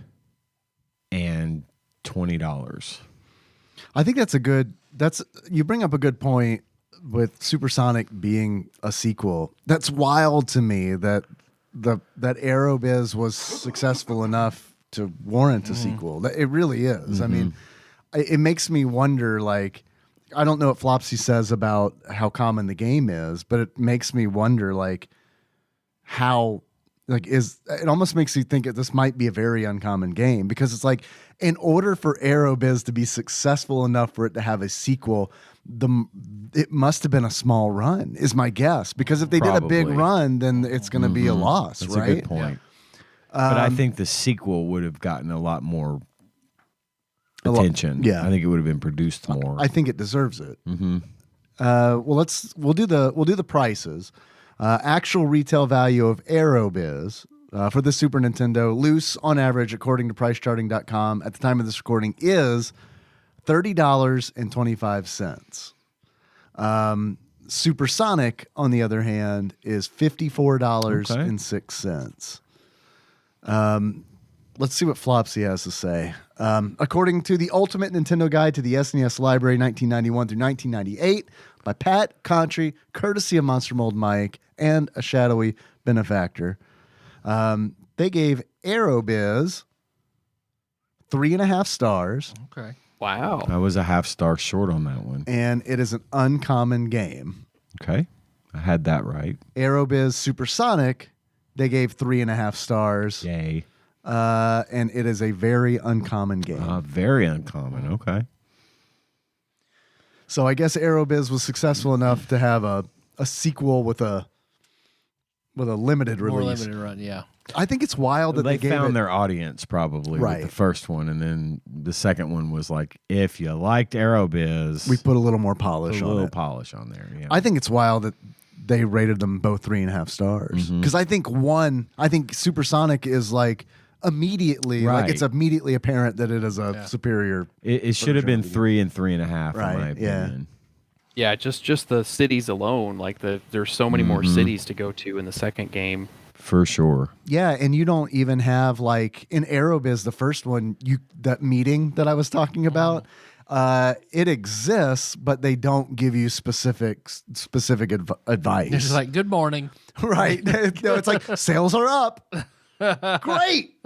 and $20. I think you bring up a good point with Supersonic being a sequel. That's wild to me that Aerobiz was successful enough to warrant a sequel. It really is. I mean, it makes me wonder, like, I don't know what Flopsy says about how common the game is, but it makes me wonder, like, how, like, it almost makes you think that this might be a very uncommon game, because it's like, in order for Aerobiz to be successful enough for it to have a sequel, it must have been a small run, is my guess. Because if they did a big run, then it's going to be a loss, That's right? a good point. But I think the sequel would have gotten a lot more attention. Yeah. I think it would have been produced more. I think it deserves it. Well, we'll do the prices. Actual retail value of Aerobiz for the Super Nintendo, loose on average, according to PriceCharting.com, at the time of this recording, is $30.25. Supersonic, on the other hand, is $54.06. Let's see what Flopsy has to say. According to the Ultimate Nintendo Guide to the SNES Library 1991 through 1998 by Pat Contry, courtesy of Monster Mold Mike and a shadowy benefactor, they gave Aerobiz 3.5 stars. Okay. Wow. I was a half star short on that one. And it is an uncommon game. Okay. I had that right. Aerobiz Supersonic, they gave 3.5 stars. Yay. And it is a very uncommon game. Very uncommon. Okay. So I guess Aerobiz was successful enough to have a sequel with a limited release. More limited run, yeah. I think it's wild that They gave found it, their audience probably Right. with the first one, and then the second one was like, if you liked Aerobiz, we put a little more put polish a on little it. polish on there. Yeah. I think it's wild that they rated them both 3.5 stars. Because I think Supersonic is like immediately, Right. like it's immediately apparent that it is a superior. it should have been version. 3 and 3.5 Right, in my yeah. opinion. Yeah, just the cities alone. Like there's so many more cities to go to in the second game. For sure. Yeah, and you don't even have like in Aerobiz, the first one, that meeting that I was talking about, it exists, but they don't give you specific advice. It's just like, good morning. Right? No, it's like sales are up. Great.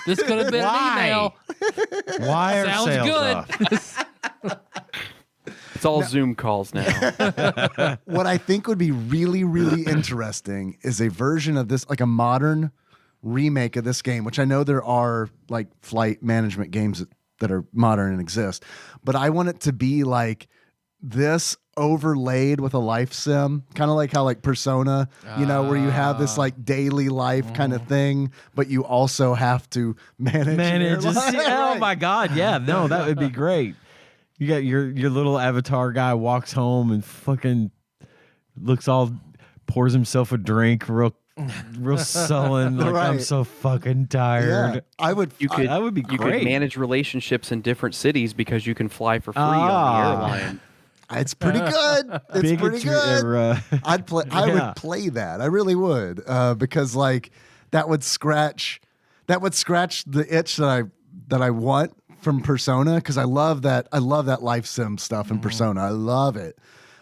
This could have been an email. Why are Sounds sales good. up? It's all Zoom calls now. What I think would be really, really interesting is a version of this, like a modern remake of this game, which I know there are like flight management games that are modern and exist, but I want it to be like this overlaid with a life sim, kind of like how like Persona, where you have this like daily life kind of thing, but you also have to manage. your life. Oh Right. my God. Yeah, no, that would be great. You got your little avatar guy walks home and fucking pours himself a drink real sullen. Like, I'm Right. so fucking tired. Yeah, I would. that would be You great. could manage relationships in different cities because you can fly for free on the airline. It's pretty good. It's pretty good. I'd play. I Yeah. would play that. I really would, because like that would scratch the itch that I want from Persona, because I love that life sim stuff in Persona. I love it.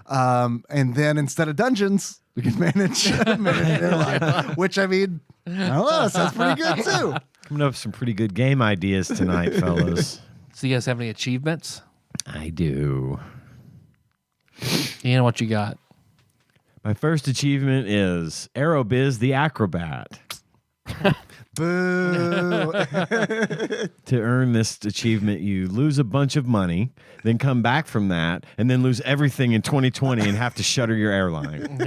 And then instead of dungeons, we can manage an airline, which I mean, I don't know, sounds pretty good too. Coming up with some pretty good game ideas tonight, fellas. So you guys have any achievements? I do. Ian, what you got? My first achievement is Aerobiz the Acrobat. Boo. To earn this achievement, you lose a bunch of money, then come back from that, and then lose everything in 2020 and have to shutter your airline.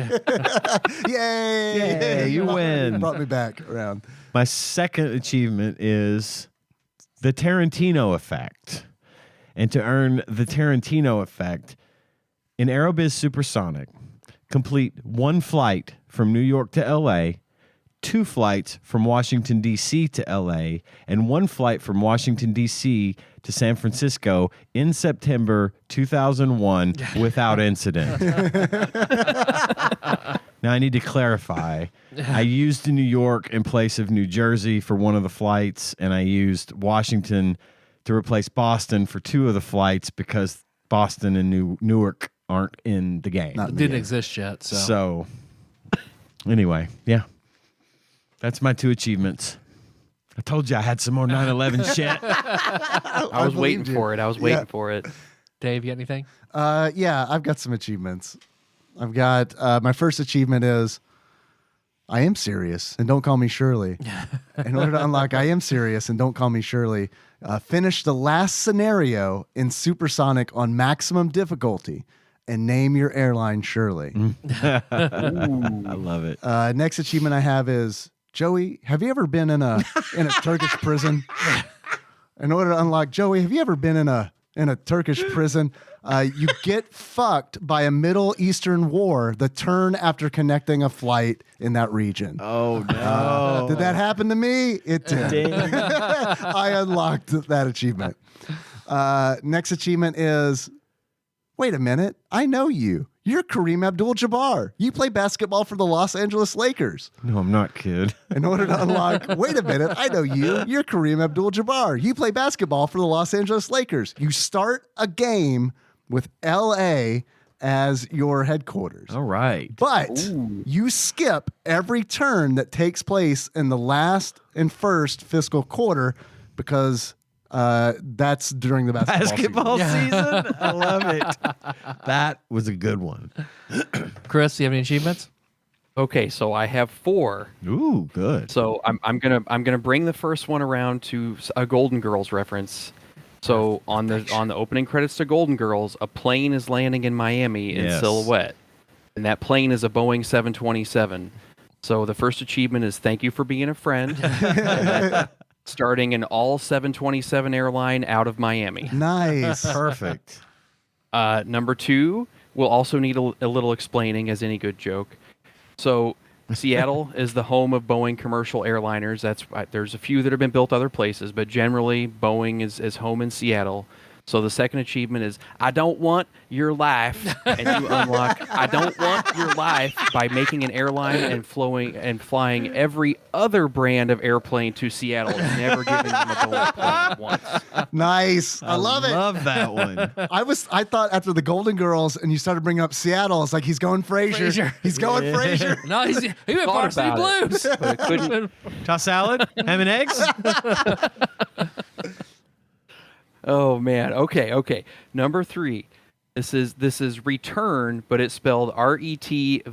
Yay! Yay, you win. Brought me back around. My second achievement is the Tarantino effect. And to earn the Tarantino effect, in Aerobiz Supersonic, complete one flight from New York to LA, 2 flights from Washington, D.C. to L.A., and 1 flight from Washington, D.C. to San Francisco in September 2001 without incident. Now, I need to clarify. I used New York in place of New Jersey for one of the flights, and I used Washington to replace Boston for 2 of the flights because Boston and Newark aren't in the game. Not It didn't exist yet, so. So, anyway, yeah. That's my 2 achievements. I told you I had some more 9/11 shit. I was waiting for it. I was waiting for it. Dave, you got anything? Yeah, I've got some achievements. I've got my first achievement is I am serious and don't call me Shirley. In order to unlock I am serious and don't call me Shirley, finish the last scenario in Supersonic on maximum difficulty and name your airline Shirley. I love it. Next achievement I have is Joey, have you ever been in a Turkish prison? In order to unlock Joey, have you ever been in a Turkish prison? You get fucked by a Middle Eastern war the turn after connecting a flight in that region. Oh, no. Did that happen to me? It did. I unlocked that achievement. Next achievement is, wait a minute, I know you. You're Kareem Abdul-Jabbar. You play basketball for the Los Angeles Lakers. No, I'm not, kid. In order to unlock, wait a minute, I know you. You're Kareem Abdul-Jabbar. You play basketball for the Los Angeles Lakers. You start a game with L.A. as your headquarters. All right. But you skip every turn that takes place in the last and first fiscal quarter because that's during the basketball season. I love it. That was a good one. Chris, do you have any achievements? Okay, so I have 4. Ooh, good. So I'm gonna bring the first one around to a Golden Girls reference. So on the opening credits to Golden Girls, a plane is landing in Miami in silhouette, and that plane is a Boeing 727. So the first achievement is thank you for being a friend. Starting an all 727 airline out of Miami. Nice. Perfect. Number 2 will also need a little explaining, as any good joke. So Seattle is the home of Boeing commercial airliners. There's a few that have been built other places, but generally Boeing is home in Seattle. So the second achievement is I don't want your life, and you unlock I don't want your life by making an airline and flying every other brand of airplane to Seattle, never giving them a Boeing plane once. Nice. I love it. Love that one. I thought after the Golden Girls and you started bringing up Seattle, it's like he's going Frasier. He's going Frasier. No, he went Thought Varsity about Blues. But it couldn't. Toss salad, ham and eggs. Oh man. Okay. Number 3. This is Return, but it's spelled RETVRN.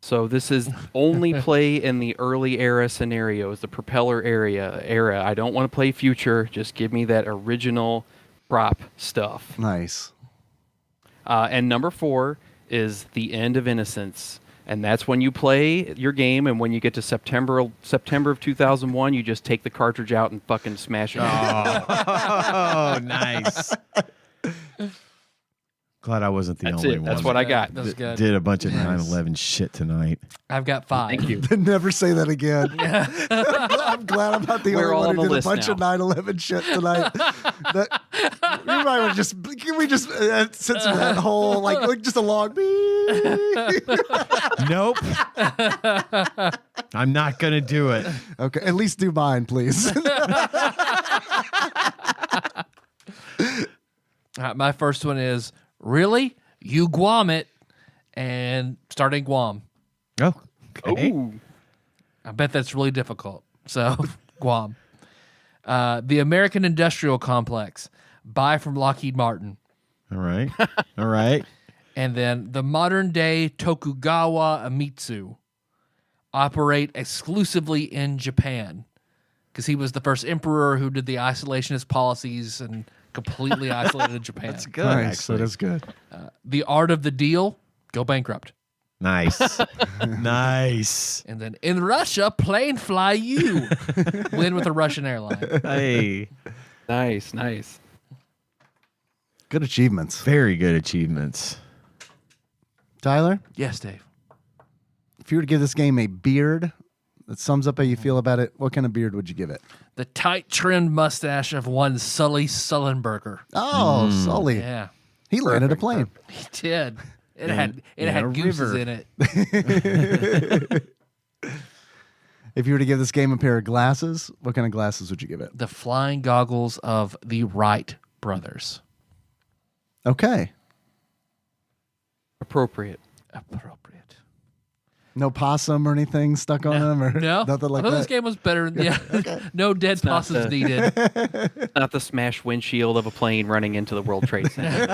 So this is only play in the early era scenarios, the propeller era. I don't want to play future. Just give me that original prop stuff. Nice. And number 4 is The End of Innocence. And that's when you play your game, and when you get to September of 2001, you just take the cartridge out and fucking smash it. Oh, nice. Glad I wasn't the only one. That's what I got. That's good. Did a bunch of 9/11 shit tonight. I've got 5. Thank you. Never say that again. I'm glad I'm not the We're all only on one the who did a bunch list of 9/11 shit tonight. You might have just, can we just censor that whole, like just a long Nope. I'm not going to do it. Okay, at least do mine, please. My first one is really you Guam it, and starting Guam. Oh, okay. Ooh. I bet that's really difficult. So Guam, the American Industrial Complex, buy from Lockheed Martin, All right. All right. and then the modern day Tokugawa Amitsu, operate exclusively in Japan, because he was the first emperor who did the isolationist policies and completely isolated Japan. That's good. Nice, Actually. that is good. The art of the deal, go bankrupt. Nice. Nice. And then in Russia, plane fly you. Win with a Russian airline. Hey. Nice. Good achievements. Very good achievements. Tyler, Yes, Dave. if you were to give this game a beard that sums up how you feel about it, what kind of beard would you give it? The tight trimmed mustache of one Sully Sullenberger. Oh, Sully. Yeah, He landed a plane. he did. It In had a gooses river. in it. If you were to give this game a pair of glasses, what kind of glasses would you give it? The flying goggles of the Wright brothers. Okay. Appropriate. No possum or anything stuck on them or No, nothing like I thought that. this game was better. No dead not possums the- needed. Not the smashed windshield of a plane running into the World Trade Center.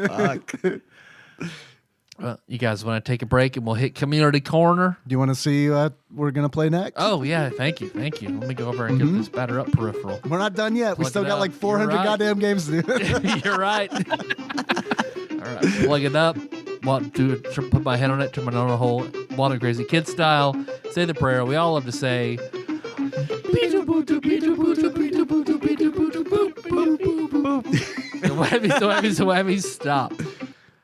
Fuck. Do Well, you guys want to take a break and we'll hit Community Corner? you want to see what we're going to play next? Oh, yeah. Thank you. Let me go over and get this batter up peripheral. We're not done yet. We Plug still it got up. like 400 You're right. goddamn games to do. You're right. All right, plug it up. Put my head on it, turn my nose on a hole, Wild and Crazy Kid style. Say the prayer. We all love to say. So whammy, stop.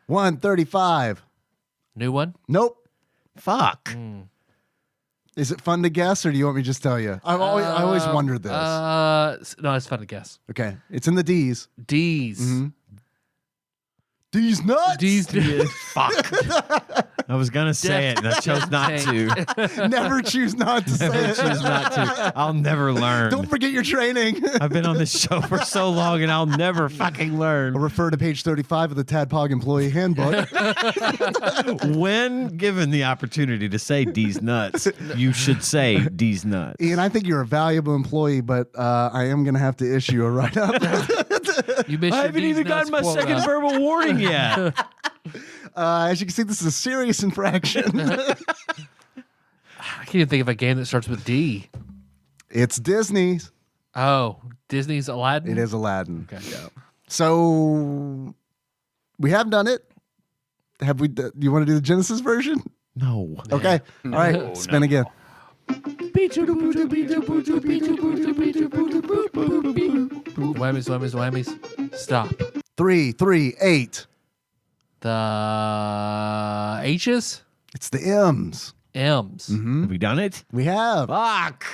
135. New one? Nope. Fuck. Is it fun to guess, or do you want me to just tell you? I always wondered this. No, it's fun to guess. Okay, it's in the D's. D's. Mm-hmm. D's nuts. D's. Fuck. I was gonna say it, and I chose not to. Never choose not to say Never it. choose not to. I'll never learn. Don't forget your training. I've been on this show for so long, and I'll never fucking learn. Refer to page 35 of the TADPOG Employee Handbook. When given the opportunity to say D's nuts, you should say D's nuts. Ian, I think you're a valuable employee, but I am going to have to issue a write-up. You missed I your haven't D's even nuts gotten my quota. second verbal warning yet. As you can see, this is a serious infraction. I can't even think of a game that starts with D. It's Disney's. Oh, Disney's Aladdin? It is Aladdin. Okay. So we have done it. Have we? Do you want to do the Genesis version? No. Okay. All right. No, Spin no. again. Whammies, whammies, whammies. Stop. 3, 3, 8. The H's? It's the M's. M's. Have we done it? We have. Fuck.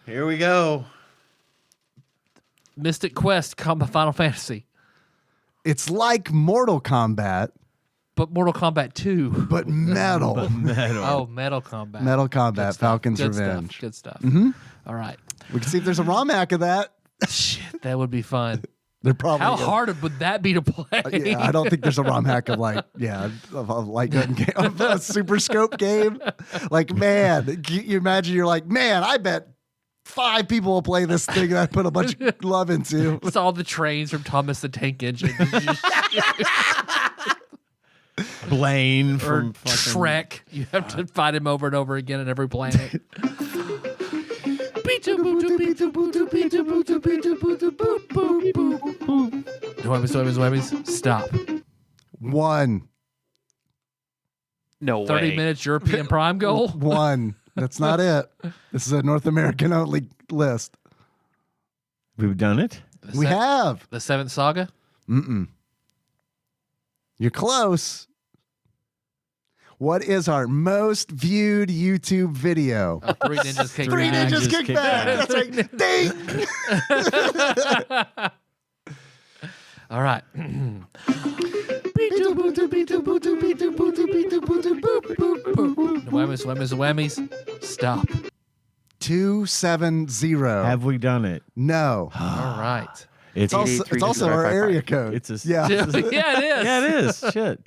Here we go. Mystic Quest, Final Fantasy. It's like Mortal Kombat, But Mortal Kombat 2. but metal. Metal. Oh, Metal Kombat. Metal Good Kombat, stuff. Falcon's Good Revenge. Stuff. Good stuff. All right. We can see if there's a ROM hack of that. Shit, that would be fun. They're probably How hard would that be to play? Yeah, I don't think there's a ROM hack of of a light gun game, of a Super Scope game. Like, man, you imagine you're like, man, I bet 5 people will play this thing that I put a bunch of love into. It's all the trains from Thomas the Tank Engine. Blaine or from fucking Trek. You have to fight him over and over again on every planet. Whammies. Stop. 1. No 30 way. minutes European Prime goal. 1. That's not it. This is a North American only list. We've done it. We have. The Seventh Saga. Mm-mm. You're close. What is our most viewed YouTube video? Three Ninjas Kick Three Back. Ninjas Ninjas Kick Kick Back. Back. That's right. Ding. All right. Whammies. Stop. 270. Have we done it? No. All right. It's It's also our area code. It's a yeah. Yeah, it is. Yeah, it is. Shit.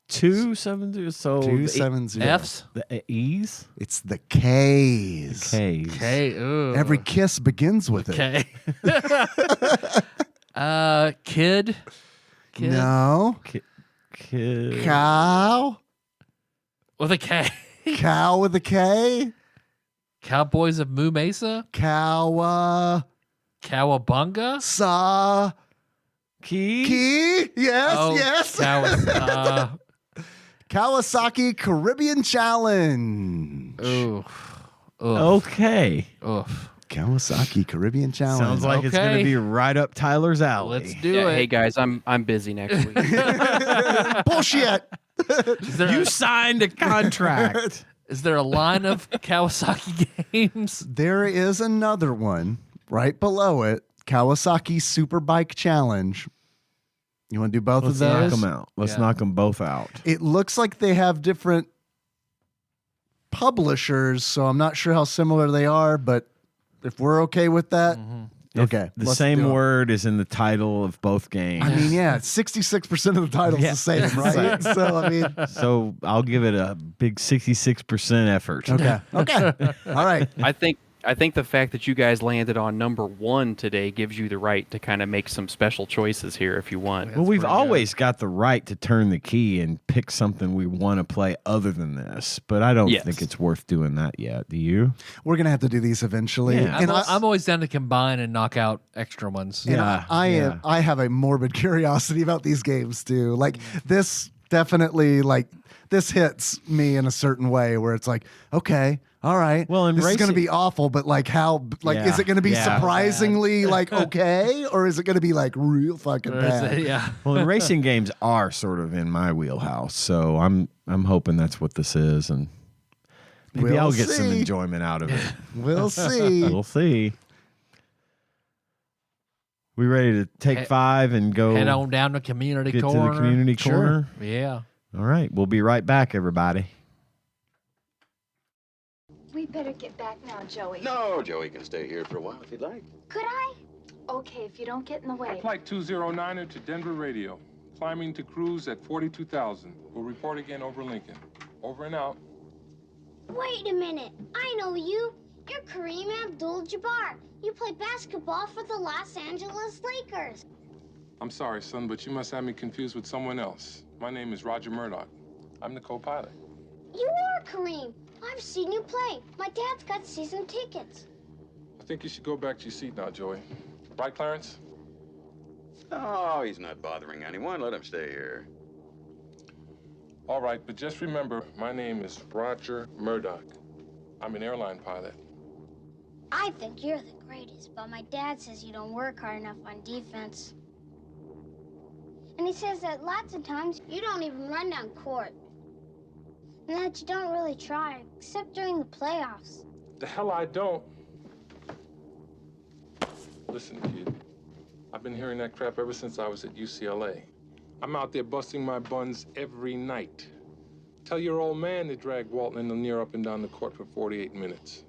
270. So 270. F's. the E's. It's the K's. K's. Okay. Ooh. Every kiss begins with it. Okay. Kid. No. Kid. Cow. With a K. Cow with a K. Cowboys of Moo Mesa. Cow. Cowabunga. Sa. Key. Key. Yes. Oh, yes. Kawasaki Caribbean Challenge. Oof. Okay. Oof. Kawasaki Caribbean Challenge. Sounds like it's going Okay. to be right up Tyler's alley. Let's do Yeah, it. hey guys, I'm busy next week. Bullshit. Is there, You signed a contract. is there a line of Kawasaki games? There is another one right below it. Kawasaki Superbike Challenge. You want to do both Let's of knock those? them out. Let's Yeah. knock them both out. It looks like they have different publishers, so I'm not sure how similar they are, but if we're okay with that, okay. The let's same do it. word is in the title of both games. I mean, yeah, 66% of the title's Yeah. the same, right? So, I mean, So I'll give it a big 66% effort. okay. Okay. All right. I think the fact that you guys landed on number 1 today gives you the right to kind of make some special choices here if you want. Well, we've pretty always got the right to turn the key and pick something we want to play other than this, but I don't Yes. think it's worth doing that yet. Do you? We're going to have to do these eventually. Yeah. And I'm always down to combine and knock out extra ones. And Yeah, I have a morbid curiosity about these games too. Like this definitely this hits me in a certain way where it's like, okay, all right, Well, in this is going to racing- be awful, but like how, like, Yeah. is it going to be Yeah. surprisingly like okay, or is it going to be like real fucking Or is bad? it- yeah. Well, and racing games are sort of in my wheelhouse, so I'm hoping that's what this is, and maybe We'll I'll get some see. enjoyment out of it. We'll see. We'll see. We ready to take Head- 5 and go Head on down to community get corner. to the community Sure. corner? Yeah. All right, we'll be right back, everybody. We better get back now, Joey. No, Joey can stay here for a while if you'd like. Could I? Okay, if you don't get in the way. Flight 209er to Denver Radio. Climbing to cruise at 42,000. We'll report again over Lincoln. Over and out. Wait a minute. I know you. You're Kareem Abdul-Jabbar. You play basketball for the Los Angeles Lakers. I'm sorry, son, but you must have me confused with someone else. My name is Roger Murdoch. I'm the co-pilot. You are Kareem. I've seen you play. My dad's got season tickets. I think you should go back to your seat now, Joey. Right, Clarence? Oh, he's not bothering anyone. Let him stay here. All right, but just remember, my name is Roger Murdoch. I'm an airline pilot. I think you're the greatest, but my dad says you don't work hard enough on defense. And he says that lots of times you don't even run down court. And that you don't really try, except during the playoffs. The hell I don't. Listen, kid. I've been hearing that crap ever since I was at UCLA. I'm out there busting my buns every night. Tell your old man to drag Walton and Lanier up and down the court for 48 minutes.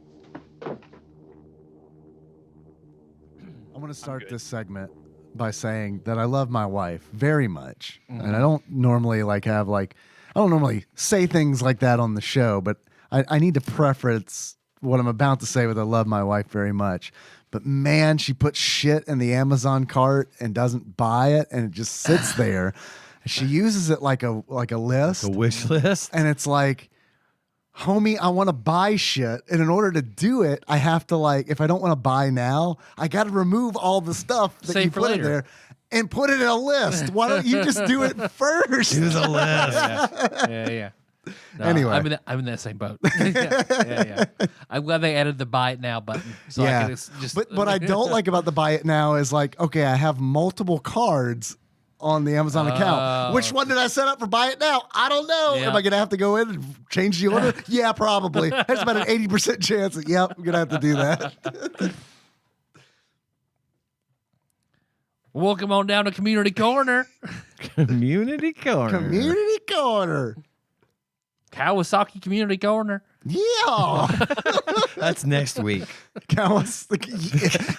I want to start this segment by saying that I love my wife very much, and I don't normally I don't normally say things like that on the show, but I need to preference what I'm about to say with I love my wife very much. But man, she puts shit in the Amazon cart and doesn't buy it, and it just sits there. She uses it like a list, A wish list. and it's like, homie, I want to buy shit. And in order to do it, I have to if I don't want to buy now, I got to remove all the stuff that Save you for put in later. there and put it in a list. Why don't you just do it first? Do the list. Yeah. No, Anyway. I'm in that same boat. yeah. I'm glad they added the buy it now button. So I yeah. can just But what I don't like about the buy it now is okay, I have multiple cards on the Amazon account. Which one did I set up for buy it now? I don't know. Yeah. Am I going to have to go in and change the order? Yeah, probably. There's about an 80% chance that, yep, I'm going to have to do that. welcome on down to community corner. Community corner. Community corner. Kawasaki community corner. Yeah. That's next week. Kawasaki.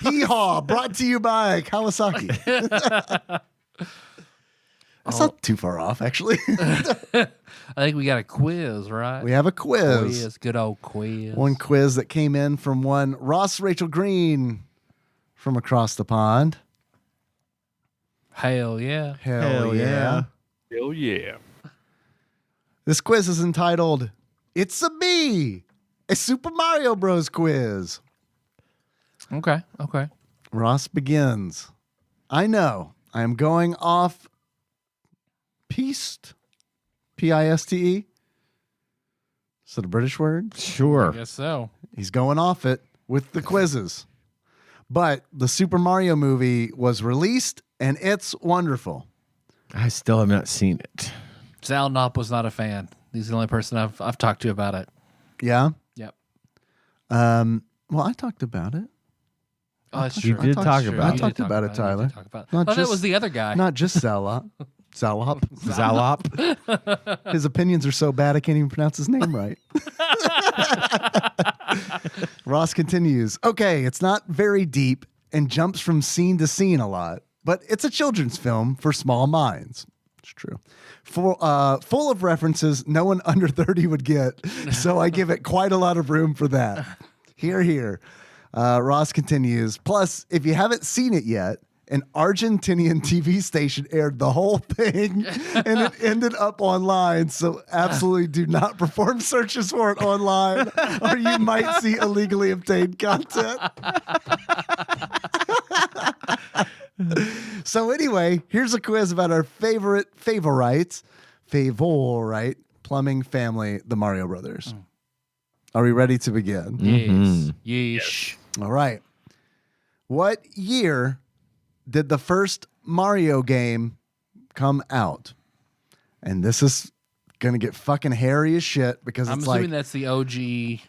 Yeehaw. Brought to you by Kawasaki. That's not too far off, actually. I think we got a quiz, right? We have a quiz. Good old quiz. One quiz that came in from one Ross Rachel Green from across the pond. Hell yeah. Hell yeah. Hell yeah. This quiz is entitled It's a Me, a Super Mario Bros. Quiz. Okay. Ross begins. I know I am going off piste, P-I-S-T-E. Is that a British word? I Sure. guess so. He's going off it with the quizzes. But the Super Mario movie was released, and it's wonderful. I still have not seen it. Sal Knopp was not a fan. He's the only person I've talked to about it. Yeah? Yep. Well, I talked about it. Oh, that's You true. did talk True. about You it. did talked talk about it, You Tyler. did talk about it. Not Oh, that just- was the other guy. Not just Zalop. Zalop. Zalop. His opinions are so bad I can't even pronounce his name right. Ross continues. Okay, it's not very deep and jumps from scene to scene a lot, but it's a children's film for small minds. It's true. Full of references no one under 30 would get, so I give it quite a lot of room for that. Here. Ross continues. Plus, if you haven't seen it yet, an Argentinian TV station aired the whole thing and it ended up online. So absolutely do not perform searches for it online or you might see illegally obtained content. So anyway, here's a quiz about our favorite plumbing family, the Mario Brothers. Are we ready to begin? Yes. Yeesh. All right. What year did the first Mario game come out? And this is gonna get fucking hairy as shit because I'm it's assuming like, that's the OG,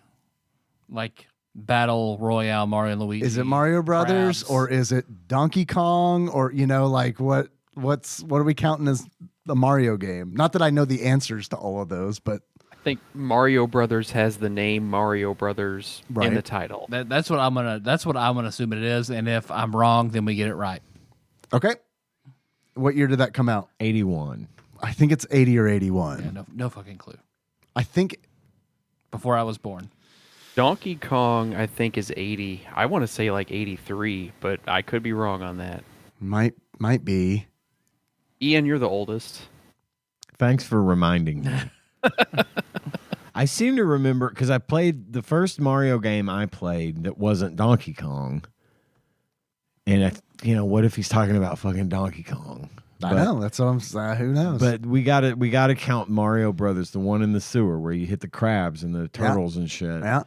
like Battle Royale Mario and Luigi. is it Mario Brothers Crabs. or is it Donkey Kong or like what are we counting as the Mario game? Not that I know the answers to all of those, but I think Mario Brothers has the name Mario Brothers Right. in the title. That's what I'm gonna assume it is, and if I'm wrong, then we get it right. okay. What year did that come out? 81. I think it's 80 or 81. Yeah, no fucking clue. I think Before I was born. Donkey Kong, I think, is 80. I want to say like 83, but I could be wrong on that. might be. Ian, you're the oldest. Thanks for reminding me. I seem to remember because I played the first Mario game I played that wasn't Donkey Kong. And what if he's talking about fucking Donkey Kong? I know. That's what I'm saying. Who knows? But we got to count Mario Brothers, the one in the sewer where you hit the crabs and the turtles and shit. Yeah.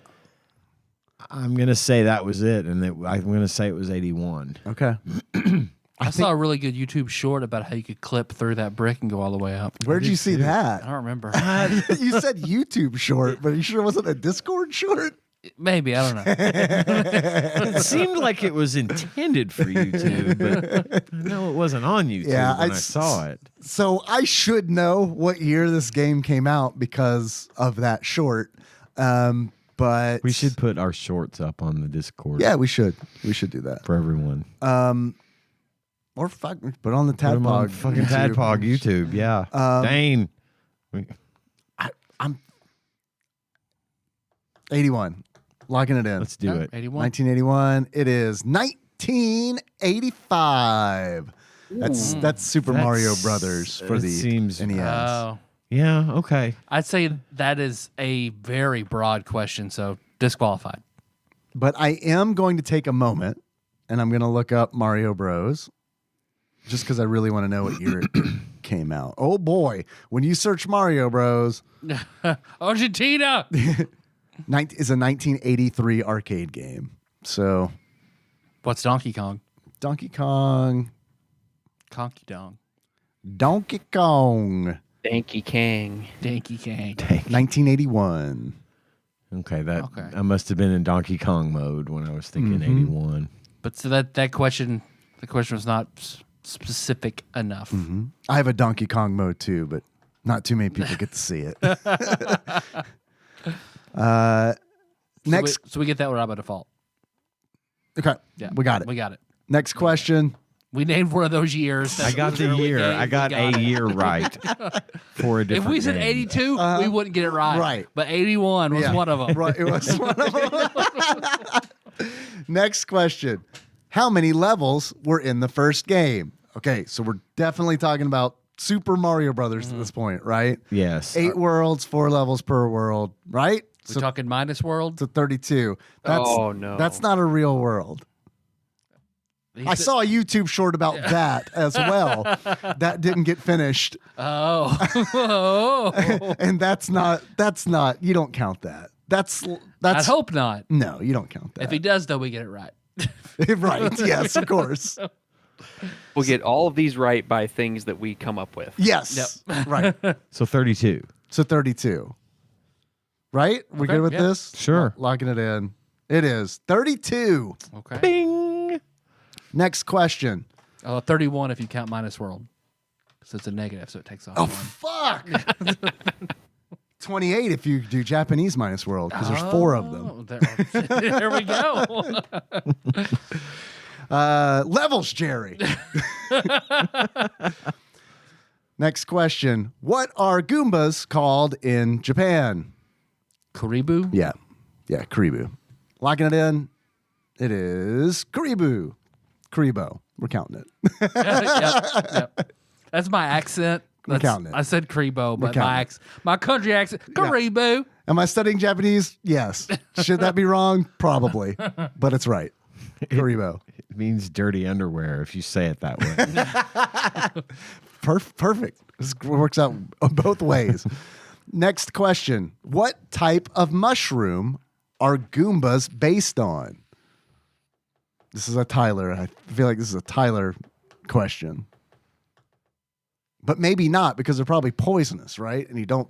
I'm gonna say that was it, and I'm gonna say it was 81. Okay. I saw a really good YouTube short about how you could clip through that brick and go all the way up. Where'd you see I that? don't remember. You said YouTube short, but you sure it wasn't a Discord short? Maybe, I don't know. It seemed like it was intended for YouTube, but no, it wasn't on YouTube when I saw it. So I should know what year this game came out because of that short. But We should put our shorts up on the Discord. Yeah, we should. We should do that. For everyone. Or fuck, put on the Put 'em on TADPOG. fucking TADPOG YouTube, yeah. Dane. I'm 81. Locking it in. Let's do it. 81. 1981. It is 1985. That's Super Mario Brothers for it the seems- NES. Oh. Yeah, okay. I'd say that is a very broad question, so disqualified. But I am going to take a moment and I'm going to look up Mario Bros. Just because I really want to know what year it came out. Oh boy, when you search Mario Bros. Argentina! Is a 1983 arcade game. So What's Donkey Kong? Donkey Kong. Conky Dong. Donkey Kong. Donkey Kong. Donkey Kong. 1981. Okay, I must have been in Donkey Kong mode when I was thinking 81. But so the question was not specific enough. I have a Donkey Kong mode too, but not too many people get to see it. Next. So we get that right by default. Okay. Yeah. We got it. We got it. Next question. We named one of those years. I got the year. I got a year right for a different If we said game. 82, we wouldn't get it right. Right. But 81 was one of them. Right. It was one of them. Next question. How many levels were in the first game? Okay, so we're definitely talking about Super Mario Brothers at this point, right? Yes. 8 worlds, 4 levels per world, right? We're talking minus world. To 32. Oh, no. That's not a real world. I saw a YouTube short about that as well. That didn't get finished. Oh. And that's not, you don't count that. That's I'd hope not. No, you don't count that. If he does, though, we get it right. Right. Yes, of course. We'll get all of these right by things that we come up with. Yes. Yep. Right. So 32. So 32. Right? We Okay, good with yeah. this? Sure. Locking it in. It is 32. Okay. Bing. Next question. 31 if you count minus world. So it's a negative, so it takes off Oh, one. fuck. 28 if you do Japanese minus world, because there's 4 of them. There we go. Levels, Jerry. Next question. What are Goombas called in Japan? Karibu? Yeah. Yeah, Karibu. Locking it in. It is Karibu. Karibo. We're counting it. Yep. That's my accent. We're counting it. I said Karibo, but counting my country accent, Karibu. Am I studying Japanese? Yes. Should that be wrong? Probably. But it's right. Karibo. It means dirty underwear if you say it that way. Perfect. This works out both ways. Next question. What type of mushroom are Goombas based on? This is a Tyler. I feel like this is a Tyler question. But maybe not, because they're probably poisonous, right? And you don't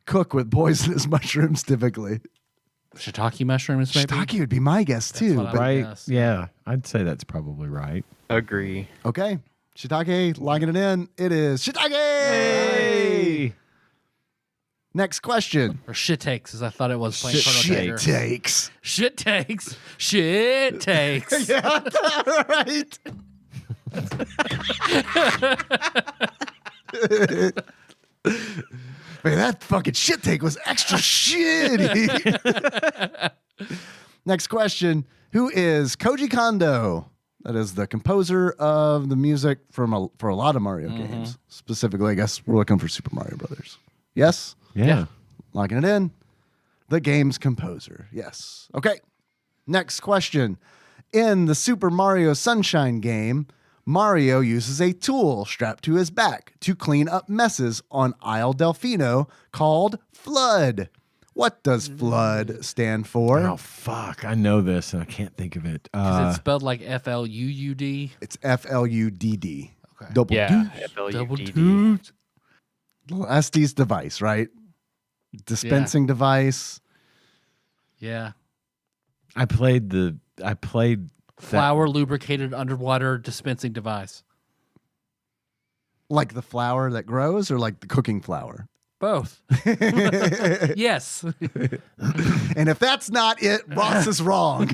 cook with poisonous mushrooms typically. Shiitake mushrooms, maybe? Shiitake would be my guess too. what I would Right? guess. Yeah, I'd say that's probably right. Agree. Okay. Shiitake, locking it in. It is shiitake. Hey! Next question. Or shit takes, as I thought it was playing Shit takes. Shit takes. Shit takes. Yeah, right. Man, that fucking shit take was extra shitty. Next question. Who is Koji Kondo? That is the composer of the music for a lot of Mario games. Specifically, I guess we're looking for Super Mario Brothers. Yes? Yeah. Locking it in. The game's composer. Yes. Okay. Next question. In the Super Mario Sunshine game, Mario uses a tool strapped to his back to clean up messes on Isle Delfino called Flood. What does Flood stand for? Oh, fuck. I know this and I can't think of it. Is it spelled like F-L-U-U-D? It's F-L-U-D-D. Okay. Double Yeah, deuce. Double FLUDD. toot. Little Estes device, right? Dispensing device. Yeah. I played that- Flour lubricated underwater dispensing device. Like the flour that grows or like the cooking flour? Both. Yes. And if that's not it, Ross is wrong.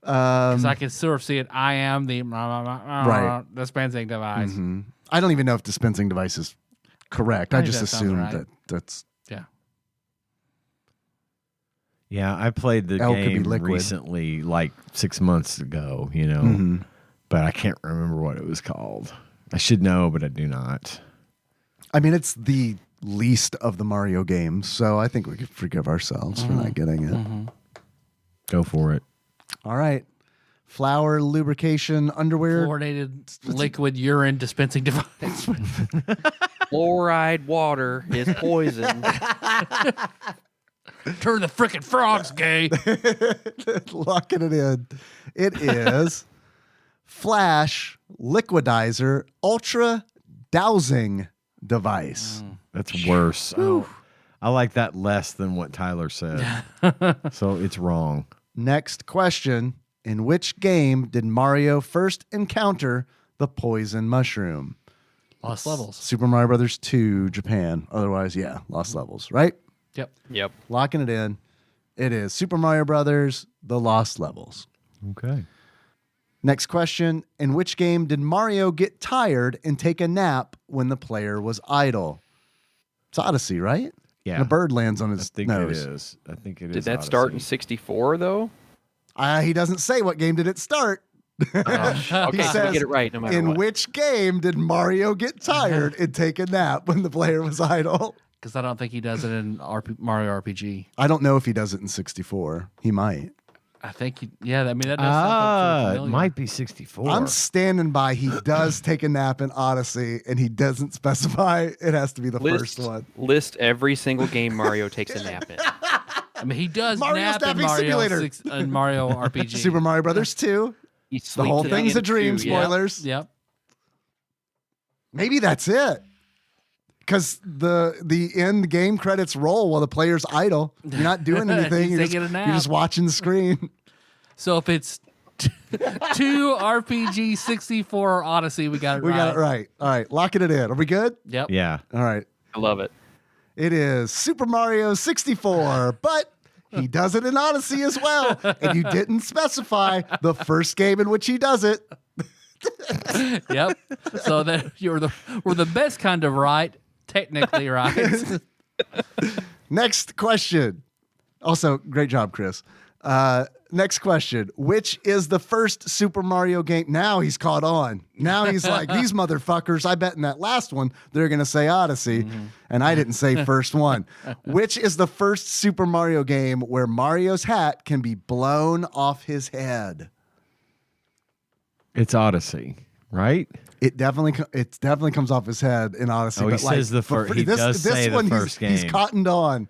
Because I can sort of see it. I am the Right. dispensing device. Mhm. I don't even know if dispensing device is correct. I think just that sounds assumed right. that's Yeah. Yeah, I played the L could be game liquid. recently, like 6 months ago, but I can't remember what it was called. I should know, but I do not. I mean, it's the least of the Mario games, so I think we could forgive ourselves for not getting it. Go for it. All right. Flour, lubrication, underwear. Fluoridated liquid urine dispensing device. Fluoride water is poison. Turn the frickin' frogs gay. Locking it in. It is Flash Liquidizer Ultra Dowsing Device. That's worse. I like that less than what Tyler said. So it's wrong. Next question. In which game did Mario first encounter the poison mushroom? Lost levels. Super Mario Brothers 2, Japan. Otherwise, yeah, Lost Levels, right? Yep. Yep. Locking it in. It is Super Mario Brothers, The Lost Levels. Okay. Next question. In which game did Mario get tired and take a nap when the player was idle? It's Odyssey, right? Yeah. And a bird lands on I his think nose. it is. I think it is. Did that start in Odyssey. 64 though? He doesn't say what game did it start. Okay, so we get it right no matter in what. which game did Mario get tired and take a nap when the player was idle? Because I don't think he does it in Mario RPG. I don't know if he does it in 64. He might. I think, that does sound It familiar. might be 64. I'm standing by he does take a nap in Odyssey, and he doesn't specify it has to be the first one. List every single game Mario takes a nap in. I mean, he does Mario's nap in Napping Mario, Simulator. in Mario RPG. Super Mario Brothers 2. He The sleeps whole at thing's end a of dream, 2, yeah. spoilers. Yep. Maybe that's it. Because the end game credits roll while the player's idle. You're not doing anything. He's you're, taking a nap. you're just watching the screen. So if it's 2 RPG 64 or Odyssey, we got it We right. got it right. All right, locking it in. Are we good? Yep. Yeah. All right. I love it. It is Super Mario 64, but he does it in Odyssey as well. And you didn't specify the first game in which he does it. Yep. So that we're the best kind of right, technically right. Next question. Also, great job, Chris. Next question. Which is the first Super Mario game? Now he's caught on. Now he's like, these motherfuckers, I bet in that last one, they're going to say Odyssey. And I didn't say first one. Which is the first Super Mario game where Mario's hat can be blown off his head? It's Odyssey. right? It definitely comes off his head in Odyssey. Oh, he but like, says the first. He this, does this say one, the first game. He's cottoned on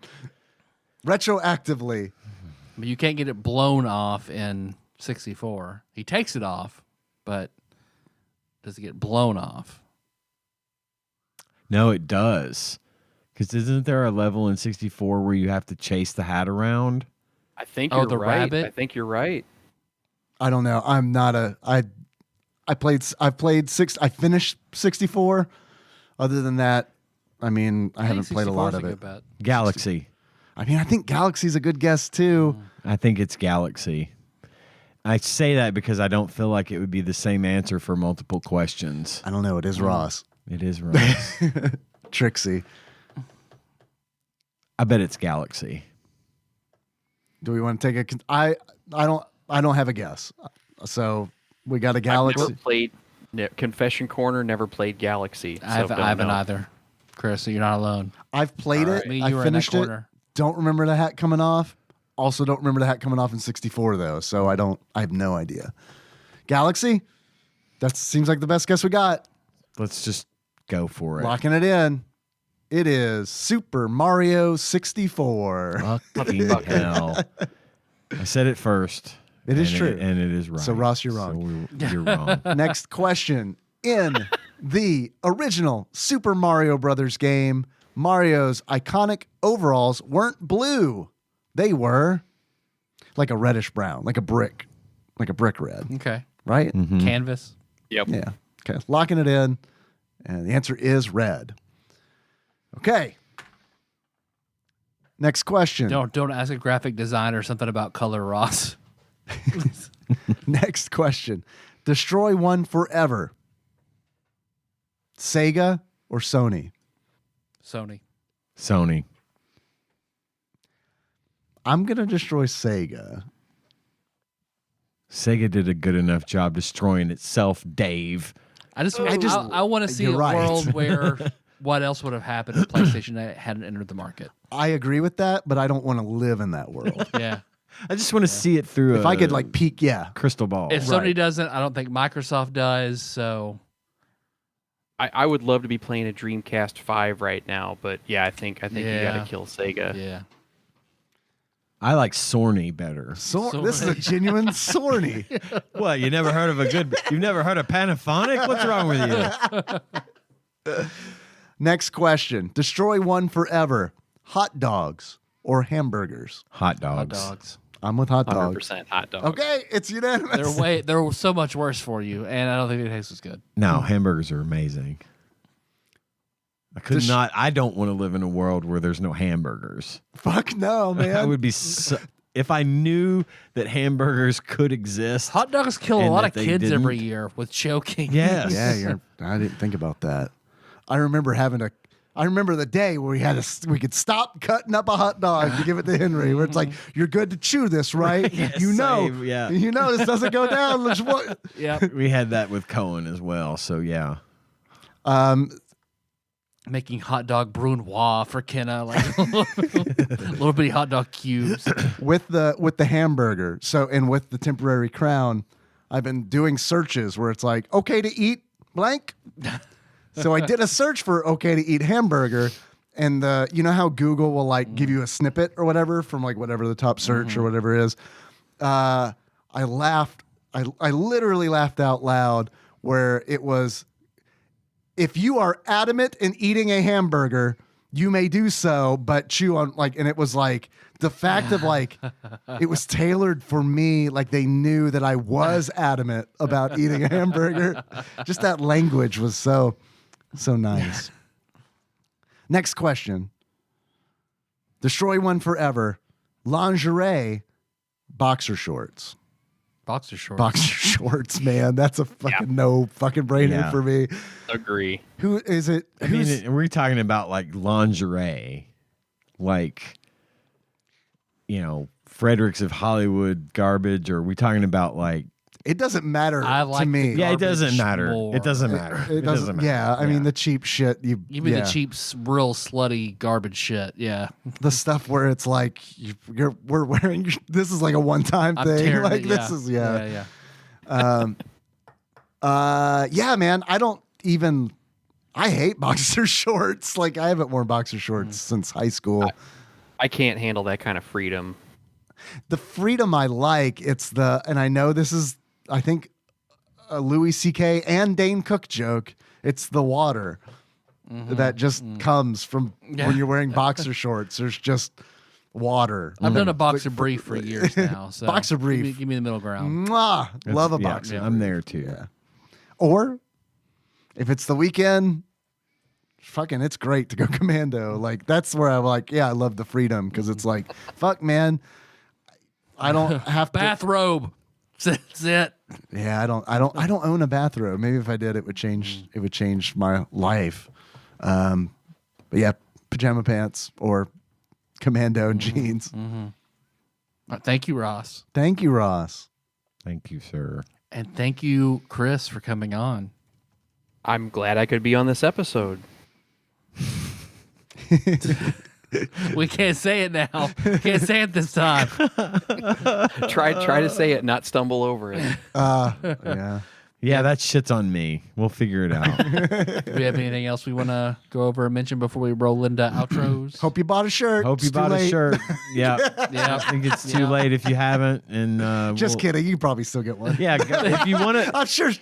retroactively. But you can't get it blown off in 64. He takes it off, but does it get blown off? No, it does. Because isn't there a level in 64 where you have to chase the hat around? I think Oh, you're the right. rabbit? I think you're right. I don't know. I'm not a. I finished 64. Other than that, I mean, I haven't played a lot of it. Galaxy. I mean, I think Galaxy's a good guess too. I think it's Galaxy. I say that because I don't feel like it would be the same answer for multiple questions. I don't know. It is Ross. It is Ross. Trixie. I bet it's Galaxy. Do we want to take a? I don't have a guess. So we got a Galaxy. I've never played Confession Corner. Never played Galaxy. I haven't either. Chris, so you're not alone. I've played it. Me, I you were in that finished it. corner. Don't remember the hat coming off. Also, don't remember the hat coming off in 64 though. So I have no idea. Galaxy. That seems like the best guess we got. Let's just go for it. Locking it in. It is Super Mario 64. Fucking hell. I said it first. It is true. And it is right. So, Ross, you're wrong. So you're wrong. Next question. In the original Super Mario Brothers game, Mario's iconic overalls weren't blue. They were like a reddish brown, like a brick red. Okay. Right? Mm-hmm. Canvas. Yep. Yeah. Okay. Locking it in. And the answer is red. Okay. Next question. Don't ask a graphic designer something about color, Ross. Next question. Destroy one forever. Sega or Sony? Sony. I'm going to destroy Sega. Sega did a good enough job destroying itself, Dave. I want to see a right. world where what else would have happened if PlayStation hadn't entered the market. I agree with that, but I don't want to live in that world. Yeah. I just want to see it through If I could like peek, yeah. crystal ball. If Sony doesn't, I don't think Microsoft does. So I would love to be playing a Dreamcast 5 right now, but yeah, I think you got to kill Sega. yeah. I like Sorny better. This is a genuine Sorny. What, you've never heard of Panaphonic? What's wrong with you? Next question. Destroy one forever. Hot dogs or hamburgers? Hot dogs. Hot dogs. I'm with hot dogs. 100% hot dog. Okay, it's unanimous. They're so much worse for you, and I don't think it tastes as good. No, hamburgers are amazing. I don't want to live in a world where there's no hamburgers. Fuck no, man. I would be if I knew that hamburgers could exist. Hot dogs kill a and lot that of they kids every didn't. year with choking. Yes. Yeah, I didn't think about that. I remember the day where we could stop cutting up a hot dog to give it to Henry, where it's like, you're good to chew this, right? Yes, you know this doesn't go down. Yeah. We had that with Cohen as well, so yeah. Making hot dog brunoise for Kenna, like little bitty hot dog cubes. with the hamburger. So, and with the temporary crown, I've been doing searches where it's like, okay to eat blank. So I did a search for okay to eat hamburger, and you know how Google will like give you a snippet or whatever from like whatever the top search or whatever it is. I laughed. I literally laughed out loud where it was, if you are adamant in eating a hamburger, you may do so, but chew on like, and it was like the fact of like, it was tailored for me. Like they knew that I was adamant about eating a hamburger. Just that language was so nice. Next question. Destroy one forever. Lingerie, boxer shorts. Boxer shorts. Boxer shorts, man. That's a fucking no fucking brainer for me. Agree. Who is it? I mean, we're talking about like lingerie, like, you know, Fredericks of Hollywood garbage, or are we talking about like? It doesn't matter to me. Yeah, it doesn't matter. More. It doesn't matter. It doesn't matter. Yeah, I mean the cheap shit. You mean the cheap, real slutty garbage shit? Yeah, the stuff where it's like we're wearing. This is like a one-time thing. Like this is yeah. Yeah, man. I hate boxer shorts. Like, I haven't worn boxer shorts since high school. I can't handle that kind of freedom. The freedom I like, and I know this is, I think, a Louis C.K. and Dane Cook joke. It's the water that just comes from when you're wearing boxer shorts. There's just water. I've done a boxer brief for years now. So boxer brief. Give me the middle ground. Mwah! Love a boxer. I'm there too. Yeah. Or if it's the weekend, fucking, it's great to go commando. Like, that's where I'm like, yeah, I love the freedom, because it's like, fuck, man, I don't have to. Bathrobe. That's it. Yeah, I don't own a bathrobe. Maybe if I did, it would change. It would change my life. But yeah, pajama pants or commando jeans. Thank you, Ross. Thank you, Ross. Thank you, sir. And thank you, Chris, for coming on. I'm glad I could be on this episode. We can't say it now. Can't say it this time. Try to say it, not stumble over it. Yeah. Yeah, that shit's on me. We'll figure it out. Do we have anything else we want to go over or mention before we roll into outros? Hope you bought a shirt. Hope you It's too bought a late. shirt. Yeah. Yeah. I think it's too late if you haven't. And Just kidding. You probably still get one. Yeah, if you want to. I'm sure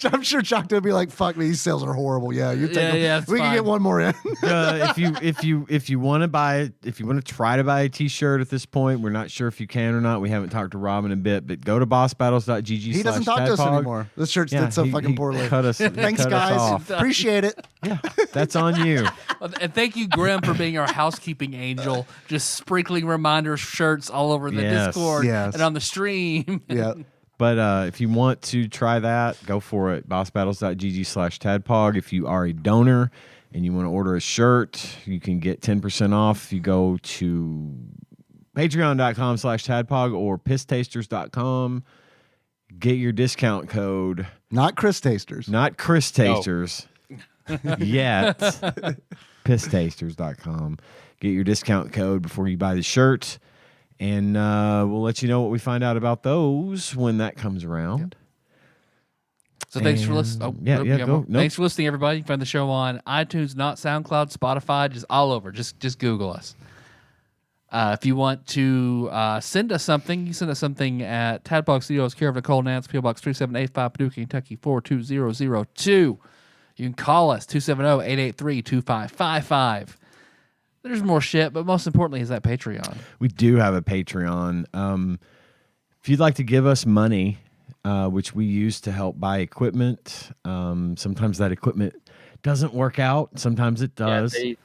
Choctaw would be like, "Fuck me, these sales are horrible." Yeah, you take them. it's We can fine. get one more in. If you want to buy, if you want to try to buy a T-shirt at this point, we're not sure if you can or not. We haven't talked to Robin a bit, but go to bossbattles.gg. He doesn't talk to us anymore. This shirt's did so fucking poorly. Thanks, guys. Appreciate it. Yeah, that's on you. And thank you, Grim, for being our housekeeping angel, just sprinkling reminder shirts all over the Discord and on the stream. Yeah. But if you want to try that, go for it. bossbattles.gg/tadpog. If you are a donor and you want to order a shirt, you can get 10% off if you go to patreon.com/tadpog or pisstasters.com. Get your discount code. Not Chris Tasters. Not Chris Tasters. Yet. pisstasters.com. Get your discount code before you buy the shirt. And we'll let you know what we find out about those when that comes around. So thanks for listening. Oh, go. Thanks for listening, everybody. You can find the show on iTunes, not SoundCloud, Spotify, just all over. Just Google us. If you want to send us something, you can send us something at Tadpog Studios, care of Nicole, Nance, P.O. Box 3785, Paducah, Kentucky 42002. You can call us 270-883-2555. There's more shit, but most importantly is that Patreon. We do have a Patreon. If you'd like to give us money, which we use to help buy equipment, sometimes that equipment doesn't work out. Sometimes it does. Yeah,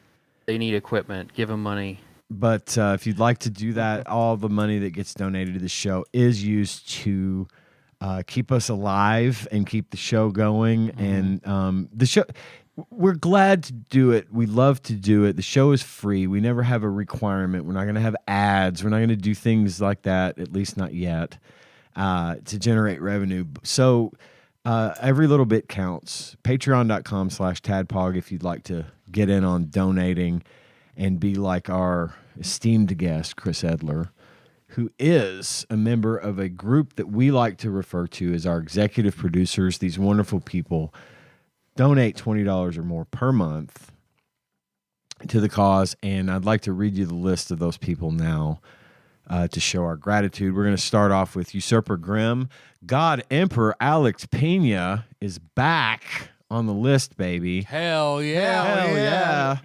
they need equipment. Give them money. But if you'd like to do that, all the money that gets donated to the show is used to keep us alive and keep the show going. And the show, we're glad to do it. We love to do it. The show is free. We never have a requirement. We're not going to have ads. We're not going to do things like that, at least not yet, to generate revenue. So every little bit counts. Patreon.com/tadpog if you'd like to get in on donating and be like our esteemed guest, Chris Edler, who is a member of a group that we like to refer to as our executive producers. These wonderful people donate $20 or more per month to the cause, and I'd like to read you the list of those people now to show our gratitude. We're going to start off with Usurper Grimm. God Emperor Alex Pena is back on the list, baby. Hell yeah. Hell yeah.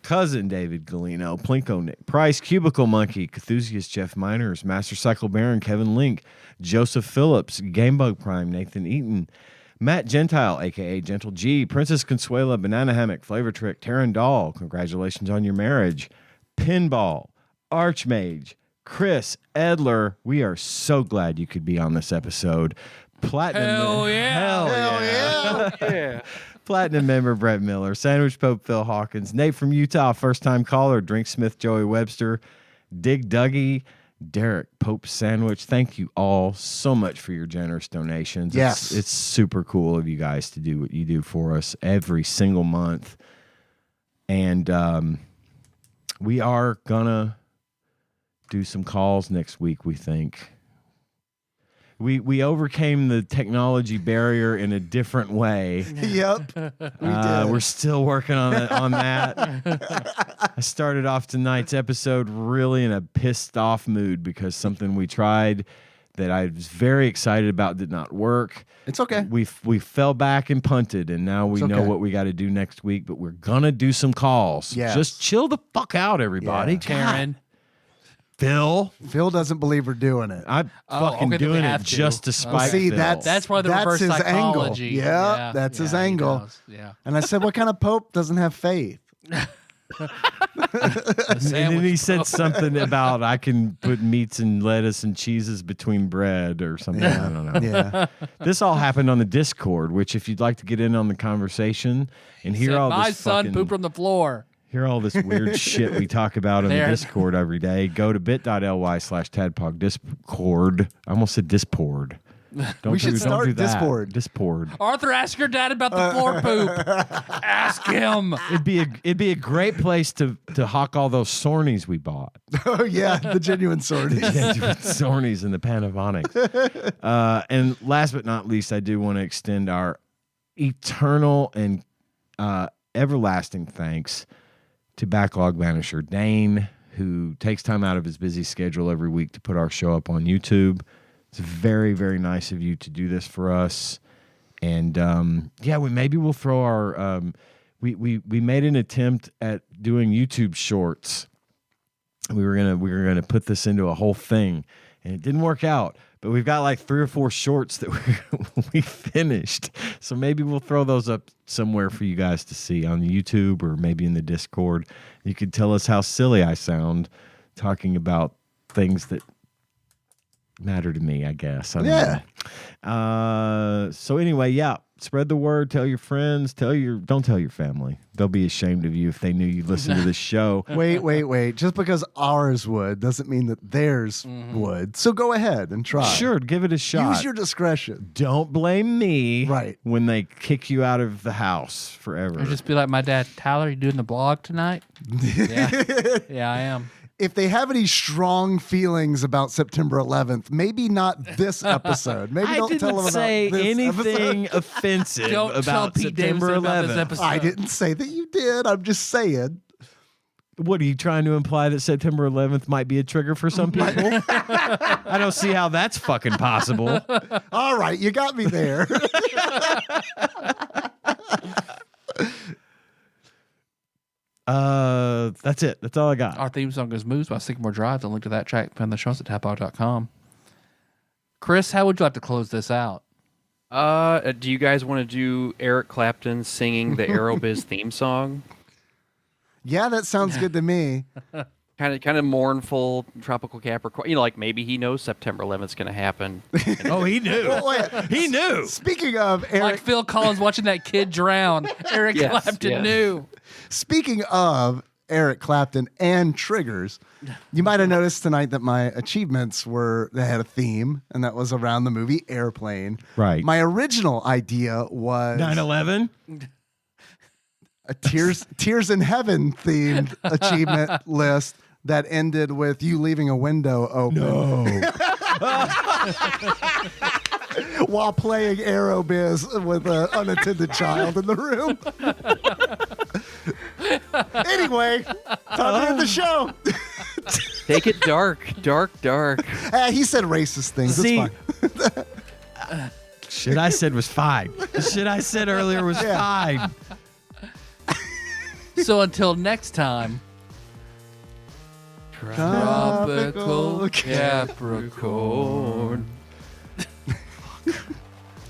Cousin David Galino, Plinko Nick Price, Cubicle Monkey, Cthusiast Jeff Miners, Master Cycle Baron Kevin Link, Joseph Phillips, Gamebug Prime Nathan Eaton, Matt Gentile, a.k.a. Gentle G, Princess Consuela, Banana Hammock, Flavor Trick, Taryn Dahl, congratulations on your marriage, Pinball, Archmage, Chris Edler, we are so glad you could be on this episode. Platinum. Hell Yeah. Platinum member Brett Miller, Sandwich Pope Phil Hawkins, Nate from Utah, first time caller, Drink Smith Joey Webster, Dig Dougie, Derek Pope Sandwich. Thank you all so much for your generous donations. Yes. It's super cool of you guys to do what you do for us every single month. And we are gonna do some calls next week, we think. We overcame the technology barrier in a different way. Yep. We did. We're still working on that. I started off tonight's episode really in a pissed off mood because something we tried that I was very excited about did not work. It's okay. We fell back and punted, and now we know what we got to do next week, but we're going to do some calls. Yes. Just chill the fuck out, everybody. Yeah. Karen. Phil doesn't believe we're doing it. I'm fucking okay, doing it have to. just to spite See, Phil. That's why the reverse his psychology. angle. Yeah, that's his he angle. does. Yeah. And I said, what kind of pope doesn't have faith? And then he said something about I can put meats and lettuce and cheeses between bread or something. I don't know. Yeah. This all happened on the Discord, which if you'd like to get in on the conversation and hear all my this son pooped on the floor. hear all this weird shit we talk about in the Discord every day, go to bit.ly/TADPOG Discord. I almost said Dispord. We should start Dispord. Dispord. Arthur, ask your dad about the floor poop. Ask him. It'd be a great place to hawk all those Sornies we bought. Oh yeah, the genuine Sornies. The genuine Sornies and the Panavonics. And last but not least, I do want to extend our eternal and everlasting thanks to Backlog Banisher Dane, who takes time out of his busy schedule every week to put our show up on YouTube. It's very, very nice of you to do this for us. And maybe we'll throw our we made an attempt at doing YouTube shorts. We were gonna put this into a whole thing, and it didn't work out. But we've got like 3 or 4 shorts that we finished. So maybe we'll throw those up somewhere for you guys to see on YouTube or maybe in the Discord. You could tell us how silly I sound talking about things that matter to me, I guess. I don't know. So anyway, spread the word, tell your friends, don't tell your family. They'll be ashamed of you if they knew you listened to this show. Wait. Just because ours would doesn't mean that theirs would. So go ahead and try. Sure, give it a shot. Use your discretion. Don't blame me right when they kick you out of the house forever. Or just be like my dad, Tyler, you doing the blog tonight? Yeah, I am. If they have any strong feelings about September 11th, maybe not this episode. Maybe don't tell them about say this anything episode. offensive Don't tell about Pete September Davidson about 11th. this episode. I didn't say that you did. I'm just saying. What are you trying to imply that September 11th might be a trigger for some people? I don't see how that's fucking possible. All right, you got me there. That's it. That's all I got. Our theme song is Moves by Sycamore Drive. The link to that track on the show at TADPOG.com. Chris, how would you like to close this out? Do you guys want to do Eric Clapton singing the Aerobiz theme song? Yeah, that sounds good to me. Kind of mournful, tropical Capricorn. Like maybe he knows September 11th is going to happen. Oh, he knew. He knew. Speaking of Eric, Like Phil Collins watching that kid drown. Eric Clapton knew. Speaking of Eric Clapton and triggers, you might have noticed tonight that my achievements they had a theme, and that was around the movie Airplane. Right. My original idea was 9/11. a Tears in Heaven themed achievement list that ended with you leaving a window open. No. While playing Aerobiz with an unattended child in the room. Anyway, time to end the show. Take it dark. He said racist things. See, It's fine. shit I said was fine. The shit I said earlier was fine. So until next time, Tropical Capricorn.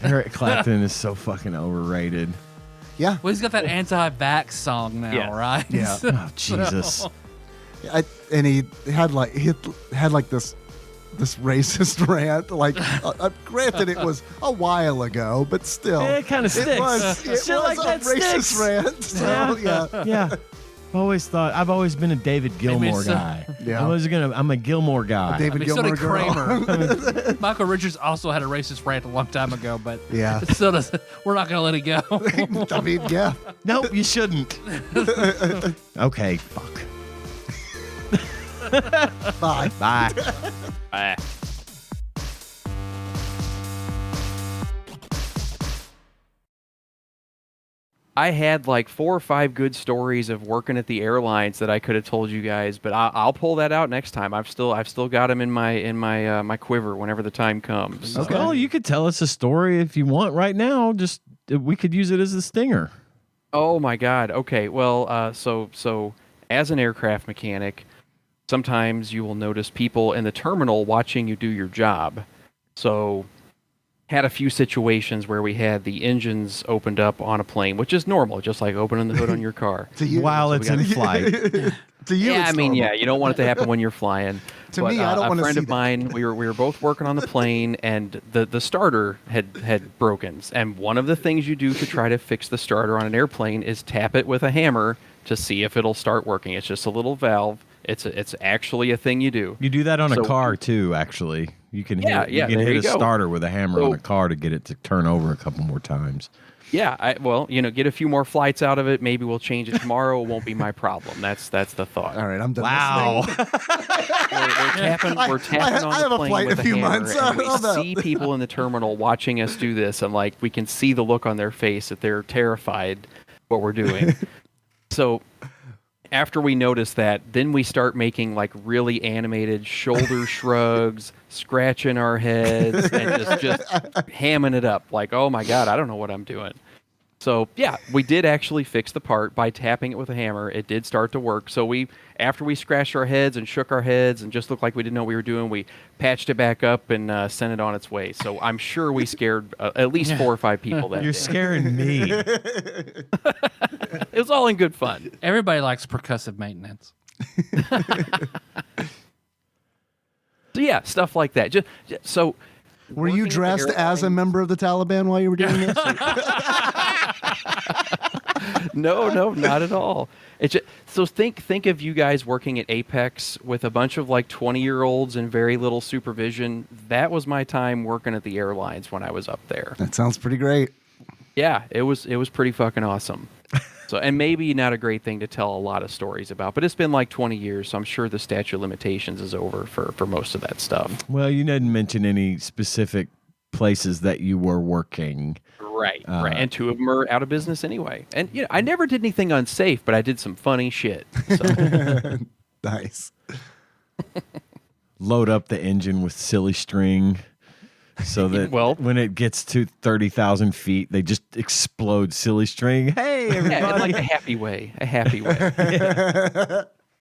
Eric Clapton is so fucking overrated. Yeah. Well, he's got that anti-vax song now, right? Yeah. Oh, Jesus. And he had like this racist rant. Like, granted, it was a while ago, but still, It kind of sticks. It was Shit like a that racist sticks. rant. So, Yeah. I've always been a David Gilmour guy. Yeah. I'm a Gilmour guy. David So Gilmour did girl. Kramer. Michael Richards also had a racist rant a long time ago, but Yeah. it still doesn't. We're not going to let it go. I mean, yeah. Nope, you shouldn't. Okay, fuck. Bye. Bye. Bye. I had like 4 or 5 good stories of working at the airlines that I could have told you guys, but I'll pull that out next time. I've still got them in my quiver whenever the time comes. Okay. Well, you could tell us a story if you want right now. Just we could use it as a stinger. Oh my God. Okay. Well, so as an aircraft mechanic, sometimes you will notice people in the terminal watching you do your job. So had a few situations where we had the engines opened up on a plane, which is normal, just like opening the hood on your car. While it's in flight. To you, yeah, it's I mean, normal. yeah, you don't want it to happen when you're flying. To but, me, I don't want a to friend see of mine, we were both working on the plane, and the starter had broken. And one of the things you do to try to fix the starter on an airplane is tap it with a hammer to see if it'll start working. It's just a little valve. It's actually a thing you do. You do that on a car too, actually. You can hit a go. starter with a hammer on a car to get it to turn over a couple more times. Yeah, get a few more flights out of it. Maybe we'll change it tomorrow. It won't be my problem. That's the thought. All right, I'm done. Wow. We're tapping on I have the a plane flight in with a few hammer, months. and we Love that. see people in the terminal watching us do this, and like we can see the look on their face that they're terrified what we're doing. So after we notice that, then we start making like really animated shoulder shrugs, scratching our heads, and just hamming it up. Like, oh my God, I don't know what I'm doing. So yeah, we did actually fix the part by tapping it with a hammer. It did start to work. So after we scratched our heads and shook our heads and just looked like we didn't know what we were doing, we patched it back up and sent it on its way. So I'm sure we scared at least 4 or 5 people that You're day. scaring me. It was all in good fun. Everybody likes percussive maintenance. So yeah, stuff like that. So Were you working at the dressed as a airline- member of the Taliban while you were doing this? No, not at all. It's just, so think of you guys working at Apex with a bunch of like 20-year-olds and very little supervision. That was my time working at the airlines when I was up there. That sounds pretty great. Yeah, it was pretty fucking awesome. So, and maybe not a great thing to tell a lot of stories about, but it's been like 20 years, so I'm sure the statute of limitations is over for most of that stuff. Well, you didn't mention any specific places that you were working. Right. And 2 of them are out of business anyway. And I never did anything unsafe, but I did some funny shit. So. Nice. Load up the engine with silly string so that when it gets to 30,000 feet, they just explode silly string. Hey, everybody. Yeah, in like a happy way. Yeah.